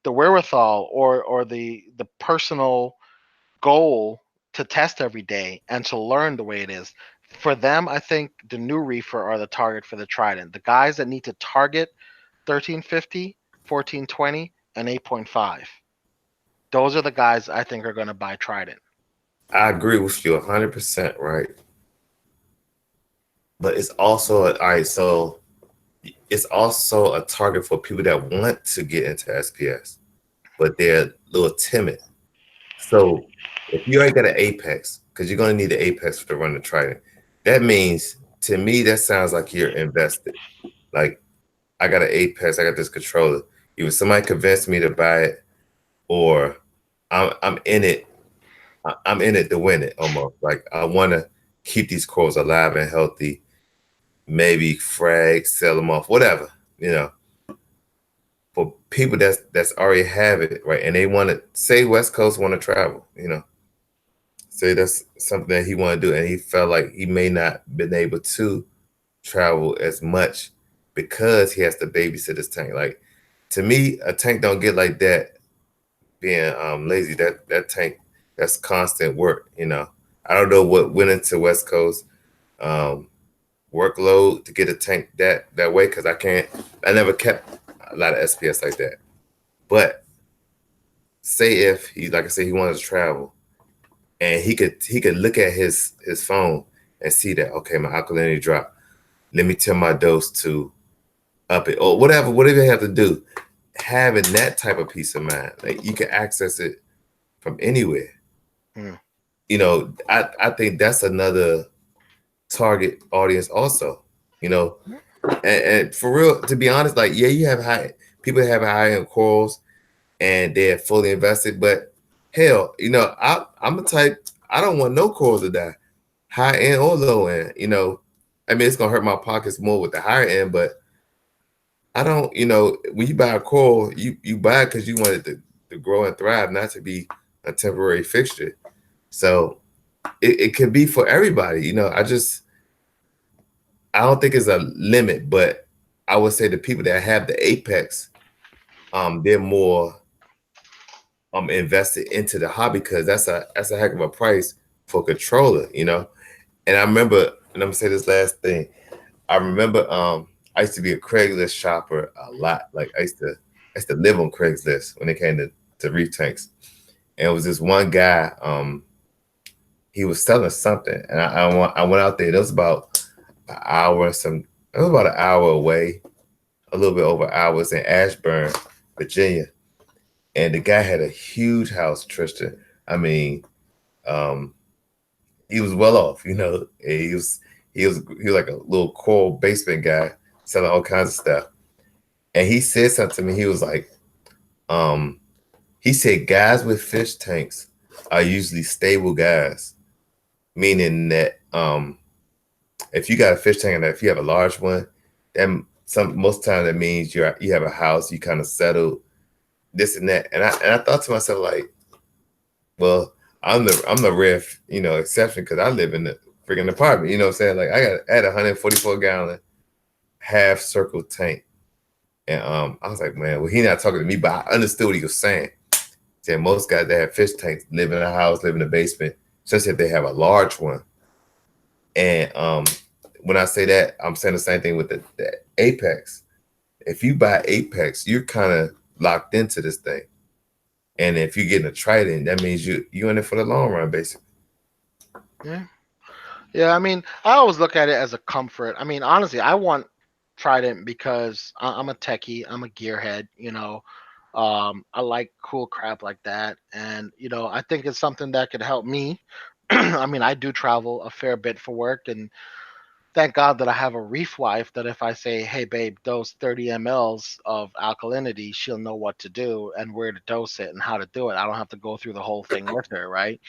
[SPEAKER 2] wherewithal or the personal goal to test every day and to learn the way it is. For them, I think the new reefer are the target for the Trident. The guys that need to target 1350, 1420, and 8.5. Those are the guys I think are going to buy Trident.
[SPEAKER 1] I agree with you 100%, right? But it's also all right. So it's also a target for people that want to get into SPS, but they're a little timid. So if you already got an Apex, because you're going to need the Apex to run the Trident, that means to me that sounds like you're invested. Like I got an Apex, I got this controller. Either somebody convinced me to buy it, or I'm in it. I'm in it to win it almost. Like I want to keep these corals alive and healthy. Maybe frag, sell them off, whatever. You know, for people that's already have it right, and they want to say West Coast want to travel. You know, say that's something that he want to do, and he felt like he may not been able to travel as much because he has to babysit his tank. Like to me, a tank don't get like that being lazy. That tank, that's constant work. You know, I don't know what went into West Coast um, workload to get a tank that way because I can't. I never kept a lot of SPS like that. But say if he, like I said, he wanted to travel and he could look at his phone and see that okay, my alkalinity dropped. Let me tell my dose to up it or whatever you have to do. Having that type of peace of mind, like you can access it from anywhere.
[SPEAKER 2] Mm.
[SPEAKER 1] You know, I think that's another target audience also. You know, and for real, to be honest, like yeah, you have high people that have high end corals and they're fully invested, but hell, you know, I'm a type I don't want no corals to die, high end or low end. You know, I mean it's gonna hurt my pockets more with the higher end, but I don't, you know, when you buy a coral, you buy it because you want it to grow and thrive, not to be a temporary fixture. So it can be for everybody. You know, I don't think it's a limit, but I would say the people that have the apex, they're more invested into the hobby because that's a heck of a price for a controller, you know. And I remember, and I'm gonna say this last thing. I remember I used to be a Craigslist shopper a lot. Like I used to live on Craigslist when it came to reef tanks. And it was this one guy, he was selling something, and I went out there. It was about an hour, it was about an hour away, a little bit over hours in Ashburn, Virginia. And the guy had a huge house, Tristan. I mean, um, he was well off, you know. He was like a little coral basement guy selling all kinds of stuff. And he said something to me. He was like, um, he said guys with fish tanks are usually stable guys, meaning that if you got a fish tank and if you have a large one, then most time that means you have a house, you kind of settled this and that. And I thought to myself like, well, I'm the rare exception because I live in the freaking apartment. You know what I'm saying? Like I had a 144-gallon half circle tank, and I was like, man, well he not talking to me, but I understood what he was saying. Saying most guys that have fish tanks live in a house, live in the basement, especially if they have a large one. And when I say that, I'm saying the same thing with the Apex. If you buy Apex, you're kind of locked into this thing. And if you're getting a Trident, that means you in it for the long run, basically.
[SPEAKER 2] Yeah. Yeah, I mean, I always look at it as a comfort. I mean, honestly, I want Trident because I'm a techie, I'm a gearhead, you know. I like cool crap like that, and I think it's something that could help me. I mean, I do travel a fair bit for work, and thank God that I have a reef wife that if I say, "Hey, babe, dose 30 mLs of alkalinity," she'll know what to do and where to dose it and how to do it. I don't have to go through the whole thing with her, right?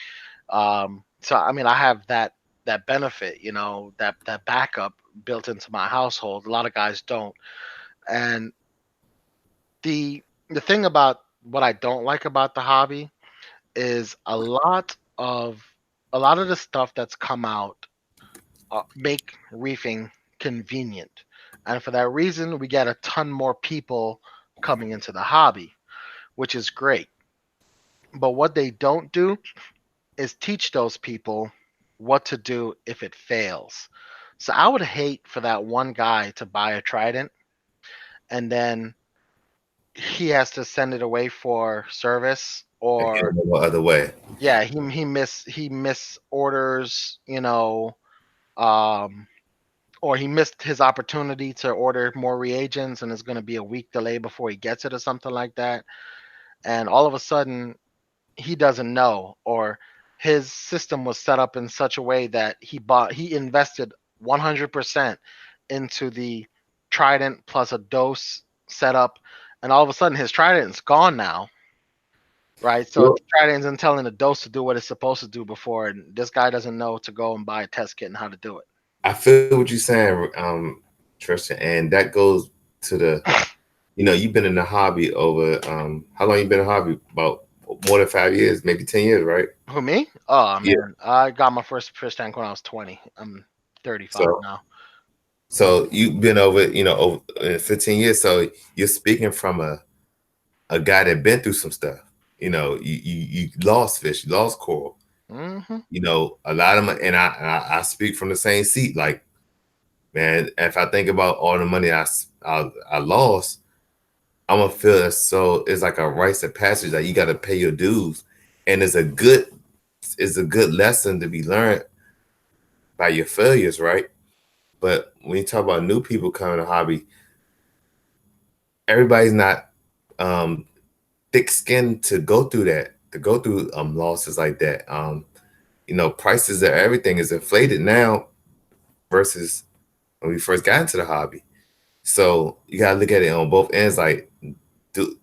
[SPEAKER 2] So I mean, I have that benefit, that backup built into my household. A lot of guys don't. And the thing about what I don't like about the hobby is a lot of the stuff that's come out make reefing convenient. And for that reason, we get a ton more people coming into the hobby, which is great. But what they don't do is teach those people what to do if it fails. So I would hate for that one guy to buy a Trident and then he has to send it away for service,
[SPEAKER 1] And get
[SPEAKER 2] or
[SPEAKER 1] it no other way.
[SPEAKER 2] yeah, he miss orders, um or he missed his opportunity to order more reagents and it's going to be a week delay before he gets it or something like that. And all of a sudden, he doesn't know, or his system was set up in such a way that he invested 100% into the Trident plus a dose setup, and all of a sudden his Trident's gone now, right? So the
[SPEAKER 1] Well,
[SPEAKER 2] Trident isn't telling the dose to do what it's supposed to do before, and this guy doesn't know to go and buy a test kit and how to do
[SPEAKER 1] I feel what you're saying, Tristan, and that goes to the, you've been in the hobby over, how long you been in the hobby? About more than 5 years, maybe 10 years, right?
[SPEAKER 2] it. Who, me? Oh
[SPEAKER 1] Yeah.
[SPEAKER 2] man, I got my first fish tank when I was 20. I'm 35
[SPEAKER 1] So,
[SPEAKER 2] now.
[SPEAKER 1] so you've been over, over 15 years. So you're speaking from a guy that been through some stuff. You lost fish, you lost coral.
[SPEAKER 2] Hmm.
[SPEAKER 1] A lot of money, and I speak from the same seat. Like, man, if I think about all the money I lost, I'm gonna feel it. So it's like a rites of passage. Like you got to pay your dues, and it's a good lesson to be learned by your failures, right? But when you talk about new people coming to hobby, everybody's not um, thick skinned to go through that, to go through losses like that. Prices of everything is inflated now versus when we first got into the hobby. So you gotta look at it on both ends. Like, do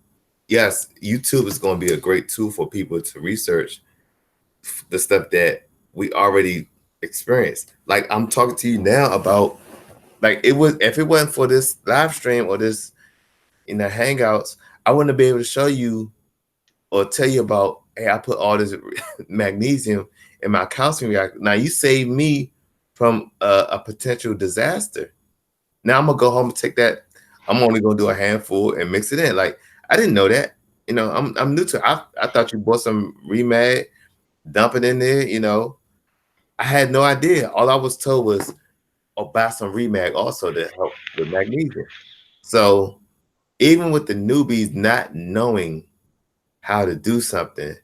[SPEAKER 1] yes, YouTube is going to be a great tool for people to research the stuff that we already experienced. Like I'm talking to you now about, like it was, if it wasn't for this live stream or this hangouts, I wouldn't be able to show you or tell you about, hey, I put all this magnesium in my calcium reactor. Now you saved me from a potential disaster. Now I'm gonna go home and take that. I'm only gonna do a handful and mix it in. Like I didn't know that. I'm new to it. I thought you bought some remag, dump it in there. I had no idea. All I was told was, oh, buy some remag also to help with magnesium. So even with the newbies not knowing how to do something,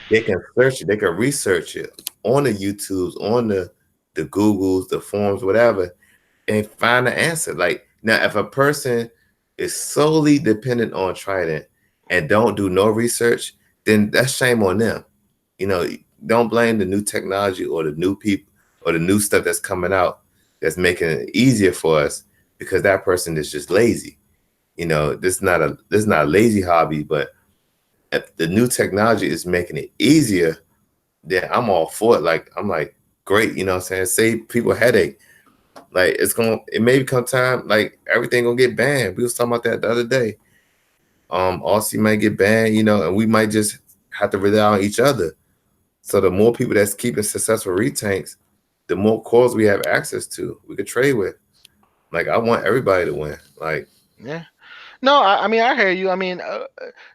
[SPEAKER 1] they can search it, they can research it on the YouTubes, on the Googles, the forums, whatever, and find the answer. Like now, if a person is solely dependent on Trident and don't do no research, then that's shame on them. You know, don't blame the new technology or the new people or the new stuff that's coming out that's making it easier for us, because that person is just lazy. This is not a lazy hobby, but if the new technology is making it easier, then I'm all for it. Like I'm like, great, what I'm saying? Save people a headache. Like it may come time, like everything gonna get banned. We was talking about that the other day. Aussie might get banned, and we might just have to rely on each other. So the more people that's keeping successful retanks, the more cores we have access to, we could trade with. Like I want everybody to win. Like,
[SPEAKER 2] Yeah. No, I mean, I hear you. I mean,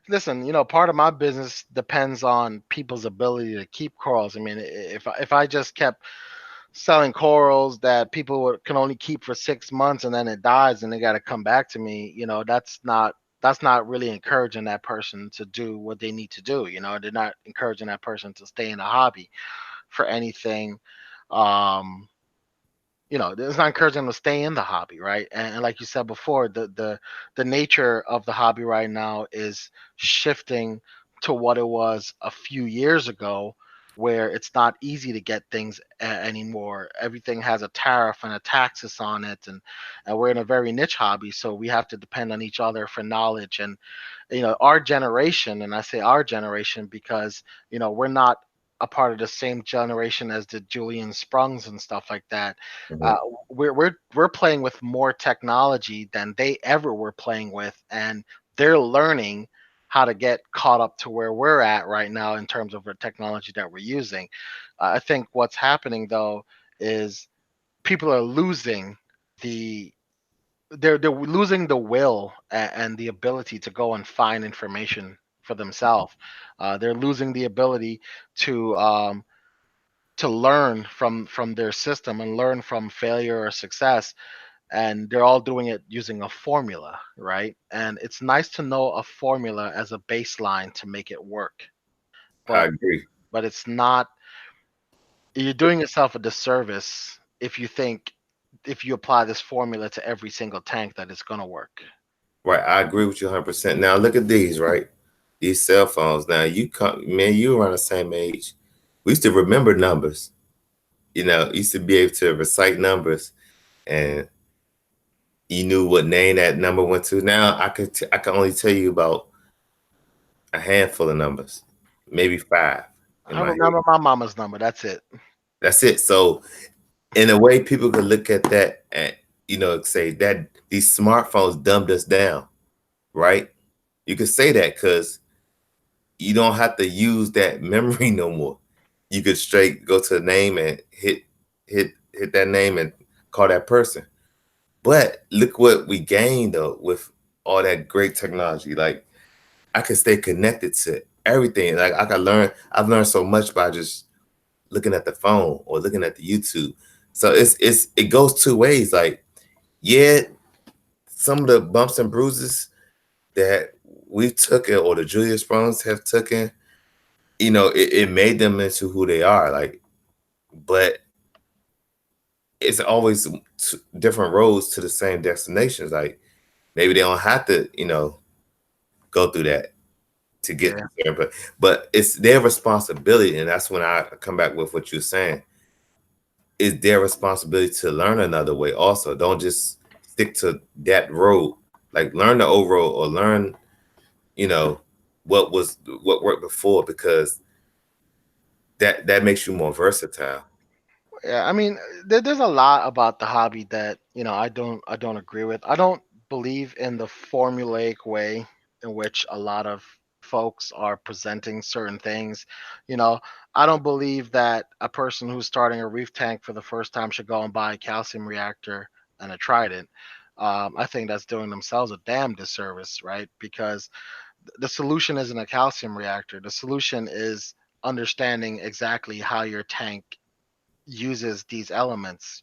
[SPEAKER 2] listen, part of my business depends on people's ability to keep corals. I mean, if I just kept selling corals that people can only keep for 6 months and then it dies and they got to come back to me, that's not really encouraging that person to do what they need to do. They're not encouraging that person to stay in a hobby for anything. Um, it's not encouraging them to stay in the hobby, right? And like you said before, the nature of the hobby right now is shifting to what it was a few years ago, where it's not easy to get things anymore. Everything has a tariff and a taxes on it, and we're in a very niche hobby, so we have to depend on each other for knowledge. And our generation, and I say our generation because we're not a part of the same generation as the Julian Sprungs and stuff like that. uh,
[SPEAKER 1] mhm.
[SPEAKER 2] we're playing with more technology than they ever were playing with, and they're learning how to get caught up to where we're at right now in terms of the technology that we're using. I think what's happening though is people are losing the they're losing the will and the ability to go and find information for themselves. They're losing the ability to learn from their system and learn from failure or success, and they're all doing it using a formula, right? And it's nice to know a formula as a baseline to make it work,
[SPEAKER 1] I
[SPEAKER 2] but
[SPEAKER 1] agree.
[SPEAKER 2] but it's not. You're doing yourself a disservice if you think if you apply this formula to every single tank that it's gonna work.
[SPEAKER 1] Right, I agree with you 100%. Now look at these, right? These cell phones. Now you come, man, you around the same age. We used to remember numbers. Used to be able to recite numbers, and you knew what name that number went to. Now I can only tell you about a handful of numbers, maybe five in
[SPEAKER 2] I
[SPEAKER 1] my head.
[SPEAKER 2] remember my mama's number. That's it.
[SPEAKER 1] That's it. So in a way, people could look at that and say that these smartphones dumbed us down, right? You could say that because you don't have to use that memory no more. You could straight go to the name and hit that name and call that person. But look what we gained though with all that great technology. Like I can stay connected to everything. Like I've learned so much by just looking at the phone or looking at the YouTube. So it goes two ways. Like, yeah, some of the bumps and bruises that we took it or the Julius Bruns have taken, it made them into who they are. Like, but it's always different roads to the same destinations. Like maybe they don't have to, go through that to get
[SPEAKER 2] Yeah.
[SPEAKER 1] there, but it's their responsibility, and that's when I come back with what you're saying. It's their responsibility to learn another way. Also, don't just stick to that road. Like learn the old road or learn, you know, what worked before because that makes you more versatile.
[SPEAKER 2] Yeah, I mean, there's a lot about the hobby that I don't agree with. I don't believe in the formulaic way in which a lot of folks are presenting certain things. You know, I don't believe that a person who's starting a reef tank for the first time should go and buy a calcium reactor and a trident. I think that's doing themselves a damn disservice, right? Because the solution isn't a calcium reactor. The solution is understanding exactly how your tank uses these elements,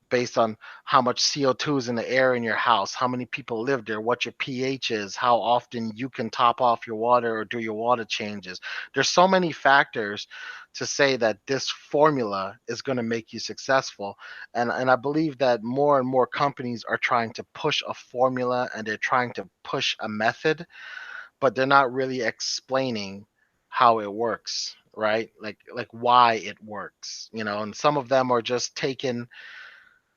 [SPEAKER 2] based on how much CO2 is in the air in your house, how many people live there, what your pH is, how often you can top off your water or do your water changes. There's so many factors to say that this formula is going to make you successful. And I believe that more and more companies are trying to push a formula and they're trying to push a method, but they're not really explaining how it works, right? Like why it works, and some of them are just taking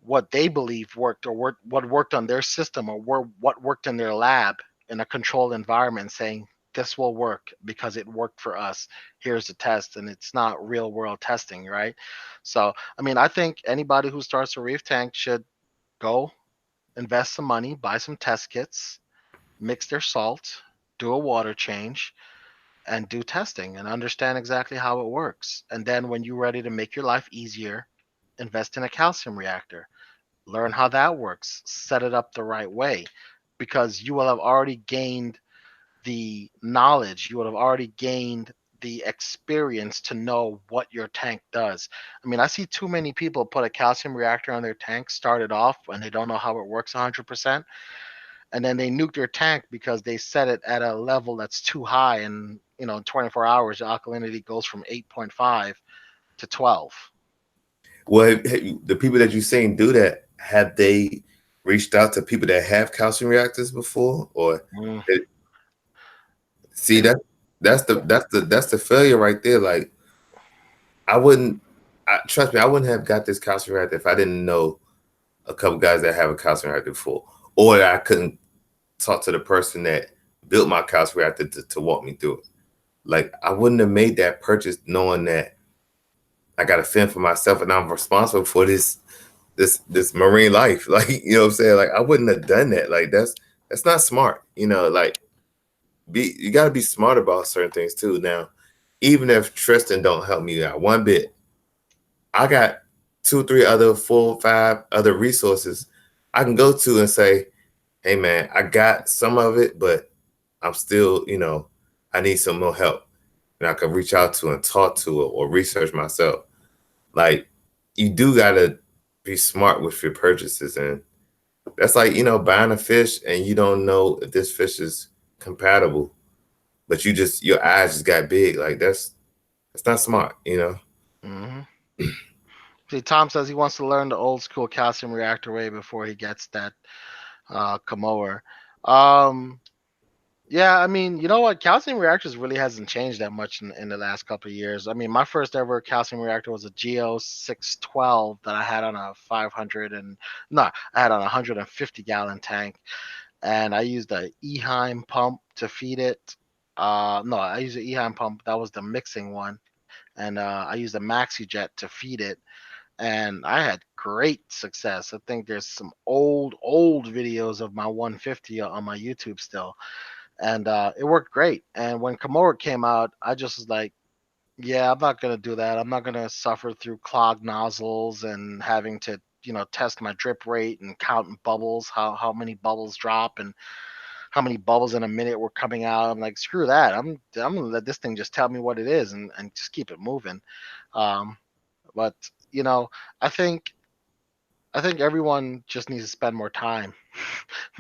[SPEAKER 2] what they believe worked or what worked on their system or what worked in their lab in a controlled environment, saying this will work because it worked for us. Here's the test, and it's not real world testing, right? So I mean, I think anybody who starts a reef tank should go invest some money, buy some test kits, mix their salt, do a water change, and do testing and understand exactly how it works. And then when you're ready to make your life easier, invest in a calcium reactor. Learn how that works, set it up the right way, because you will have already gained the knowledge, you would have already gained the experience to know what your tank does. I mean, I see too many people put a calcium reactor on their tank, start it off, and they don't know how it works 100%, and then they nuke their tank because they set it at a level that's too high, and in 24 hours the alkalinity goes from 8.5 to 12.
[SPEAKER 1] Well, the people that you've seen do that, have they reached out to people that have calcium reactors before, or
[SPEAKER 2] Mm.
[SPEAKER 1] they- see
[SPEAKER 2] They don't.
[SPEAKER 1] that's the failure right there. Like I wouldn't, trust me, I wouldn't have got this calcium reactor if I didn't know a couple guys that have a calcium reactor before, or that I couldn't talk to the person that built my calcium reactor to walk me through it. Like I wouldn't have made that purchase knowing that I got to fend for myself and I'm responsible for this marine life. Like, what I'm saying? Like I wouldn't have done that. Like that's not smart. Like you gotta be smart about certain things too. Now, even if Tristan don't help me out one bit, I got two, three other, four, five other resources I can go to and say, hey man, I got some of it, but I'm still, I need some more help. And I can reach out to and talk to it or research myself. Like you do gotta be smart with your purchases. And that's like, buying a fish and you don't know if this fish is compatible, but your eyes just got big. Like that's not smart.
[SPEAKER 2] Hmm. See, Tom says he wants to learn the old school calcium reactor way before he gets that Kamoa. Um, yeah, I mean, you know what? Calcium reactors really hasn't changed that much in the last couple of years. I mean, my first ever calcium reactor was a Geo 612 that I had on a 500 and no, I had on a 150-gallon tank, and I used a Eheim pump to feed it. No, I used an Eheim pump. That was the mixing one, and I used a MaxiJet to feed it, and I had great success. I think there's some old videos of my 150 on my YouTube still, and it worked great. And when Kamora came out, I just was like, yeah, I'm not gonna do that. I'm not gonna suffer through clogged nozzles and having to, test my drip rate and counting bubbles, how many bubbles drop and how many bubbles in a minute were coming out. I'm like, screw that. I'm gonna let this thing just tell me what it is and just keep it moving. Um, but you know, I think I think everyone just needs to spend more time,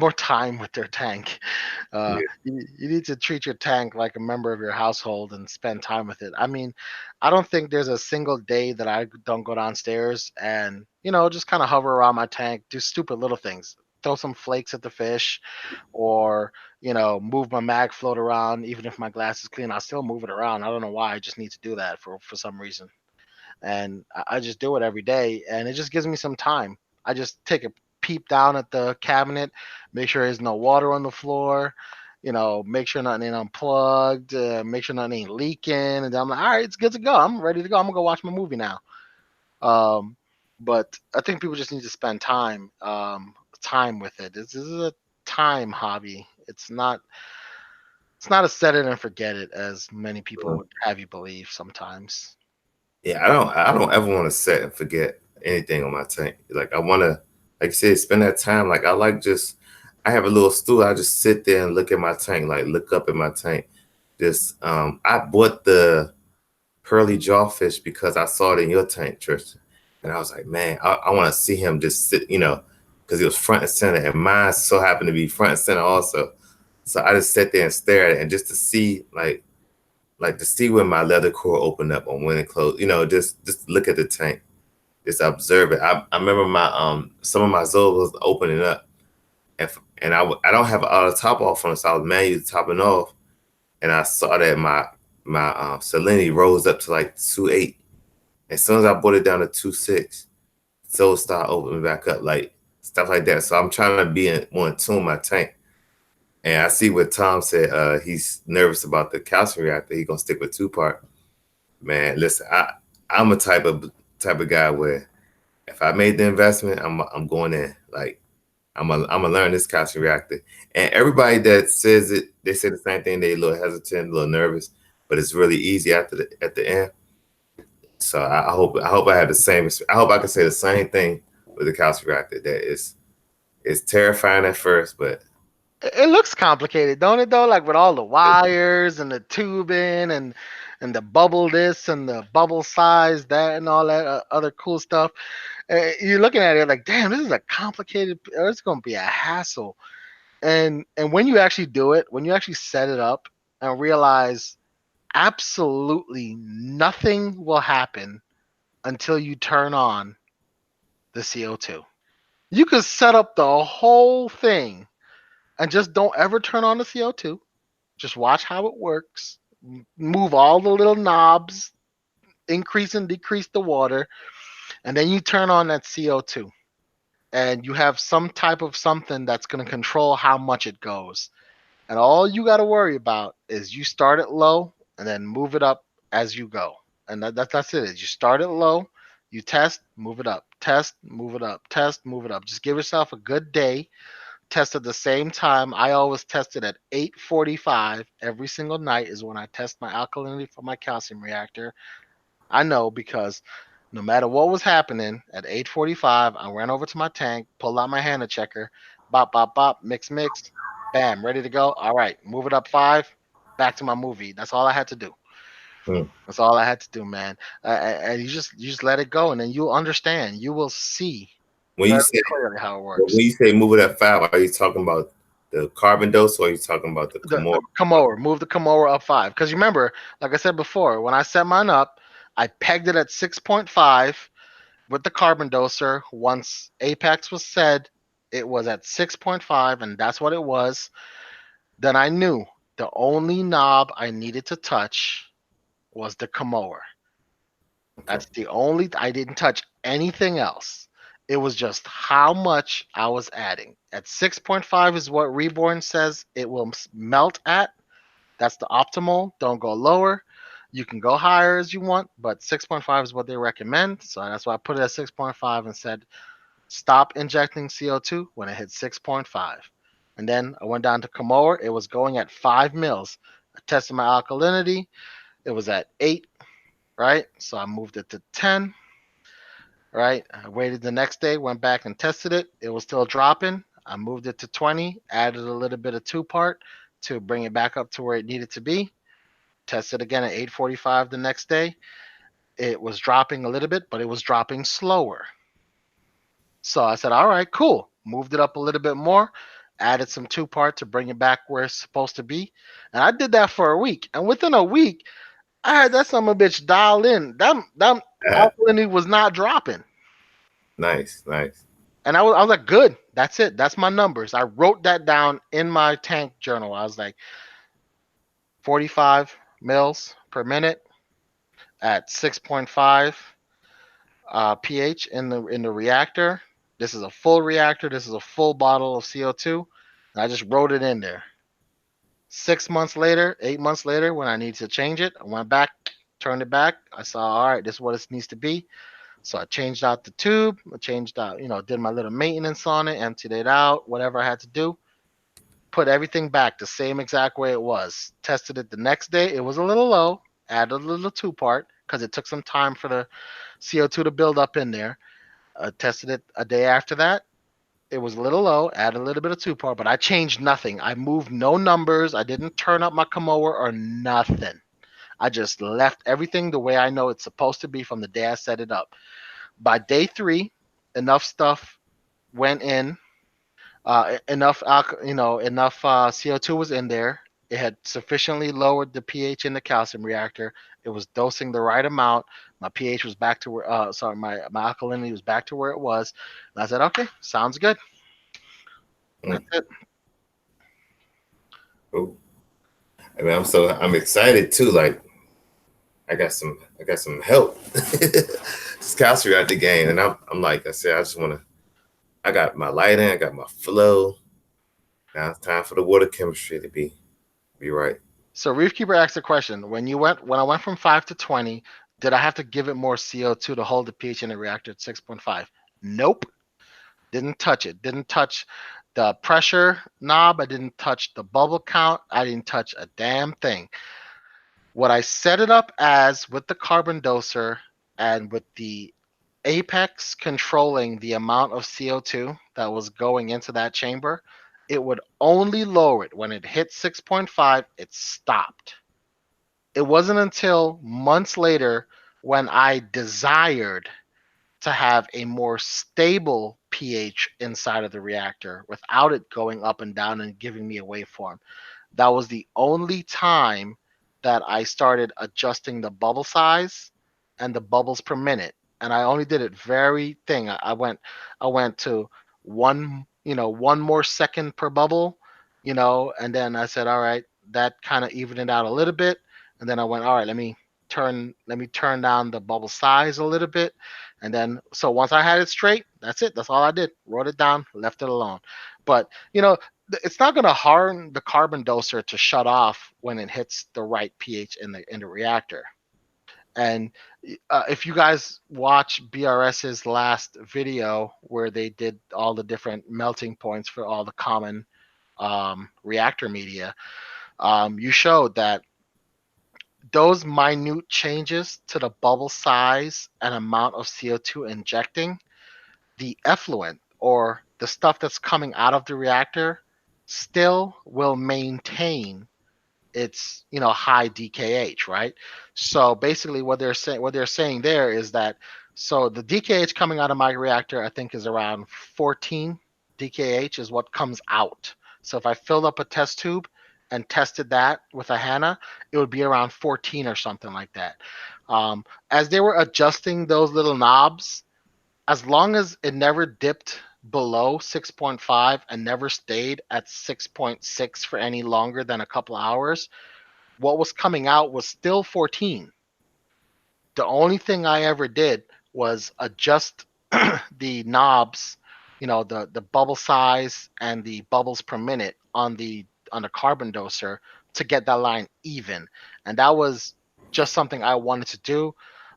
[SPEAKER 2] more time with their tank. You need to treat your tank like a member of your household and spend time with it. I mean, I don't think there's a single day that I don't go downstairs and, just kind of hover around my tank, do stupid little things, throw some flakes at the fish, or, move my mag float around. Even if my glass is clean, I'll still move it around. I don't know why. I just need to do that for some reason, and I just do it every day, and it just gives me some time. I just take a peep down at the cabinet, make sure there's no water on the floor, make sure nothing ain't unplugged, make sure nothing ain't leaking, and then I'm like, all right, it's good to go. I'm ready to go. I'm gonna go watch my movie now. Um, but I think people just need to spend time with it. This is a time hobby. It's not a set it and forget it as many people would have you believe sometimes.
[SPEAKER 1] Yeah, I don't ever want to set and forget anything on my tank. Like I want to, like you said, spend that time. Like I like just, I have a little stool. I just sit there and look at my tank, like look up at my tank. Just, I bought the pearly jawfish because I saw it in your tank, Tristan, and I was like, man, I want to see him just sit, because it was front and center, and mine so happened to be front and center also. So I just sat there and stared at it, and just to see, like to see when my leather core opened up on when it closed, just look at the tank, just observe it. I remember my some of my Zola was opening up, and I don't have all the top off on it, so I was manually topping off, and I saw that my salinity rose up to like 2.8. As soon as I brought it down to 2.6, so start opening back up, like stuff like that. So I'm trying to be more in tune with my tank. And I see what Tom said. He's nervous about the calcium reactor. He's gonna stick with 2-part. Man, listen, I'm a type of guy where if I made the investment, I'm going in. Like I'm gonna learn this calcium reactor. And everybody that says it, they say the same thing. They a little hesitant, a little nervous, but it's really easy at the end. So I hope I have the same. I hope I can say the same thing with the calcium reactor. That it's terrifying at first, but
[SPEAKER 2] It looks complicated, don't it though? Like with all the wires and the tubing and the bubble this and the bubble size that and all that other cool stuff. You're looking at it like, damn, this is a complicated. It's gonna be a hassle. And when you actually do it, when you actually set it up and realize absolutely nothing will happen until you turn on the CO2. You could set up the whole thing and just don't ever turn on the CO2. Just watch how it works. Move all the little knobs, increase and decrease the water, and then you turn on that CO2. And you have some type of something that's going to control how much it goes. And all you got to worry about is you start it low and then move it up as you go. And that's it. You start it low, you test, move it up, test, move it up, test, move it up. Just give yourself a good day. Test at the same time. I always test it at 8:45 every single night is when I test my alkalinity for my calcium reactor. I know because no matter what was happening at 8:45, I ran over to my tank, pulled out my Hannah checker, bop bop bop, mix mix, bam, ready to go. All right, move it up 5, back to my movie. That's all I had to do.
[SPEAKER 1] hmm.
[SPEAKER 2] That's all I had to do, man. And you just let it go, and then you'll understand. You will see
[SPEAKER 1] when you
[SPEAKER 2] very
[SPEAKER 1] say
[SPEAKER 2] clearly how it
[SPEAKER 1] when
[SPEAKER 2] works.
[SPEAKER 1] you say move it at 5, are you talking about the carbon dose or are you talking about the
[SPEAKER 2] The
[SPEAKER 1] Kimura?
[SPEAKER 2] Komora, move the Komora up 5. Because you remember, like I said before, when I set mine up, I pegged it at 6.5. with the carbon doser, once apex was said, it was at 6.5, and that's what it was. Then I knew the only knob I needed to touch was the Kamoa.
[SPEAKER 1] Okay.
[SPEAKER 2] That's the only, I didn't touch anything else. It was just how much I was adding. At 6.5 is what Reborn says it will melt at. That's the optimal. Don't go lower. You can go higher as you want, but 6.5 is what they recommend. So that's why I put it at 6.5 and said stop injecting CO2 when it hits 6.5. And then I went down to Kamoa. It was going at 5 mils. I tested my alkalinity. It was at 8, right? So I moved it to 10, right? I waited the next day, went back and tested it. It was still dropping. I moved it to 20, added a little bit of two part to bring it back up to where it needed to be. Tested again at 8:45 the next day. It was dropping a little bit, but it was dropping slower. So I said, all right, cool. Moved it up a little bit more, added some two part to bring it back where it's supposed to be. And I did that for a week. And within a week, I had that son of a bitch dialed in. That
[SPEAKER 1] Ah,
[SPEAKER 2] alkalinity was not dropping.
[SPEAKER 1] nice, nice.
[SPEAKER 2] And I was like, good. That's it. That's my numbers. I wrote that down in my tank journal. I was like, 45 mils per minute at 6.5 pH in the reactor. This is a full reactor. This is a full bottle of CO2. And I just wrote it in there. 6 months later, 8 months later, when I needed to change it, I went back, turned it back. I saw, all right, this is what it needs to be. So I changed out the tube. I changed out, did my little maintenance on it, emptied it out, whatever I had to do. Put everything back the same exact way it was. Tested it the next day. It was a little low. Added a little two part because it took some time for the CO2 to build up in there. Tested it a day after that. It was a little low. Added a little bit of two part, but I changed nothing. I moved no numbers. I didn't turn up my Kamoa or nothing. I just left everything the way I know it's supposed to be from the day I set it up. By day 3, enough stuff went in. Enough CO2 was in there. It had sufficiently lowered the pH in the calcium reactor. It was dosing the right amount. My pH was back to where, my alkalinity was back to where it was. And I said, okay, sounds good.
[SPEAKER 1] Mm.
[SPEAKER 2] That's it.
[SPEAKER 1] Cool. I mean, I'm excited too. Like I got some help. Scouts are at the game, and I'm like I said, I just want to. I got my lighting, I got my flow. Now it's time for the water chemistry to be right.
[SPEAKER 2] So Reefkeeper asked a question: when I went from 5 to 20, did I have to give it more CO2 to hold the pH in the reactor at 6.5? Nope. Didn't touch it. Didn't touch the pressure knob. I didn't touch the bubble count. I didn't touch a damn thing. What I set it up as with the carbon doser and with the apex controlling the amount of CO2 that was going into that chamber, it would only lower it. When it hit 6.5, it stopped. It wasn't until months later when I desired to have a more stable pH inside of the reactor without it going up and down and giving me a waveform. That was the only time that I started adjusting the bubble size and the bubbles per minute. And I only did it very thing. I went to one more second per bubble, and then I said, all right, that kind of evened it out a little bit. And then I went, all right, let me turn down the bubble size a little bit. And then so once I had it straight, that's it. That's all I did. Wrote it down, left it alone. But it's not going to harm the carbon doser to shut off when it hits the right pH in the reactor. And if you guys watch BRS's last video where they did all the different melting points for all the common reactor media, you showed that those minute changes to the bubble size and amount of CO2 injecting, the effluent or the stuff that's coming out of the reactor still will maintain its high DKH, right? So basically what they're saying there is that so the DKH coming out of my reactor I think is around 14 DKH is what comes out. So if I filled up a test tube and tested that with a HANA, it would be around 14 or something like that. As they were adjusting those little knobs, as long as it never dipped below 6.5 and never stayed at 6.6 for any longer than a couple hours, what was coming out was still 14. The only thing I ever did was adjust the knobs, the bubble size and the bubbles per minute on the carbon doser to get that line even. And that was just something I wanted to do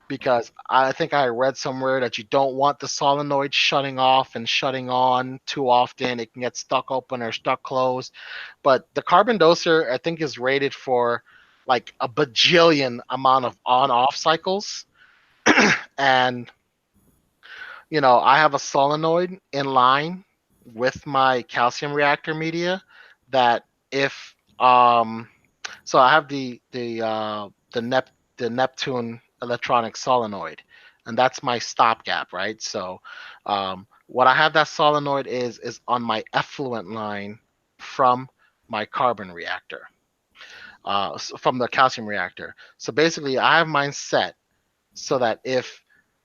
[SPEAKER 2] because I think I read somewhere that you don't want the solenoid shutting off and shutting on too often. It can get stuck open or stuck closed. But the carbon doser, I think, is rated for like a bajillion amount of on off cycles. And I have a solenoid in line with my calcium reactor media that if so I have the Neptune electronic solenoid, and that's my stopgap, right? So what I have that solenoid is on my effluent line from my carbon reactor, from the calcium reactor. So basically I have mine set so that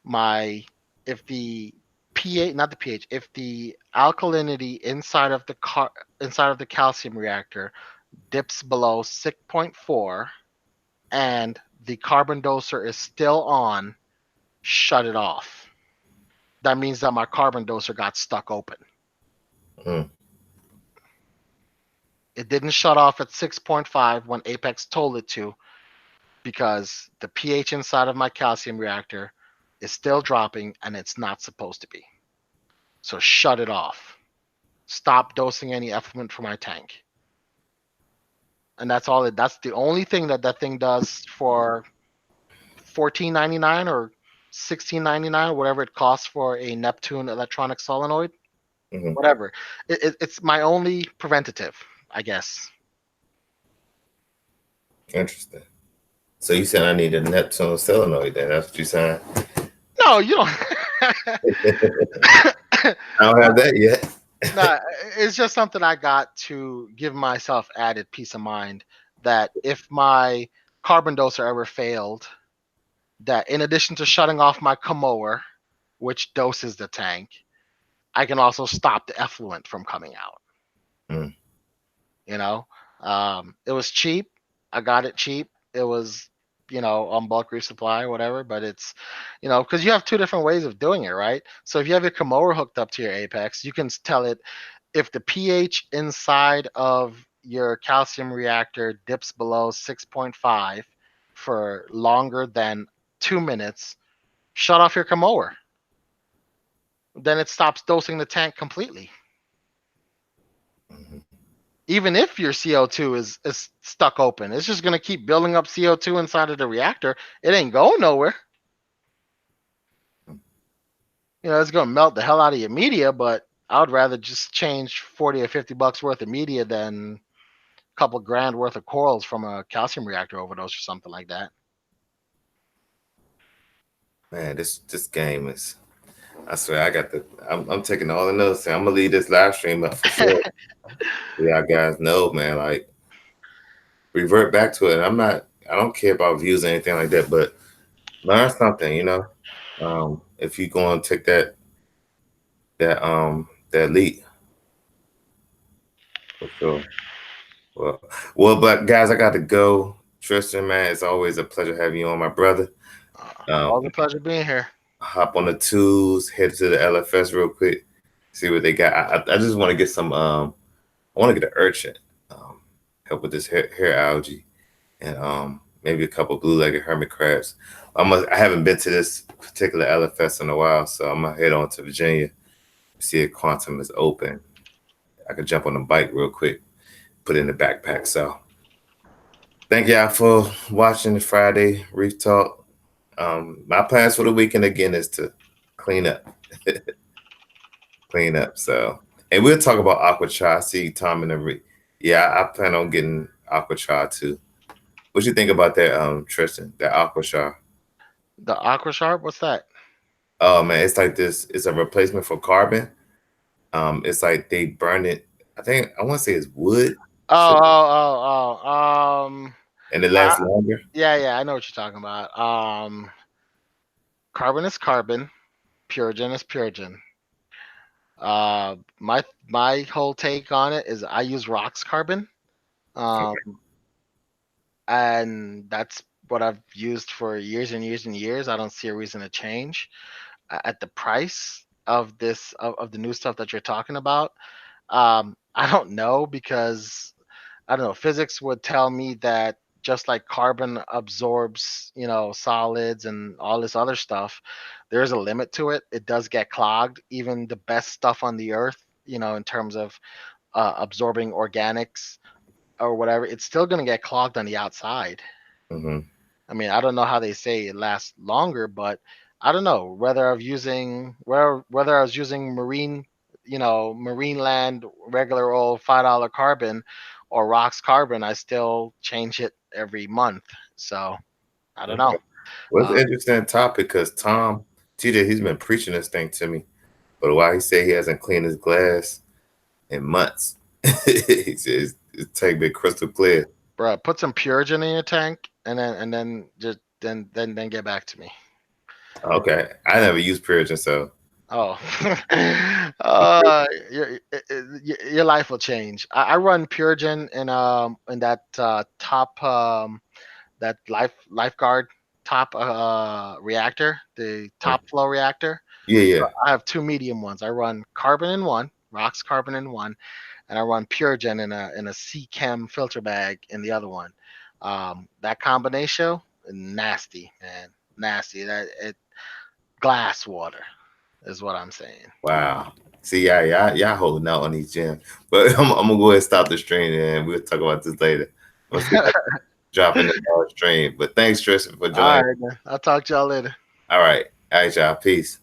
[SPEAKER 2] my if the pH, not the pH, if the alkalinity inside of the calcium reactor dips below 6.4 and the carbon doser is still on, shut it off. That means that my carbon doser got stuck open.
[SPEAKER 1] Mm.
[SPEAKER 2] It didn't shut off at 6.5 when Apex told it to because the pH inside of my calcium reactor is still dropping and it's not supposed to be. So shut it off. Stop dosing any effluent from my tank. And that's all. That's the only thing that thing does for 14.99 or 16.99, whatever it costs for a Neptune electronic solenoid.
[SPEAKER 1] Hmm.
[SPEAKER 2] Whatever. It's my only preventative, I guess.
[SPEAKER 1] Interesting. So you said I need a Neptune solenoid then? That's what you saying?
[SPEAKER 2] No, you don't.
[SPEAKER 1] I don't have that yet.
[SPEAKER 2] No, it's just something I got to give myself added peace of mind that if my carbon doser ever failed, that in addition to shutting off my comoer, which doses the tank, I can also stop the effluent from coming out.
[SPEAKER 1] Mm.
[SPEAKER 2] You know, it was cheap. I got it cheap. It was, on bulk resupply, whatever. But it's, because you have two different ways of doing it, right? So if you have your comoer hooked up to your Apex, you can tell it if the pH inside of your calcium reactor dips below 6.5 for longer than 2 minutes, shut off your comoer. Then it stops dosing the tank completely.
[SPEAKER 1] Mhm.
[SPEAKER 2] Even if your CO2 is stuck open, it's just going to keep building up CO2 inside of the reactor. It ain't going nowhere. It's going to melt the hell out of your media, but I would rather just change 40 or $50 worth of media than a couple grand worth of corals from a calcium reactor overdose or something like that.
[SPEAKER 1] Man, this game is. I swear, I got the. I'm taking all the notes. I'm gonna leave this live stream up for sure. Yeah, guys know, man. Like, revert back to it. I'm not. I don't care about views or anything like that, but learn something. If you go and take that leap for sure. But guys, I got to go. Tristan, man, it's always a pleasure having you on, my brother.
[SPEAKER 2] Always
[SPEAKER 1] Um,
[SPEAKER 2] a pleasure being here.
[SPEAKER 1] hop on the tools, head to the LFS real quick, see what they got. I just want to get some. I want to get an urchin, um, help with this hair algae, and maybe a couple blue-legged hermit crabs. I haven't been to this particular LFS in a while, so I'm gonna head on to Virginia, see if Quantum is open. I could jump on the bike real quick, put it in the backpack. So thank y'all for watching the Friday Reef Talk. My plans for the weekend again is to clean up, clean up. So, and we'll talk about aqua. I see Tom in the yeah, I plan on getting aqua too. What you think about that, Tristan? That aqua.
[SPEAKER 2] The Aqua Sharp, what's that?
[SPEAKER 1] Oh man, it's like this. It's a replacement for carbon. It's like they burn it. I think I want to say it's wood,
[SPEAKER 2] Oh,
[SPEAKER 1] sugar,
[SPEAKER 2] oh, oh, oh.
[SPEAKER 1] and it
[SPEAKER 2] I,
[SPEAKER 1] lasts longer.
[SPEAKER 2] yeah, I know what you're talking about. Carbon is carbon. Purigen is Purigen. My whole take on it is I use rocks carbon. Um, and that's what I've used for years and years and years. I don't see a reason to change. At the price of of the new stuff that you're talking about, I don't know because I don't know. Physics would tell me that just like carbon absorbs, solids and all this other stuff, there's a limit to it. It does get clogged. Even the best stuff on the earth, in terms of absorbing organics or whatever, it's still going to get clogged on the outside.
[SPEAKER 1] Hmm.
[SPEAKER 2] I mean, I don't know how they say it lasts longer, but I don't know whether I was using marine land regular old $5 carbon or rocks carbon. I still change it every month, so I don't know.
[SPEAKER 1] Okay. Well, it's
[SPEAKER 2] Uh,
[SPEAKER 1] an interesting topic because Tom, TJ, he's been preaching this thing to me. But while he said he hasn't cleaned his glass in months, he says his tank been crystal clear.
[SPEAKER 2] bro, put some Purigen in your tank, and then just then get back to me.
[SPEAKER 1] Okay, I never used Purigen, so
[SPEAKER 2] Oh, your life will change. I run Purigen in that top that lifeguard top reactor, the top flow reactor.
[SPEAKER 1] yeah,
[SPEAKER 2] So
[SPEAKER 1] yeah.
[SPEAKER 2] I have two medium ones. I run carbon in one, rocks carbon in one, and I run Purigen in a C Chem filter bag in the other one. That combination, nasty, man, nasty. That it glass water is what I'm saying.
[SPEAKER 1] Wow. See, y'all holding out on these gems. But I'm gonna go ahead and stop the stream and we'll talk about this later. I'm gonna see if I can drop in the stream. But thanks, Tristan, for
[SPEAKER 2] All
[SPEAKER 1] joining.
[SPEAKER 2] right, man. I'll talk to y'all later.
[SPEAKER 1] All right. All right, y'all. Peace.